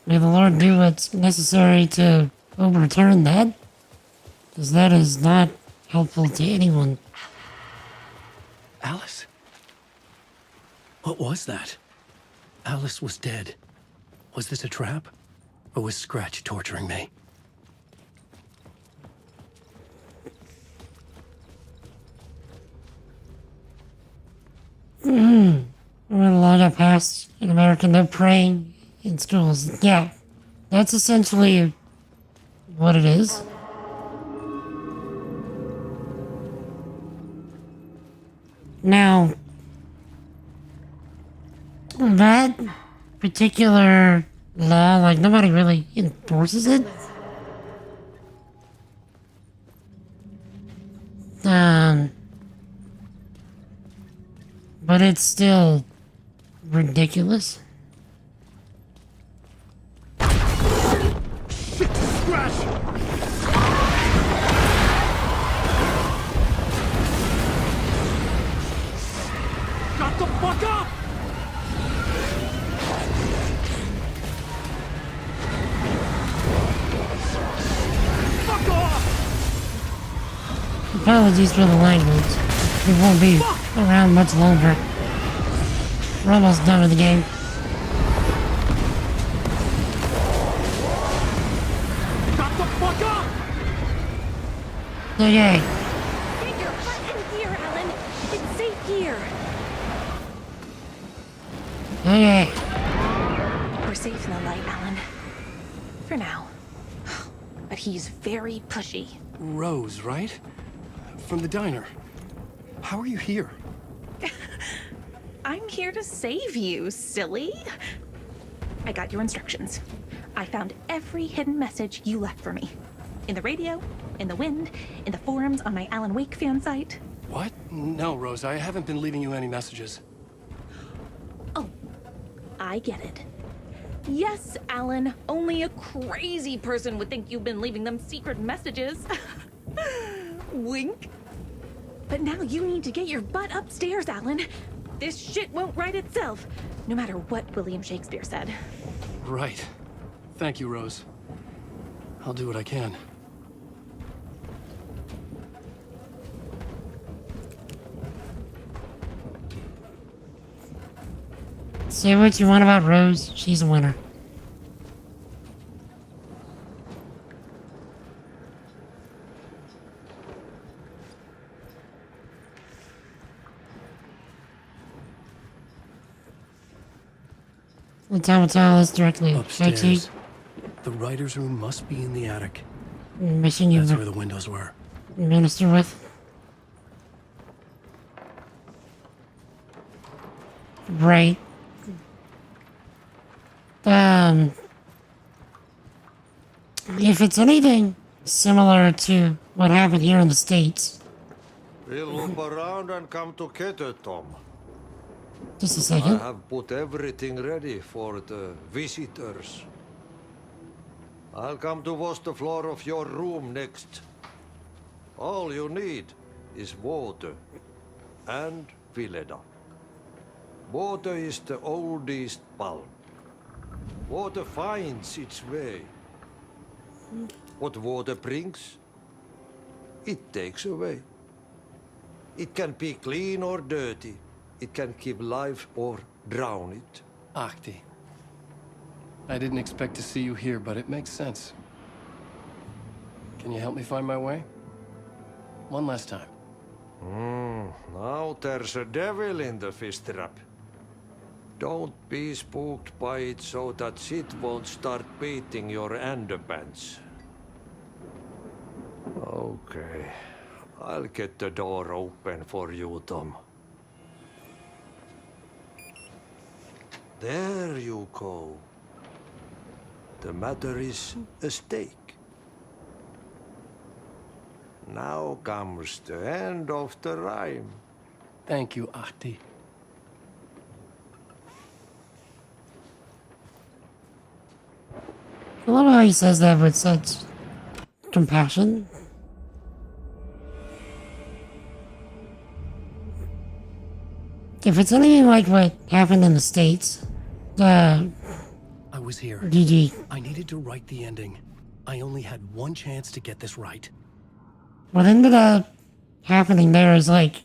May the Lord do what's necessary to overturn that, because that is not helpful to anyone. Alice? What was that? Alice was dead. Was this a trap? Or was Scratch torturing me? When a lot of past in America, they're praying in schools. Yeah, that's essentially what it is. Now, that particular law, like, nobody really enforces it. But it's still ridiculous. Shut the fuck up! Apologies for the language. We won't be around much longer. We're almost done with the game. Shut the fuck up! Okay. Get your butt in here, Alan. It's safe here. Okay. We're safe in the light, Alan. For now. But he's very pushy. Rose, right? From the diner. How are you here? I'm here to save you, silly. I got your instructions. I found every hidden message you left for me. In the radio, in the wind, in the forums on my Alan Wake fan site. What? No, Rose, I haven't been leaving you any messages. Oh, I get it. Yes, Alan, only a crazy person would think you've been leaving them secret messages. Wink. But now you need to get your butt upstairs, Alan. This shit won't right itself, no matter what William Shakespeare said. Right. Thank you, Rose. I'll do what I can. Say what you want about Rose, she's a winner. The Tomatal is directly Upstairs. The writer's room must be in the attic. Mission you That's where the windows were. minister with. Right. If it's anything similar to what happened here in the States, We'll loop around and come together, Tom. just a second. I have put everything ready for the visitors. I'll come to wash the floor of your room next. All you need is water and Vileda. Water is the oldest bulb. Water finds its way. What water brings, it takes away. It can be clean or dirty. It can keep life or drown it. Ahti. I didn't expect to see you here, but it makes sense. Can you help me find my way? One last time. Now there's a devil in the fish trap. Don't be spooked by it so that shit won't start beating your underpants. Okay. I'll get the door open for you, Tom. There you go. The matter is a stake. Now comes the end of the rhyme. Thank you, Ahti. I love how he says that with such compassion. If it's anything like what happened in the States, I was here. GG. I needed to write the ending. I only had one chance to get this right. What ended up happening there is like,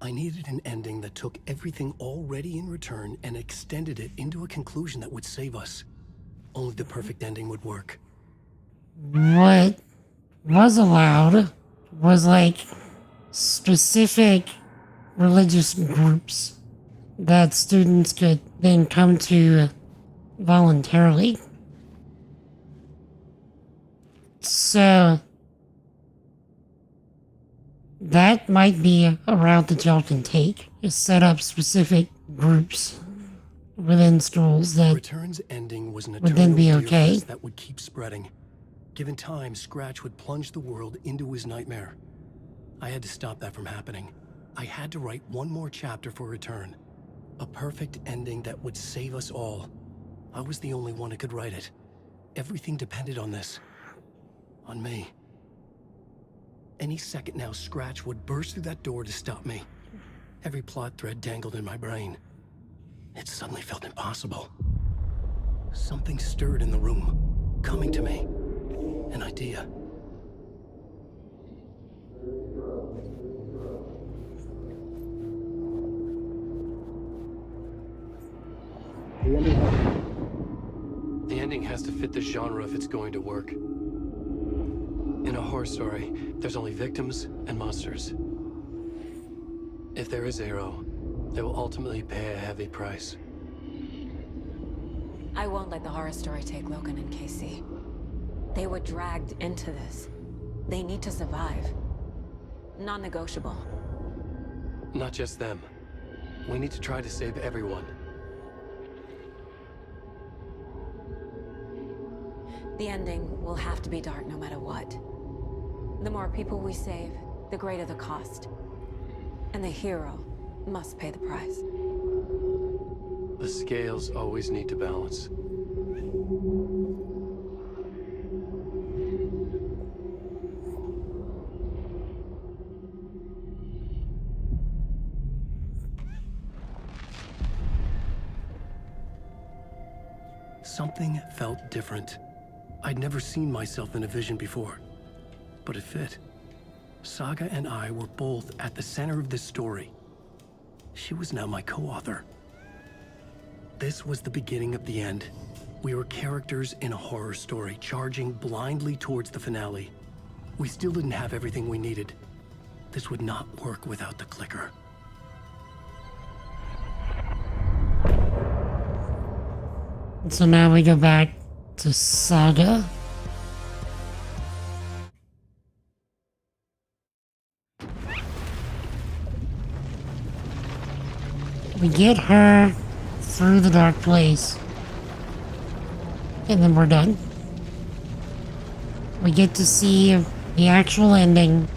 I needed an ending that took everything already in return and extended it into a conclusion that would save us. Only the perfect ending would work. what was allowed was like specific religious groups that students could then come to voluntarily. So that might be a route that y'all can take, is set up specific groups within schools that Return's ending was an would then be eternal okay. Deerfest that would keep spreading. Given time, Scratch would plunge the world into his nightmare. I had to stop that from happening. I had to write one more chapter for Return. A perfect ending that would save us all. I was the only one who could write it. Everything depended on this. On me. Any second now, Scratch would burst through that door to stop me. Every plot thread dangled in my brain. It suddenly felt impossible. Something stirred in the room, coming to me. An idea. The ending has to fit the genre if it's going to work. In a horror story, there's only victims and monsters. If there is Arrow, they will ultimately pay a heavy price. I won't let the horror story take Logan and Casey. They were dragged into this. They need to survive. Non-negotiable. Not just them. We need to try to save everyone. The ending will have to be dark no matter what. The more people we save, the greater the cost. And the hero must pay the price. The scales always need to balance. Something felt different. I'd never seen myself in a vision before, but it fit. Saga and I were both at the center of this story. She was now my co-author. This was the beginning of the end. We were characters in a horror story, charging blindly towards the finale. We still didn't have everything we needed. This would not work without the clicker. So now we go back to Saga. We get her through the dark place. And then we're done. We get to see the actual ending.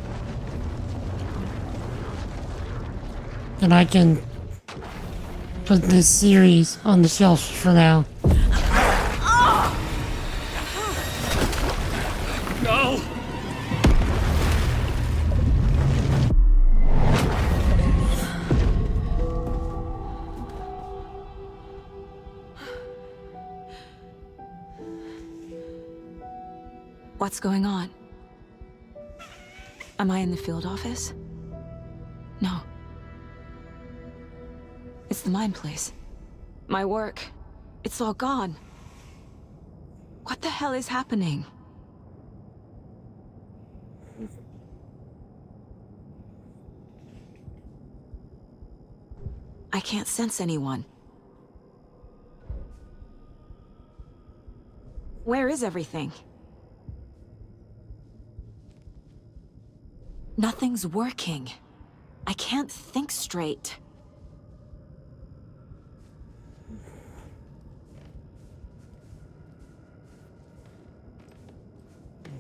And I can put this series on the shelf for now. No! What's going on? Am I in the field office? No. It's the mine place. My work. It's all gone. What the hell is happening? I can't sense anyone. Where is everything? Nothing's working. I can't think straight.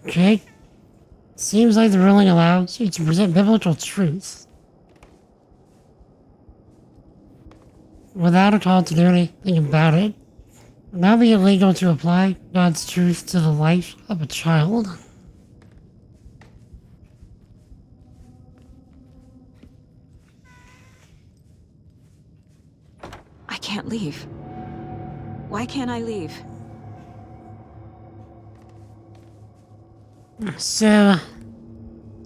Okay. Seems like the ruling allows you to present biblical truth without a call to do anything about it. Now be illegal to apply God's truth to the life of a child. I can't leave. Why can't I leave? So,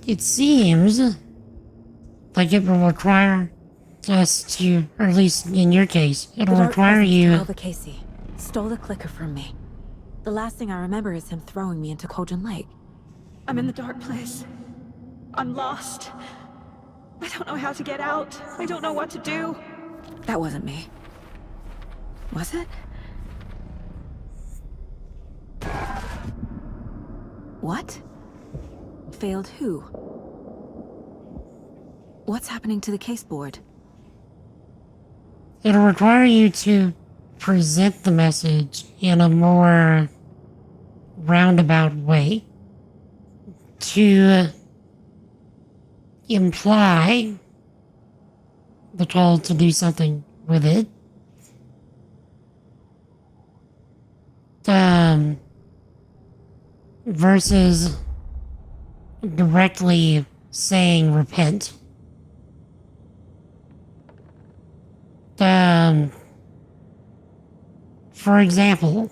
it seems like it will require us to, or at least in your case, it'll require you. Alva Casey stole the clicker from me. The last thing I remember is him throwing me into Cauldron Lake. I'm in the dark place. I'm lost. I don't know how to get out. I don't know what to do. That wasn't me. Was it? What? Failed who? What's happening to the case board? It'll require you to present the message in a more roundabout way to imply the call to do something with it. Versus directly saying repent. For example,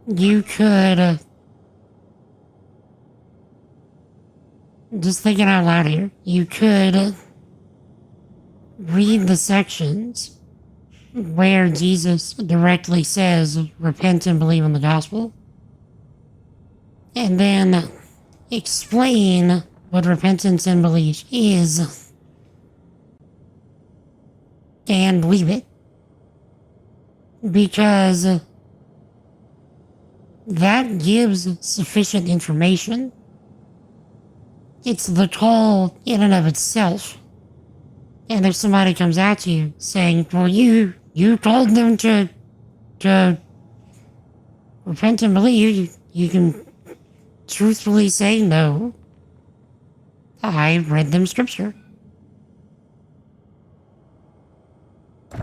you could, just thinking out loud here, you could read the sections where Jesus directly says, repent and believe in the gospel, and then explain what repentance and belief is, and leave it. Because that gives sufficient information. It's the call in and of itself. And if somebody comes at you saying, well, you told them to repent and believe, you can truthfully say, no, I read them scripture.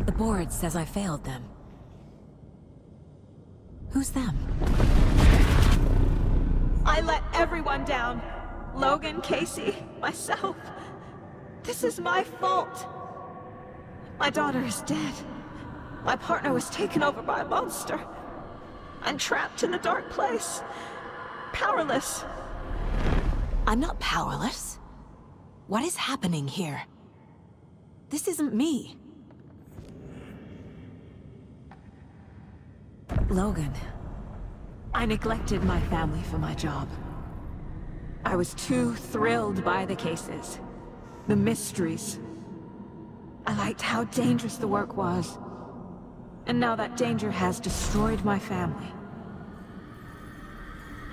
The board says I failed them. Who's them? I let everyone down. Logan, Casey, myself. This is my fault. My daughter is dead. My partner was taken over by a monster. I'm trapped in a dark place. Powerless. I'm not powerless. What is happening here? This isn't me. Logan. I neglected my family for my job. I was too thrilled by the cases. The mysteries. I liked how dangerous the work was. And now that danger has destroyed my family.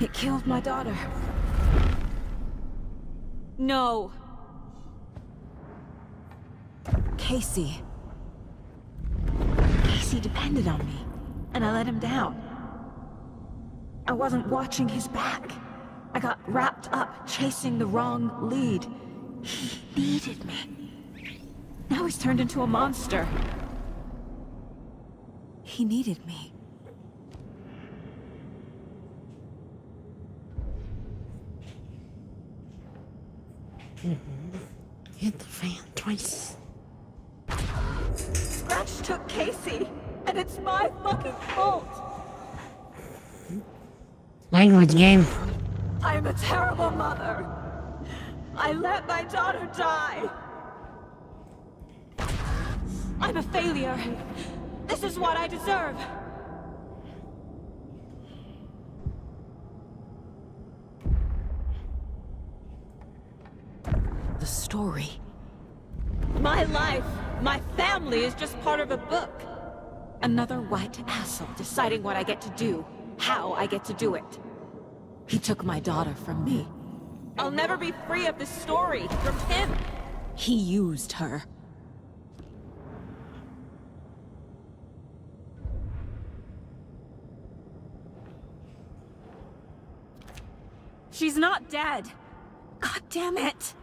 It killed my daughter. No. Casey. Casey depended on me, and I let him down. I wasn't watching his back. I got wrapped up chasing the wrong lead. He needed me. Now he's turned into a monster. He needed me. Hit the fan twice. Scratch took Casey, and it's my fucking fault. Language game. I'm a terrible mother. I let my daughter die. I'm a failure. This is what I deserve. The story. My life, my family is just part of a book. Another white asshole deciding what I get to do, how I get to do it. He took my daughter from me. I'll never be free of this story from him. He used her. She's not dead. God damn it.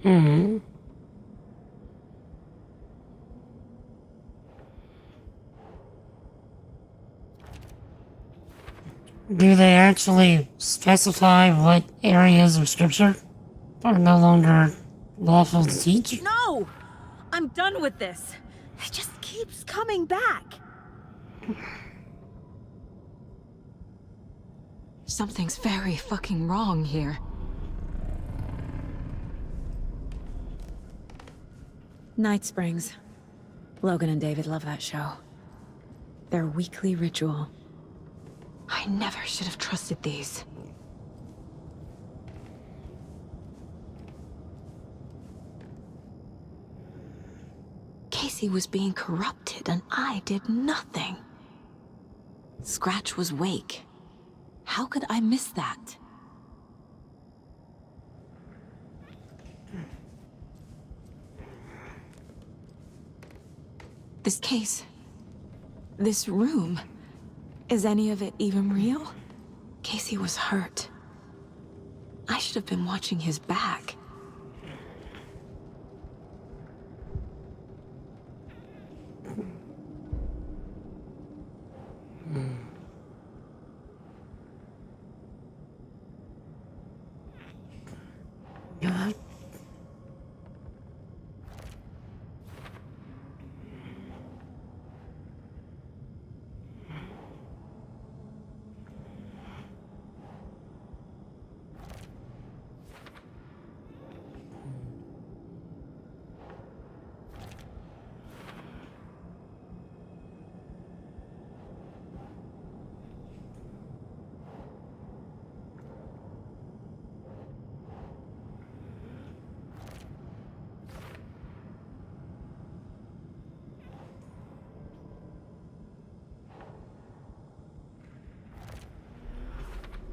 Hmm. Do they actually specify what areas of scripture are no longer lawful to teach? No! I'm done with this. It just keeps coming back. Something's very fucking wrong here. Night Springs. Logan and David love that show. Their weekly ritual. I never should have trusted these. Casey was being corrupted and I did nothing. Scratch was Wake. How could I miss that? This case, this room, is any of it even real? Casey was hurt. I should have been watching his back.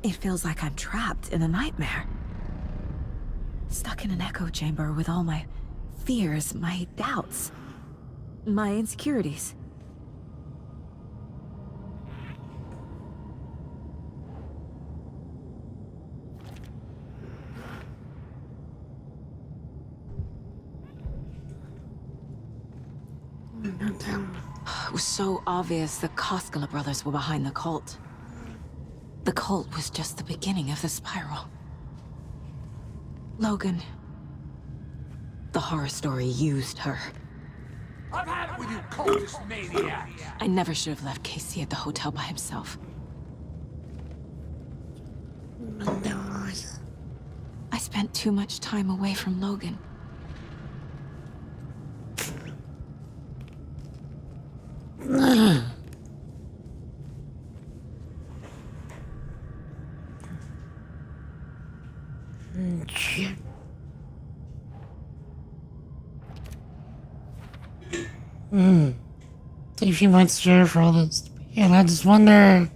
It feels like I'm trapped in a nightmare. Stuck in an echo chamber with all my fears, my doubts, my insecurities. It was so obvious the Koskela brothers were behind the cult. The cult was just the beginning of the spiral. Logan, the horror story used her. I've had it with you cultist maniacs! I never should have left Casey at the hotel by himself. I spent too much time away from Logan. Take a few months to share for all this. And I just wonder,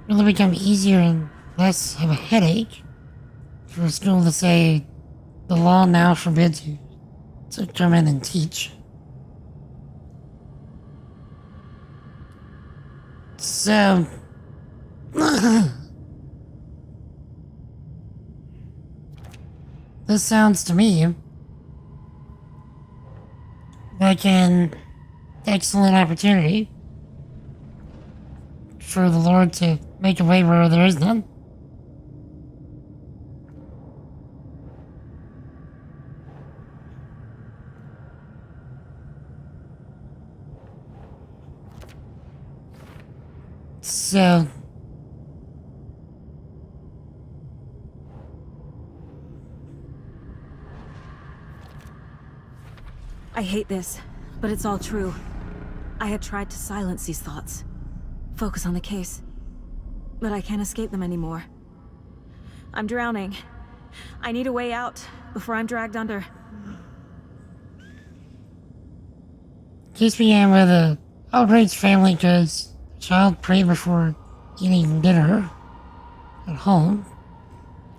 will it become easier and less of a headache for a school to say the law now forbids you to come in and teach? So, this sounds to me like an excellent opportunity for the Lord to make a way where there is none. So, I hate this, but it's all true. I had tried to silence these thoughts, focus on the case, but I can't escape them anymore. I'm drowning. I need a way out before I'm dragged under. case began with a outraged family because the child prayed before eating dinner at home.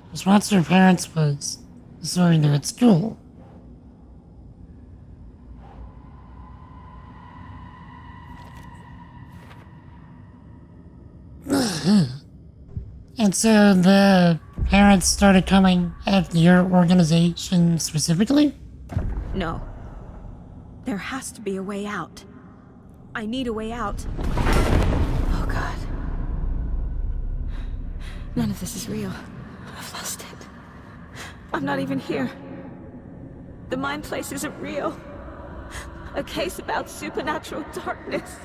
The response to her parents was disordered at school. And so the parents started coming after your organization specifically? No. There has to be a way out. I need a way out. Oh God. None of this is real. I've lost it. I'm not even here. The mind place isn't real. A case about supernatural darkness.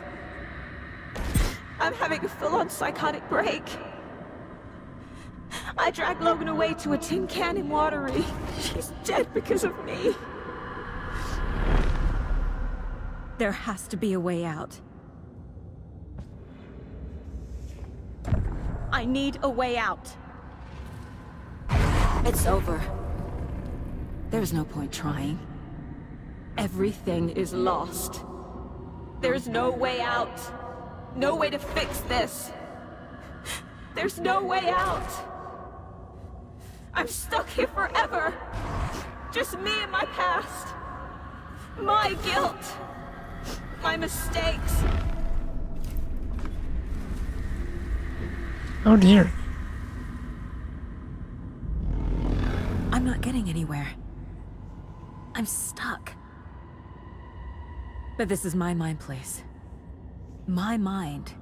I'm having a full-on psychotic break. I dragged Logan away to a tin can in Watery. She's dead because of me. There has to be a way out. I need a way out. It's over. There's no point trying. Everything is lost. There's no way out. No way to fix this. There's no way out. I'm stuck here forever. Just me and my past. My guilt. My mistakes. Oh dear. I'm not getting anywhere. I'm stuck. But this is my mind place. My mind.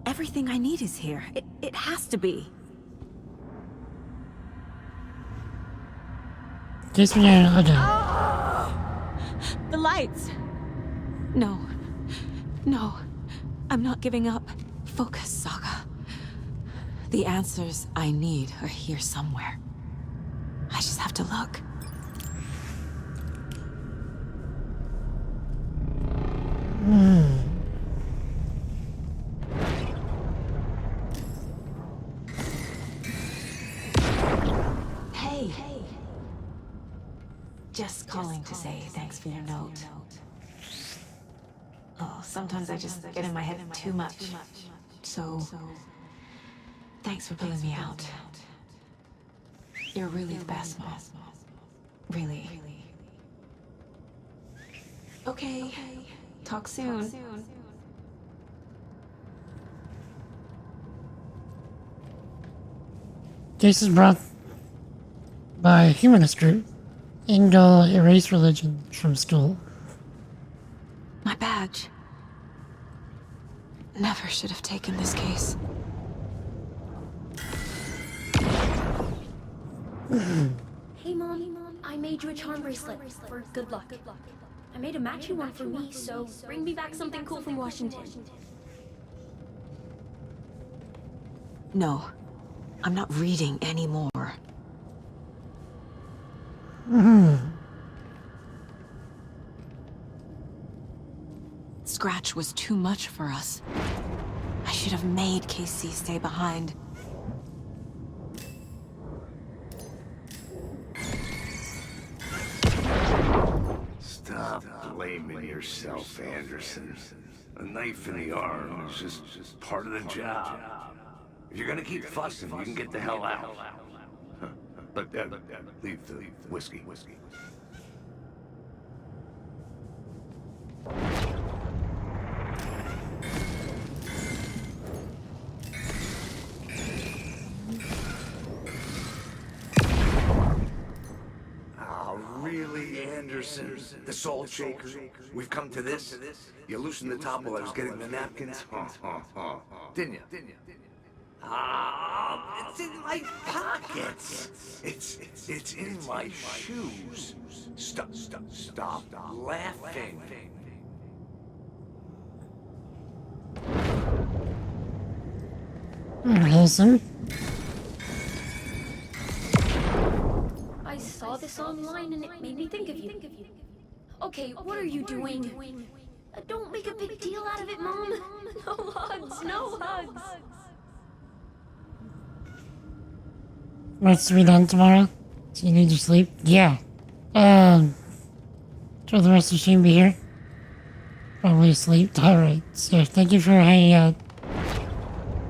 Everything I need is here. It has to be. Case we are okay. The lights! No. No. I'm not giving up. Focus, Saga. The answers I need are here somewhere. I just have to look. Hey. Just calling to say thanks for your note. Oh, sometimes I just get in my head too much. So, thanks for pulling me out. You're really the best, Mom. Really. Okay. Talk soon. Case is brought by a humanist group. Engel erased religion from school. My badge. Never should have taken this case. Hey Mom, I made you a charm bracelet for good luck. I made a matching one for me, so bring me back something cool from Washington. No. I'm not reading anymore. Scratch was too much for us. I should have made Casey stay behind. Stop blaming yourself, Anderson. A knife in the arm is just part of the job. If you're gonna keep fussing, you can get the hell out. But leave the whiskey. Oh, really, Anderson? The salt shaker? We've come to this? You loosened the top while I was getting the napkins? Didn't you? Ah, it's in my pockets. It's in my shoes. Stop laughing. Awesome. I saw this online and it made me think of you. Okay, what are you doing? Don't make a big deal out of it, Mom. No hugs, no hugs. What's to be done tomorrow? So you need to sleep? Yeah. So the rest of the stream be here? Probably asleep. Alright, so thank you for hanging out.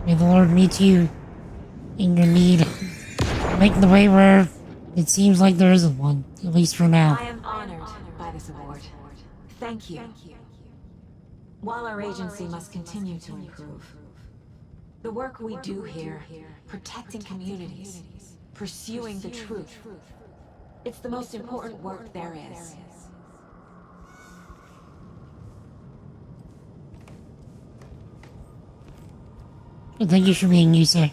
May the Lord meet you in your need. Make the way where it seems like there isn't one, at least for now. I am honored by this award. Thank you. While our agency must continue to improve, the work we do here, protecting communities, pursuing the truth, it's the most important work there is. Thank you for being you, sir.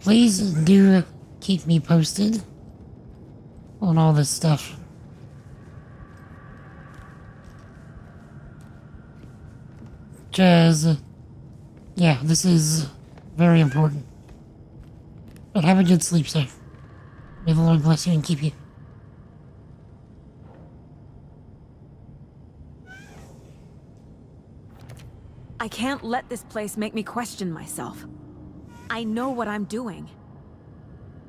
Please do keep me posted on all this stuff. Because, yeah, this is very important. But have a good sleep, sir. May the Lord bless you and keep you. I can't let this place make me question myself. I know what I'm doing.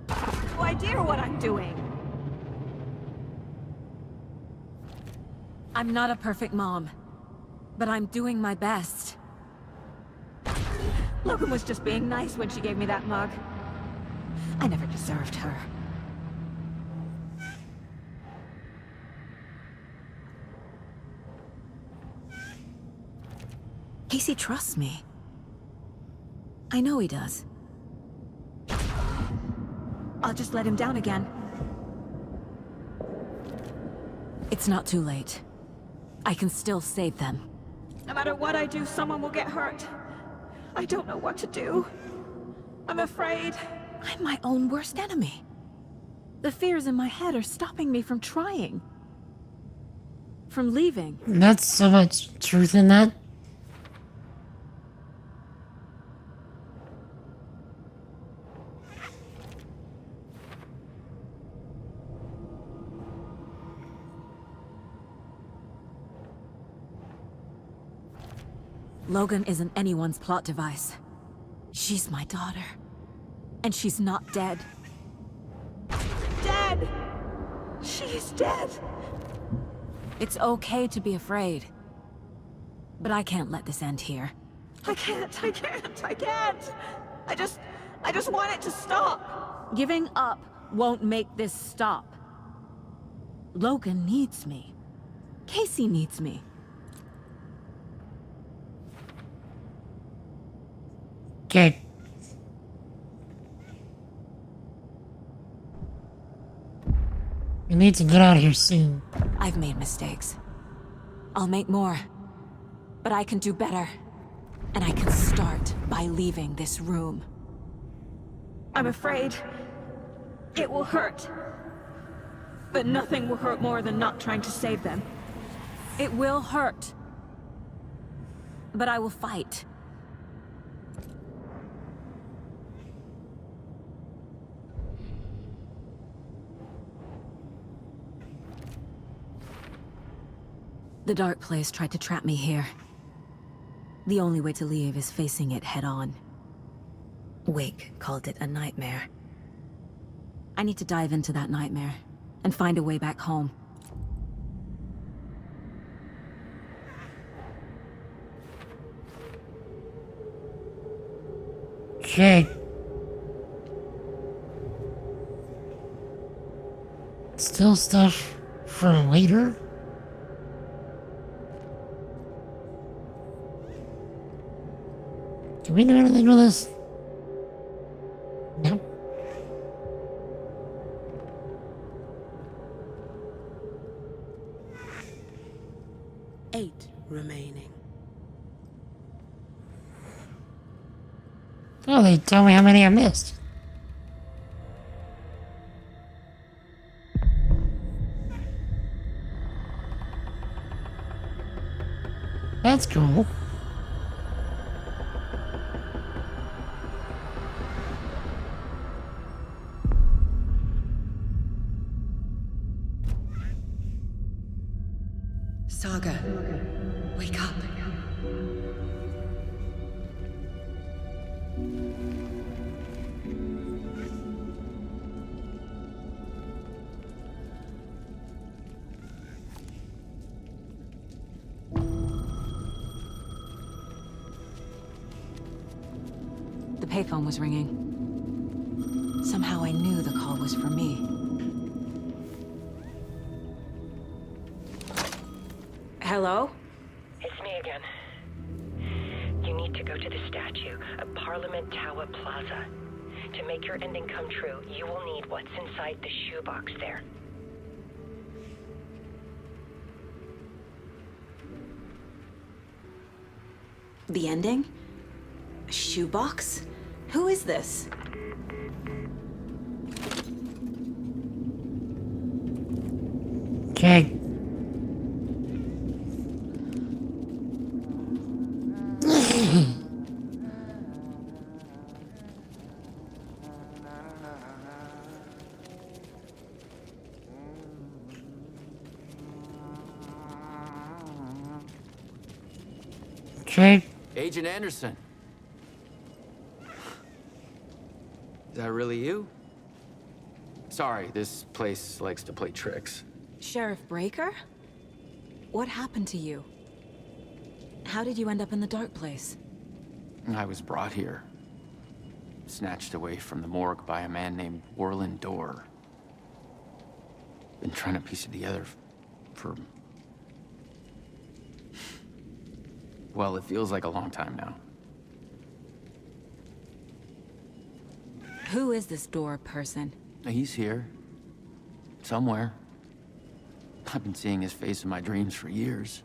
No idea what I'm doing. I'm not a perfect mom, but I'm doing my best. Logan was just being nice when she gave me that mug. I never deserved her. Casey trusts me. I know he does. I'll just let him down again. It's not too late. I can still save them. No matter what I do, someone will get hurt. I don't know what to do. I'm afraid. I'm my own worst enemy. The fears in my head are stopping me from trying. From leaving. That's so much truth in that. Logan isn't anyone's plot device. She's my daughter. And she's not dead. Dead! She's dead! It's okay to be afraid. But I can't let this end here. I can't. I just want it to stop. Giving up won't make this stop. Logan needs me. Casey needs me. Okay. We need to get out of here soon. I've made mistakes. I'll make more. But I can do better. And I can start by leaving this room. I'm afraid it will hurt. But nothing will hurt more than not trying to save them. It will hurt. But I will fight. The Dark Place tried to trap me here. The only way to leave is facing it head-on. Wake called it a nightmare. I need to dive into that nightmare and find a way back home. Okay. Still stuff for later? Do we do anything with this? No. Eight remaining. Oh, they tell me how many I missed. That's cool. Saga, wake up. The payphone was ringing. Somehow I knew the call was for me. Hello? It's me again. You need to go to the statue at Parliament Tower Plaza. To make your ending come true, you will need what's inside the shoebox there. The ending? A shoebox? Who is this? Okay. Okay. Agent Anderson. Is that really you? Sorry, this place likes to play tricks. Sheriff Breaker? What happened to you? How did you end up in the Dark Place? I was brought here. Snatched away from the morgue by a man named Warlin Dorr. Been trying to piece it together for... well, it feels like a long time now. Who is this Dorr person? He's here. Somewhere. I've been seeing his face in my dreams for years.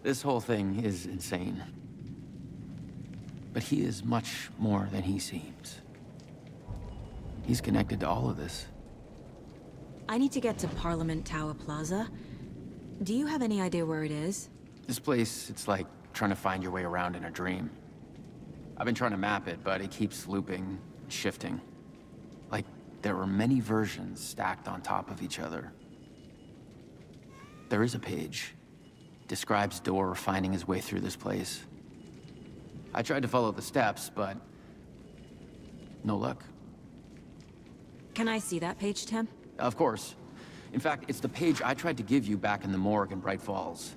This whole thing is insane. But he is much more than he seems. He's connected to all of this. I need to get to Parliament Tower Plaza. Do you have any idea where it is? This place, it's like trying to find your way around in a dream. I've been trying to map it, but it keeps looping, shifting. Like there are many versions stacked on top of each other. There is a page. Describes Door finding his way through this place. I tried to follow the steps, but no luck. Can I see that page, Tim? Of course. In fact, it's the page I tried to give you back in the morgue in Bright Falls.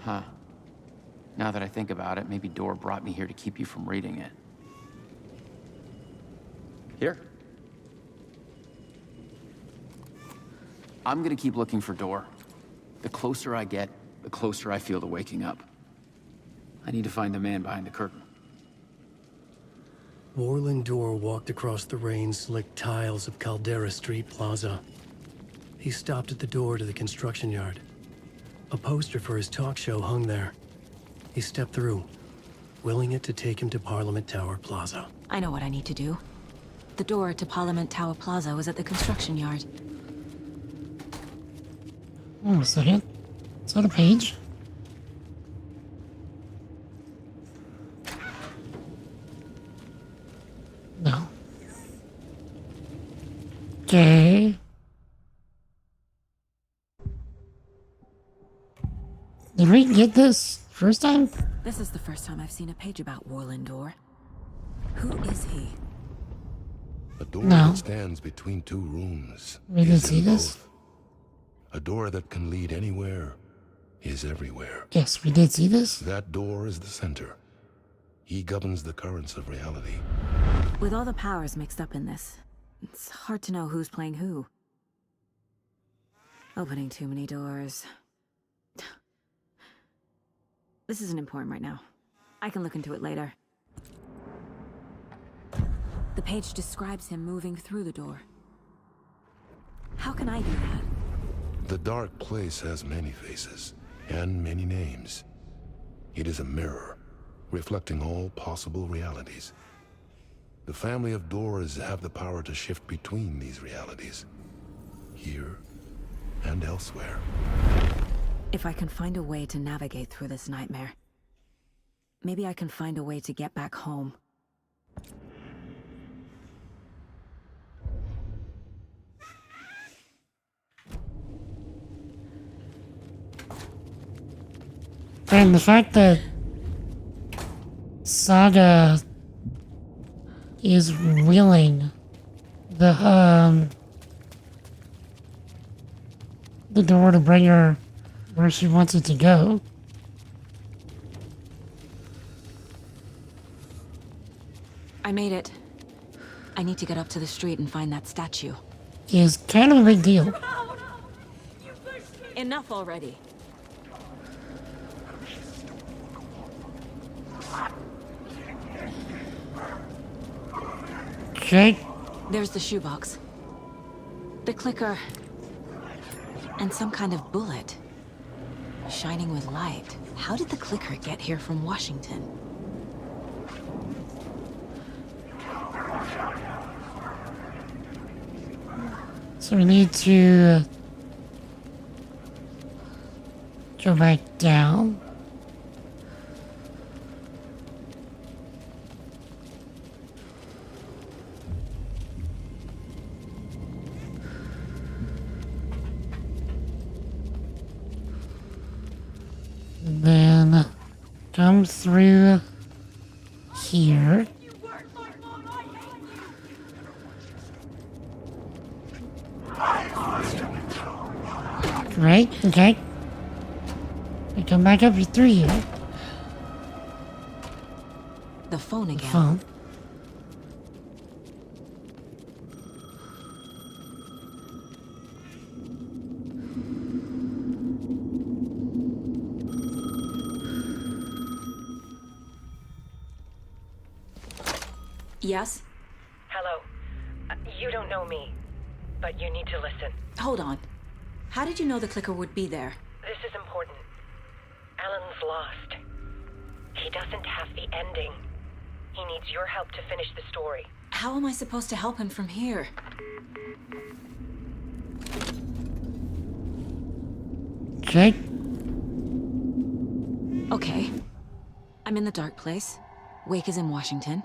Huh. Now that I think about it, maybe Door brought me here to keep you from reading it. Here. I'm gonna keep looking for Door. The closer I get, the closer I feel to waking up. I need to find the man behind the curtain. Warlin Door walked across the rain-slicked tiles of Caldera Street Plaza. He stopped at the door to the construction yard. A poster for his talk show hung there. He stepped through, willing it to take him to Parliament Tower Plaza. I know what I need to do. The door to Parliament Tower Plaza was at the construction yard. Wait a second. Is that a page? No. Okay. Did we get this first time? This is the first time I've seen a page about Warlin Door. Who is he? A door No. that stands between two rooms. We didn't is see in this? both. A door that can lead anywhere is everywhere. Yes, we did see this. That door is the center. He governs the currents of reality. With all the powers mixed up in this, it's hard to know who's playing who. Opening too many doors. This isn't important right now. I can look into it later. The page describes him moving through the door. How can I do that? The dark place has many faces and many names. It is a mirror, reflecting all possible realities. The family of Doors have the power to shift between these realities, here and elsewhere. If I can find a way to navigate through this nightmare, maybe I can find a way to get back home. And the fact that Saga is willing the door to bring her where she wants it to go. I made it. I need to get up to the street and find that statue. Is kind of a big deal. Enough already. Okay. There's the shoebox. The clicker. And some kind of bullet. Shining with light. How did the clicker get here from Washington? So we need to go back down. Then come through here. Right, okay. We come back up through here. The phone again. Phone. Yes? Hello. You don't know me, but you need to listen. Hold on. How did you know the clicker would be there? This is important. Alan's lost. He doesn't have the ending. He needs your help to finish the story. how am I supposed to help him from here? Okay. Okay. I'm in the dark place. Wake is in Washington.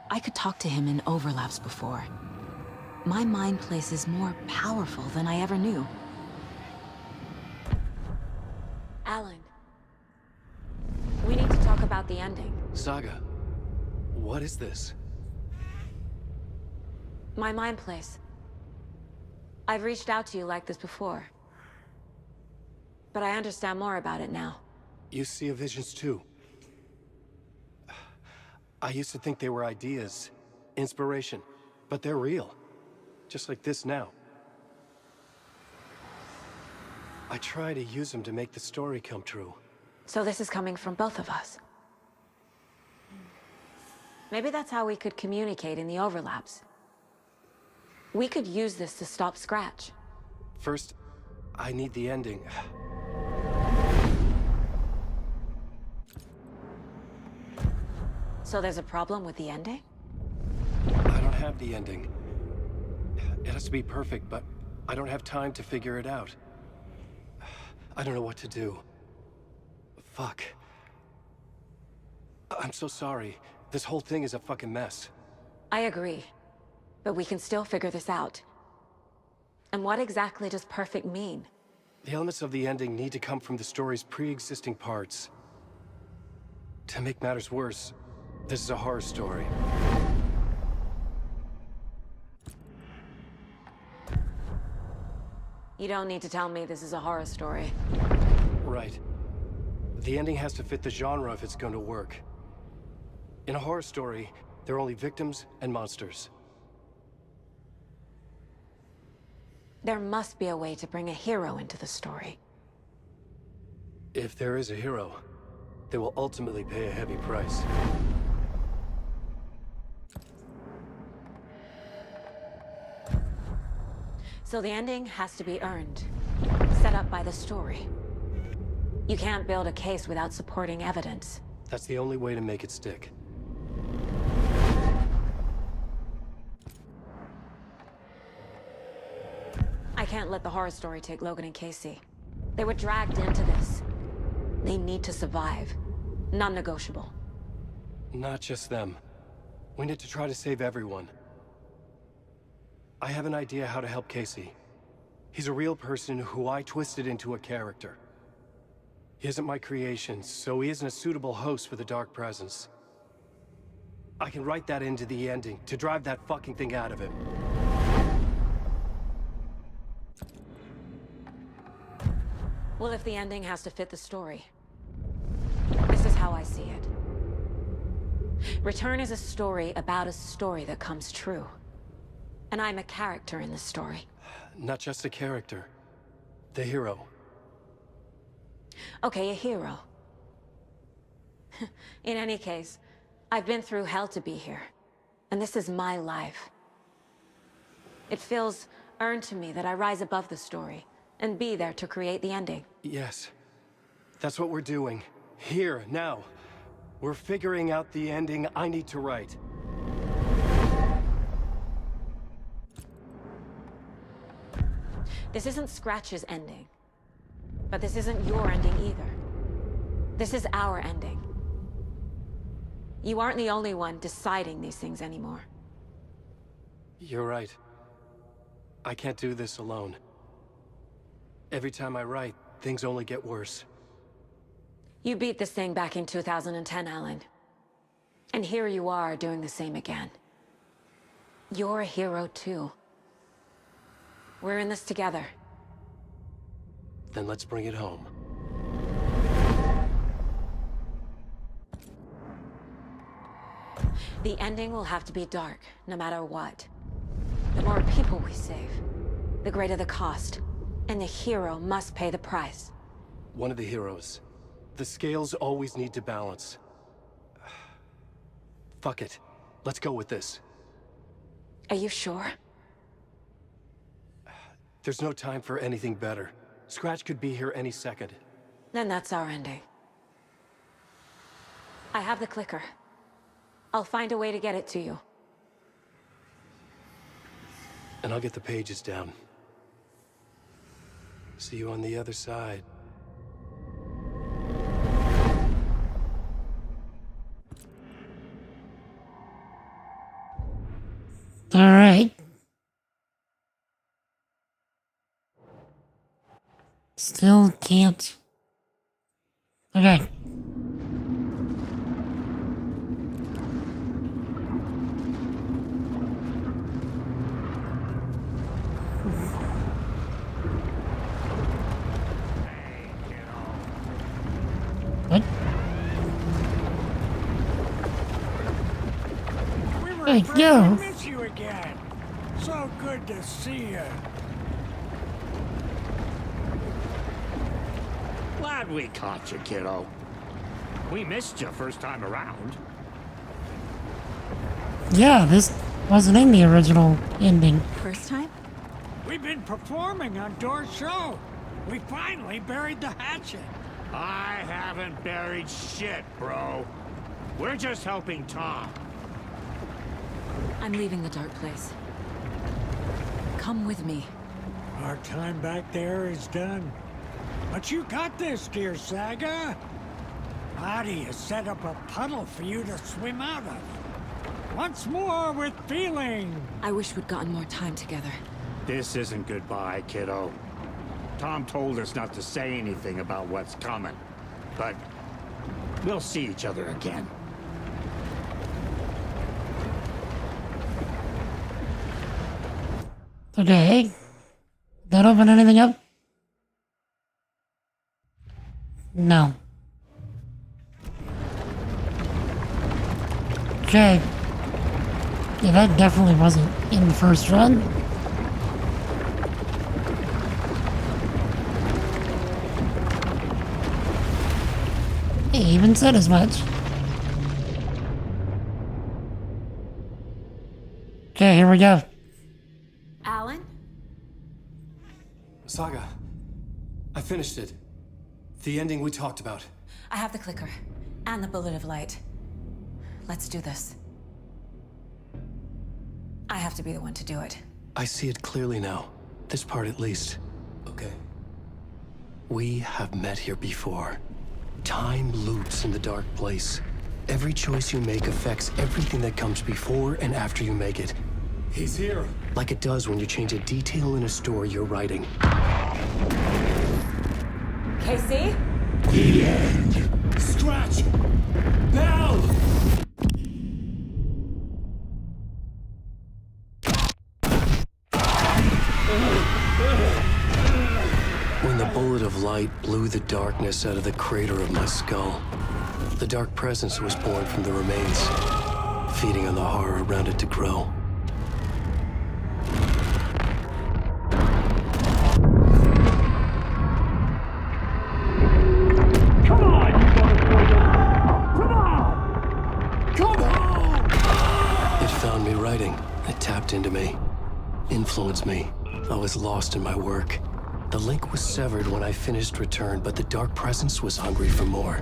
I could talk to him in overlaps before. My mind place is more powerful than I ever knew. Alan. We need to talk about the ending. Saga, what is this? My mind place. I've reached out to you like this before. But I understand more about it now. You see visions too. I used to think they were ideas, inspiration, but they're real. Just like this now. I try to use them to make the story come true. So this is coming from both of us. Maybe that's how we could communicate in the overlaps. We could use this to stop Scratch. First, I need the ending. So there's a problem with the ending? I don't have the ending. It has to be perfect, but I don't have time to figure it out. I don't know what to do. Fuck. I'm so sorry. This whole thing is a fucking mess. I agree. But we can still figure this out. And what exactly does perfect mean? The elements of the ending need to come from the story's pre-existing parts. To make matters worse, this is a horror story. You don't need to tell me this is a horror story. Right. The ending has to fit the genre if it's going to work. In a horror story, there are only victims and monsters. There must be a way to bring a hero into the story. If there is a hero, they will ultimately pay a heavy price. So the ending has to be earned, set up by the story. You can't build a case without supporting evidence. That's the only way to make it stick. I can't let the horror story take Logan and Casey. They were dragged into this. They need to survive. Non-negotiable. Not just them. We need to try to save everyone. I have an idea how to help Casey. He's a real person who I twisted into a character. He isn't my creation, so he isn't a suitable host for the Dark Presence. I can write that into the ending to drive that fucking thing out of him. Well, if the ending has to fit the story, this is how I see it. Return is a story about a story that comes true. And I'm a character in the story. Not just a character. The hero. Okay, a hero. In any case, I've been through hell to be here. And this is my life. It feels earned to me that I rise above the story and be there to create the ending. Yes. That's what we're doing. Here, now. We're figuring out the ending I need to write. This isn't Scratch's ending. But this isn't your ending either. This is our ending. You aren't the only one deciding these things anymore. You're right. I can't do this alone. Every time I write, things only get worse. You beat this thing back in 2010, Alan. And here you are doing the same again. You're a hero too. We're in this together. Then let's bring it home. The ending will have to be dark, no matter what. The more people we save, the greater the cost. And the hero must pay the price. One of the heroes. The scales always need to balance. Fuck it. Let's go with this. Are you sure? There's no time for anything better. Scratch could be here any second. Then that's our ending. I have the clicker. I'll find a way to get it to you. and I'll get the pages down. See you on the other side. All right. Still can't. Okay. What? Hey, yo. Miss you again. So good to see you. Glad we caught you, kiddo. We missed you first time around. Yeah, this wasn't in the original ending. First time? We've been performing on Door's show. We finally buried the hatchet. I haven't buried shit, bro. We're just helping Tom. I'm leaving the dark place. Come with me. Our time back there is done. But you got this, dear Saga. Adi has set up a puddle for you to swim out of. Once more with feeling. I wish we'd gotten more time together. This isn't goodbye, kiddo. Tom told us not to say anything about what's coming. But we'll see each other again. Okay. That open anything up? No. Okay. Yeah, that definitely wasn't in the first run. He even said as much. Okay, here we go. Alan? Saga, I finished it. The ending we talked about. I have the clicker and the bullet of light. Let's do this. I have to be the one to do it. I see it clearly now. This part at least. Okay. We have met here before. Time loops in the dark place. Every choice you make affects everything that comes before and after you make it. He's here. Like it does when you change a detail in a story you're writing. Casey? The end. Scratch! Now! When the bullet of light blew the darkness out of the crater of my skull, the dark presence was born from the remains, feeding on the horror around it to grow. It tapped into me, influenced me. I was lost in my work. The link was severed when I finished Return, but the dark presence was hungry for more.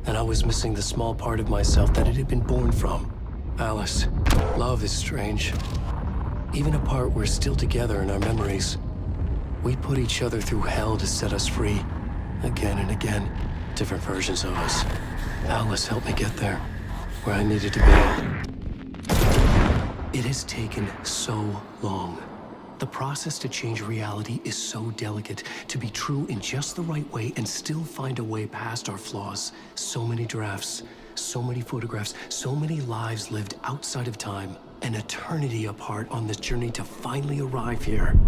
And I was missing the small part of myself that it had been born from. Alice, love is strange. Even apart, we're still together in our memories. We put each other through hell to set us free. Again and again, different versions of us. Alice helped me get there, where I needed to be. It has taken so long. The process to change reality is so delicate, to be true in just the right way and still find a way past our flaws. So many drafts, so many photographs, so many lives lived outside of time, an eternity apart on this journey to finally arrive here.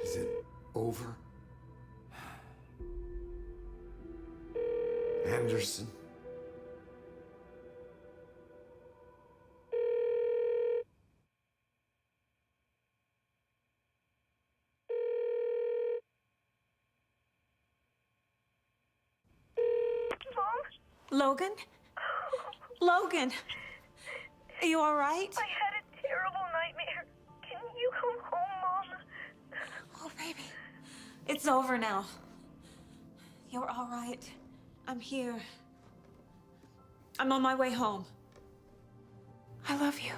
Is it over? Anderson? Logan? Logan! Are you alright? I had a terrible nightmare. Can you come home, Mom? Oh, baby. It's over now. You're alright. I'm here. I'm on my way home. I love you.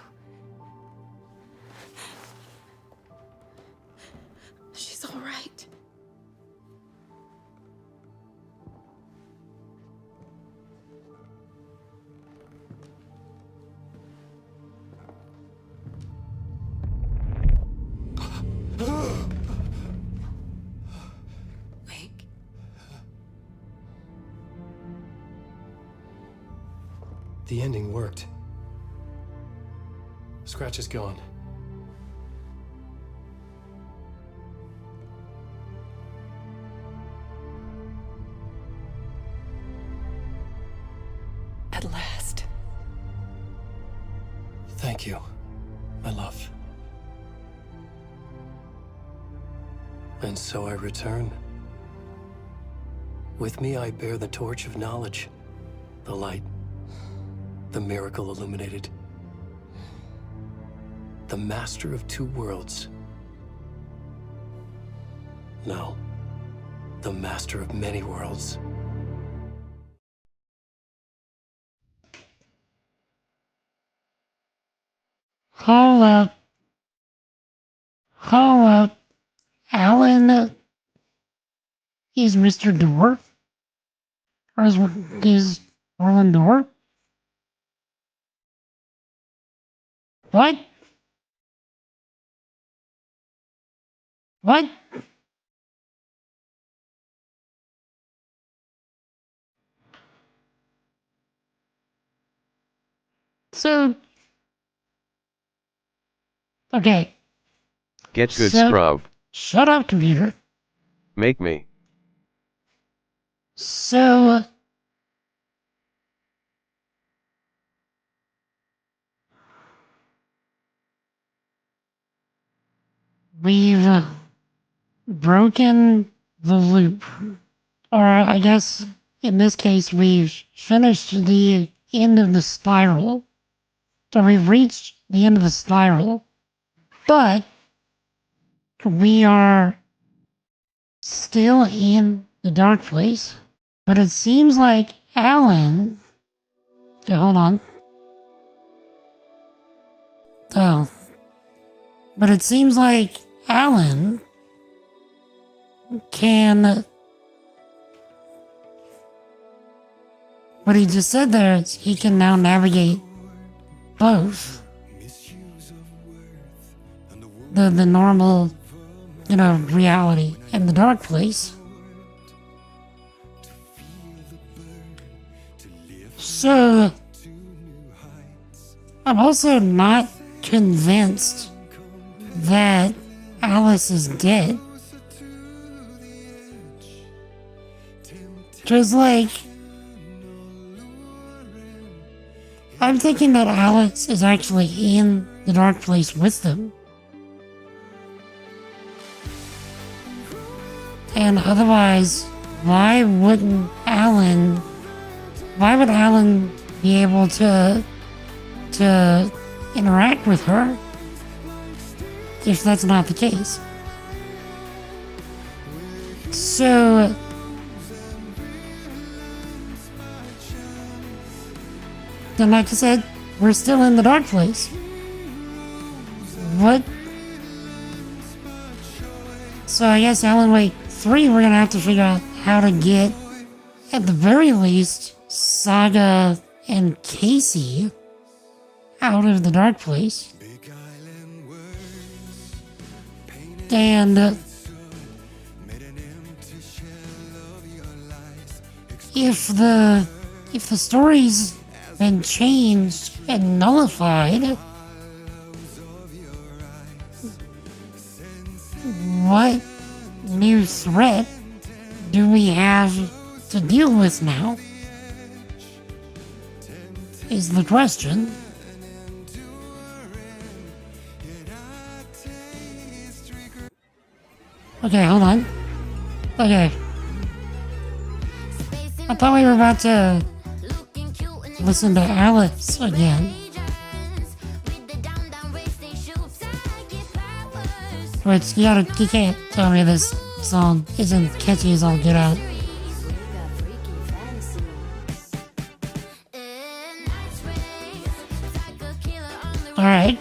She's alright. Wake. The ending worked. Scratch is gone. At last. Thank you, my love. And so I return. With me I bear the torch of knowledge, the light, the miracle illuminated, the master of two worlds. No, the master of many worlds. Hold up. Alan is Mr. Dwarf? Or is Orlin Dwarf? What? What? So... Okay. Get good, So- Scrub. Shut up, computer. Make me. So... We've broken the loop. Or I guess, in this case, we've finished the end of the spiral. So we've reached the end of the spiral. But we are still in the dark place. But it seems like Alan... Okay, hold on. Oh. But it seems like Alan can... What he just said there is he can now navigate both. The normal, reality and the dark place. So, I'm also not convinced that Alice is dead. Just I'm thinking that Alice is actually in the dark place with them. And otherwise, why would Alan be able to interact with her if that's not the case? So, then like I said, we're still in the dark place. What? So I guess Alan Wake 3, we're gonna have to figure out how to get, at the very least, Saga and Casey out of the dark place. And if the story's been changed and nullified, what new threat do we have to deal with now? Is the question. Okay, hold on. Okay. I thought we were about to listen to Alice again. Which, you can't tell me this song isn't catchy as all get out. Alright.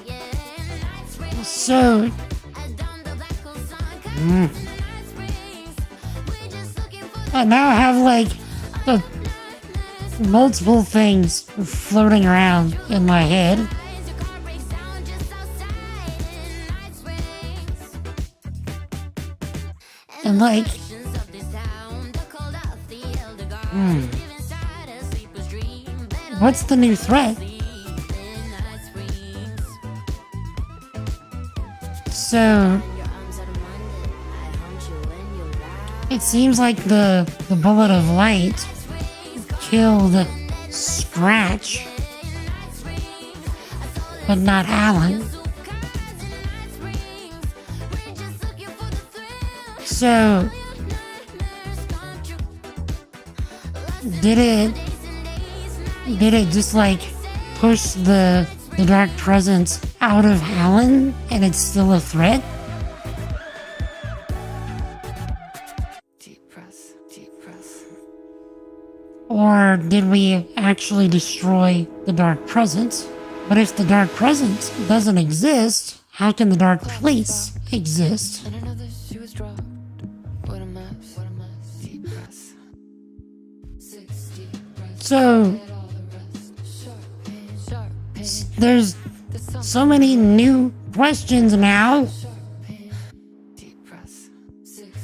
So... I now have, like, multiple things floating around in my head. And, like... What's the new threat? So... It seems like the bullet of light killed Scratch, but not Alan. So, did it just like push the dark presence out of Alan and it's still a threat? Or did we actually destroy the dark presence? But if the dark presence doesn't exist, how can the dark place exist? So, there's so many new questions now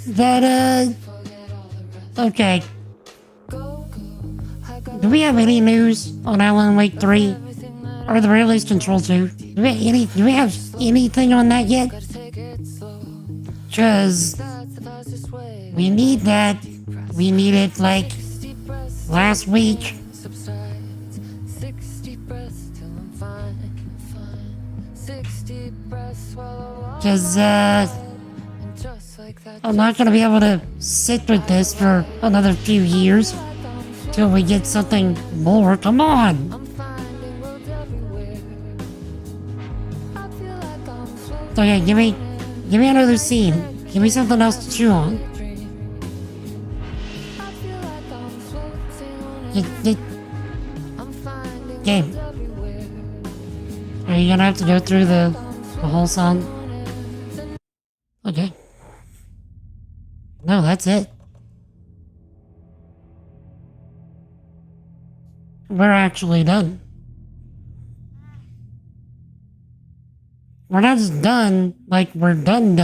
that, okay. Do we have any news on Alan Wake 3? Or the release Control 2? Do we have anything on that yet? Because we need that. We need it like last week. Because I'm not gonna be able to sit with this for another few years till we get something more. Come on. Okay, give me another scene. Give me something else to chew on. Game. Are you gonna have to go through the whole song? Okay. No, that's it. We're actually done. We're not just done, like we're done.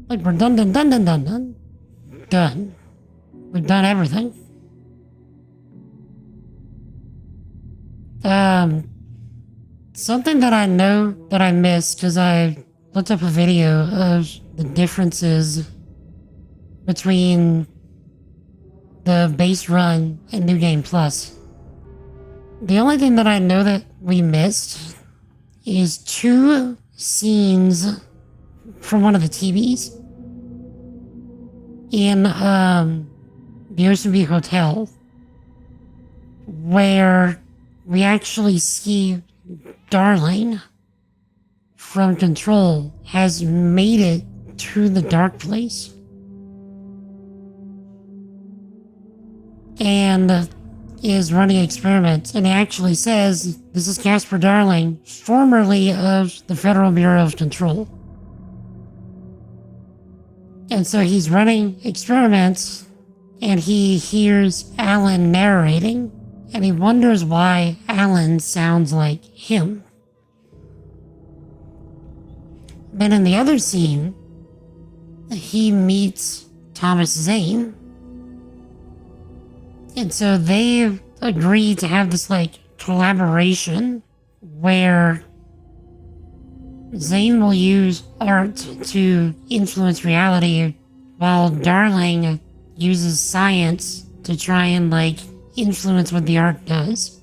Like we're done. Done. We've done everything. Something that I know that I missed, because I looked up a video of the differences between the base run and New Game Plus. The only thing that I know that we missed is 2 scenes from one of the TVs in the Ocean View Hotel, where we actually see Darling from Control has made it to the dark place. And is running experiments, and he actually says, this is Casper Darling, formerly of the Federal Bureau of Control. And so he's running experiments, and he hears Alan narrating, and he wonders why Alan sounds like him. Then in the other scene, he meets Thomas Zane. And so they agreed to have this, like, collaboration where Zane will use art to influence reality while Darling uses science to try and, like, influence what the art does.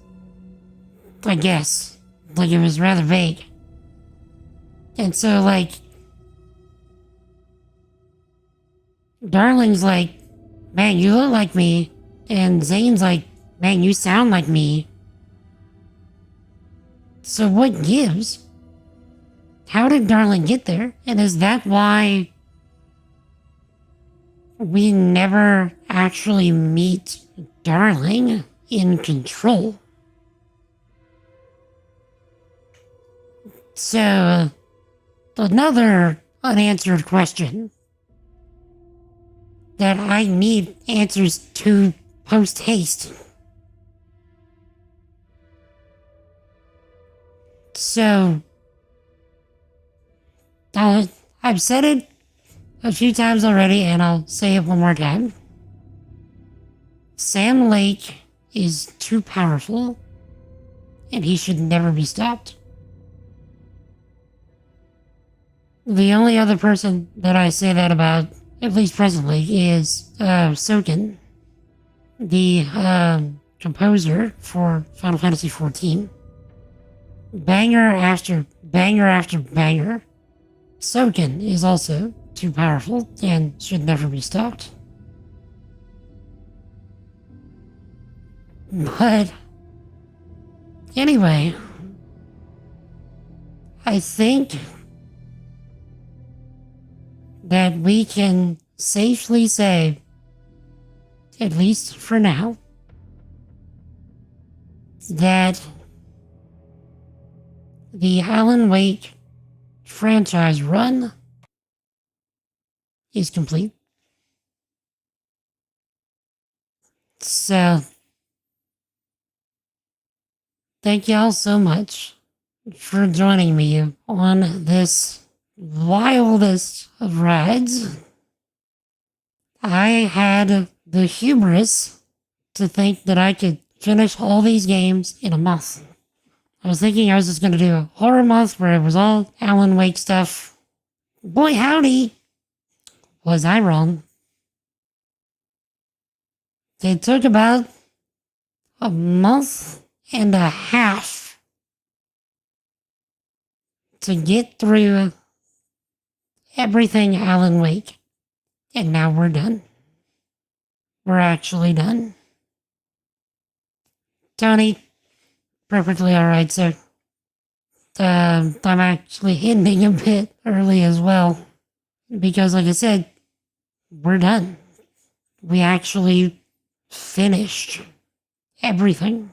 I guess. Like, it was rather vague. And so, like, Darling's like, man, you look like me. And Zane's like, man, you sound like me. So what gives? How did Darling get there? And is that why we never actually meet Darling in Control? So, another unanswered question that I need answers to post haste. So, I've said it a few times already, and I'll say it one more time. Sam Lake is too powerful, and he should never be stopped. The only other person that I say that about, at least presently, is Soken, the composer for Final Fantasy XIV. Banger after banger after banger. Soken is also too powerful and should never be stopped. But anyway, I think that we can safely say, at least for now, that the Alan Wake franchise run is complete. So, thank y'all so much for joining me on this wildest of rides. I had the hubris to think that I could finish all these games in a month. I was thinking I was just going to do a horror month where it was all Alan Wake stuff. Boy howdy, was I wrong. It took about a month and a half to get through everything Alan Wake. And now we're done. We're actually done. Tony, perfectly alright, sir. I'm actually ending a bit early as well. Because, like I said, we're done. We actually finished everything.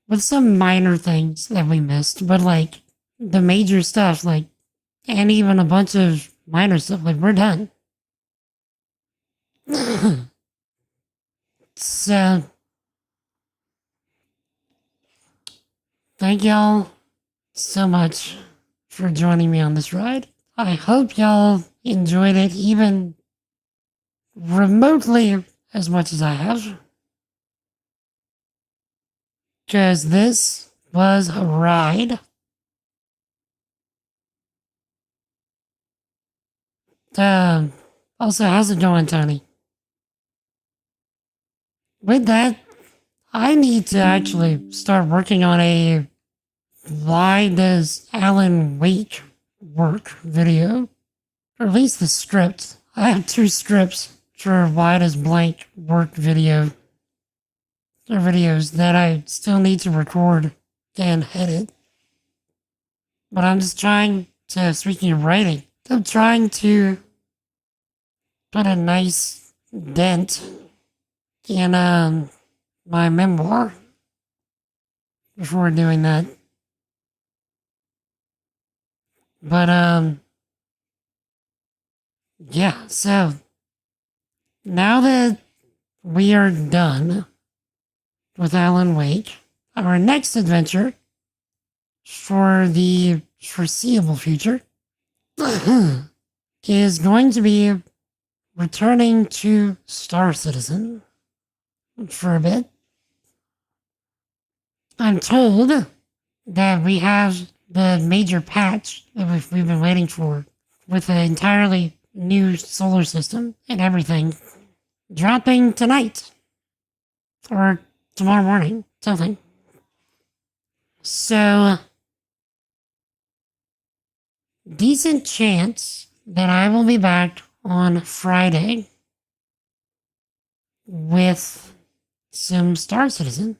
With some minor things that we missed, but like the major stuff, like, and even a bunch of minor stuff, like, we're done. So, thank y'all so much for joining me on this ride. I hope y'all enjoyed it even remotely as much as I have. Because this was a ride. Also, how's it going, Tony? With that, I need to actually start working on a why does Alan Wake work video. Or at least the script. I have 2 scripts for why does blank work video. Or videos that I still need to record and edit. But I'm just trying to, speaking of writing, I'm trying to put a nice dent in my memoir before doing that. But yeah, so now that we are done with Alan Wake, our next adventure for the foreseeable future is going to be returning to Star Citizen for a bit. I'm told that we have the major patch that we've been waiting for with an entirely new solar system and everything dropping tonight or tomorrow morning, something. So, decent chance that I will be back on Friday with some Star Citizen.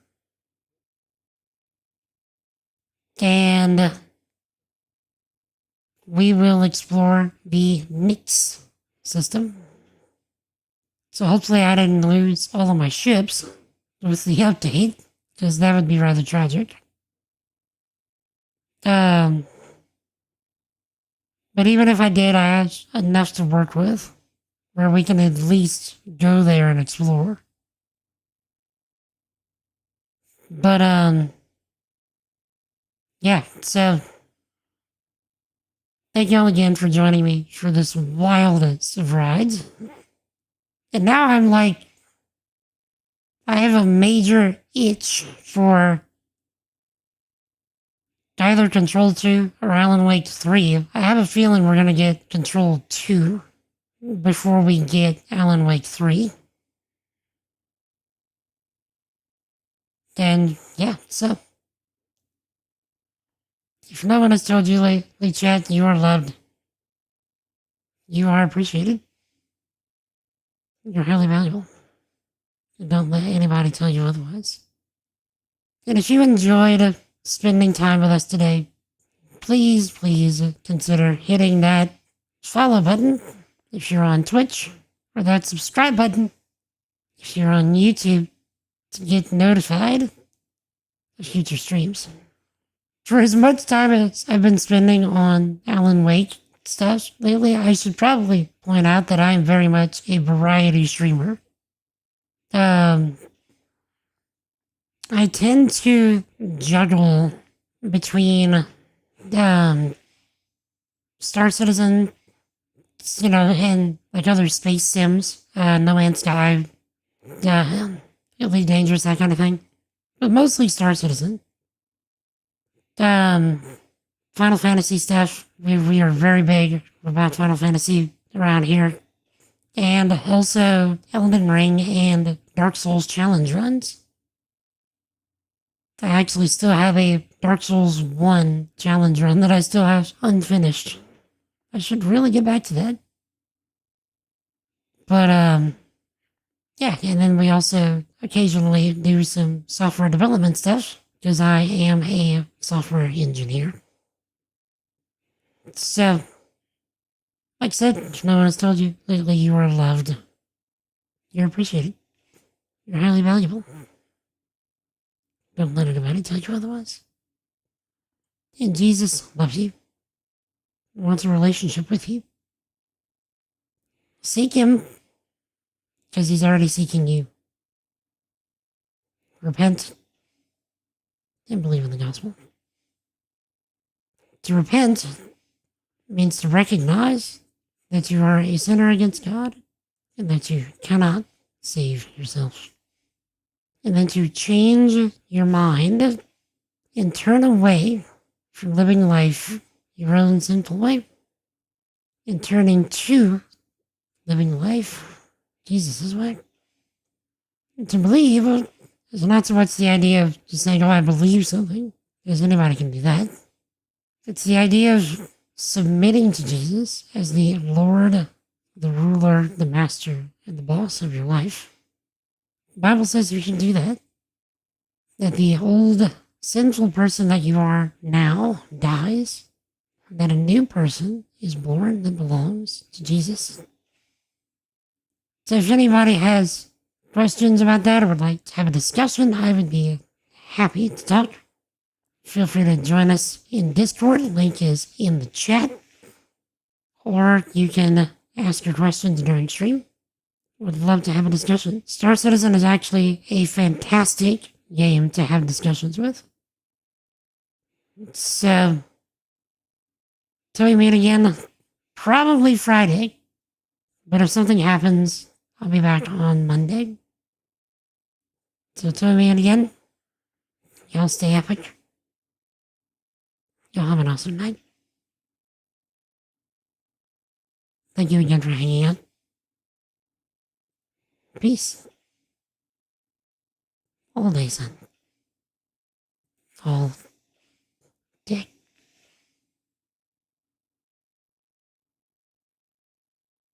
And we will explore the Nyx system. So hopefully I didn't lose all of my ships with the update, because that would be rather tragic. But even if I did, I have enough to work with, where we can at least go there and explore. But, yeah, so thank you all again for joining me for this wildest of rides. And now I'm like, I have a major itch for either Control 2 or Alan Wake 3. I have a feeling we're going to get Control 2 before we get Alan Wake 3. And yeah, so if no one has told you lately, chat, you are loved. You are appreciated. You're highly valuable. And don't let anybody tell you otherwise. And if you enjoyed spending time with us today, please consider hitting that follow button if you're on Twitch, or that subscribe button if you're on YouTube, to get notified of future streams. For as much time as I've been spending on Alan Wake stuff lately, I should probably point out that I am very much a variety streamer. I tend to juggle between Star Citizen, and like other space sims, No Man's Sky, Elite Dangerous, that kind of thing. But mostly Star Citizen. Final Fantasy stuff. We are very big about Final Fantasy around here. And also Elden Ring and Dark Souls challenge runs. I actually still have a Dark Souls 1 challenge run that I still have unfinished. I should really get back to that. But, yeah, and then we also occasionally do some software development stuff, because I am a software engineer. So, like I said, if no one has told you lately, you are loved. You're appreciated. You're highly valuable. Don't let anybody tell you otherwise. And Jesus loves you. Wants a relationship with you. Seek him, because he's already seeking you. Repent and believe in the gospel. To repent means to recognize that you are a sinner against God and that you cannot save yourself. And then to change your mind and turn away from living life your own sinful way and turning to living life Jesus' way. And to believe is not so much the idea of just saying, oh, I believe something, because anybody can do that. It's the idea of submitting to Jesus as the Lord, the ruler, the master, and the boss of your life. The Bible says you can do that. That the old sinful person that you are now dies. That a new person is born that belongs to Jesus. So if anybody has questions about that or would like to have a discussion, I would be happy to talk. Feel free to join us in Discord. Link is in the chat. Or you can ask your questions during stream. Would love to have a discussion. Star Citizen is actually a fantastic game to have discussions with. So, till we meet again, probably Friday. But if something happens, I'll be back on Monday. So till we meet again, y'all stay epic. Y'all have an awesome night. Thank you again for hanging out. Peace. All day, son. All day.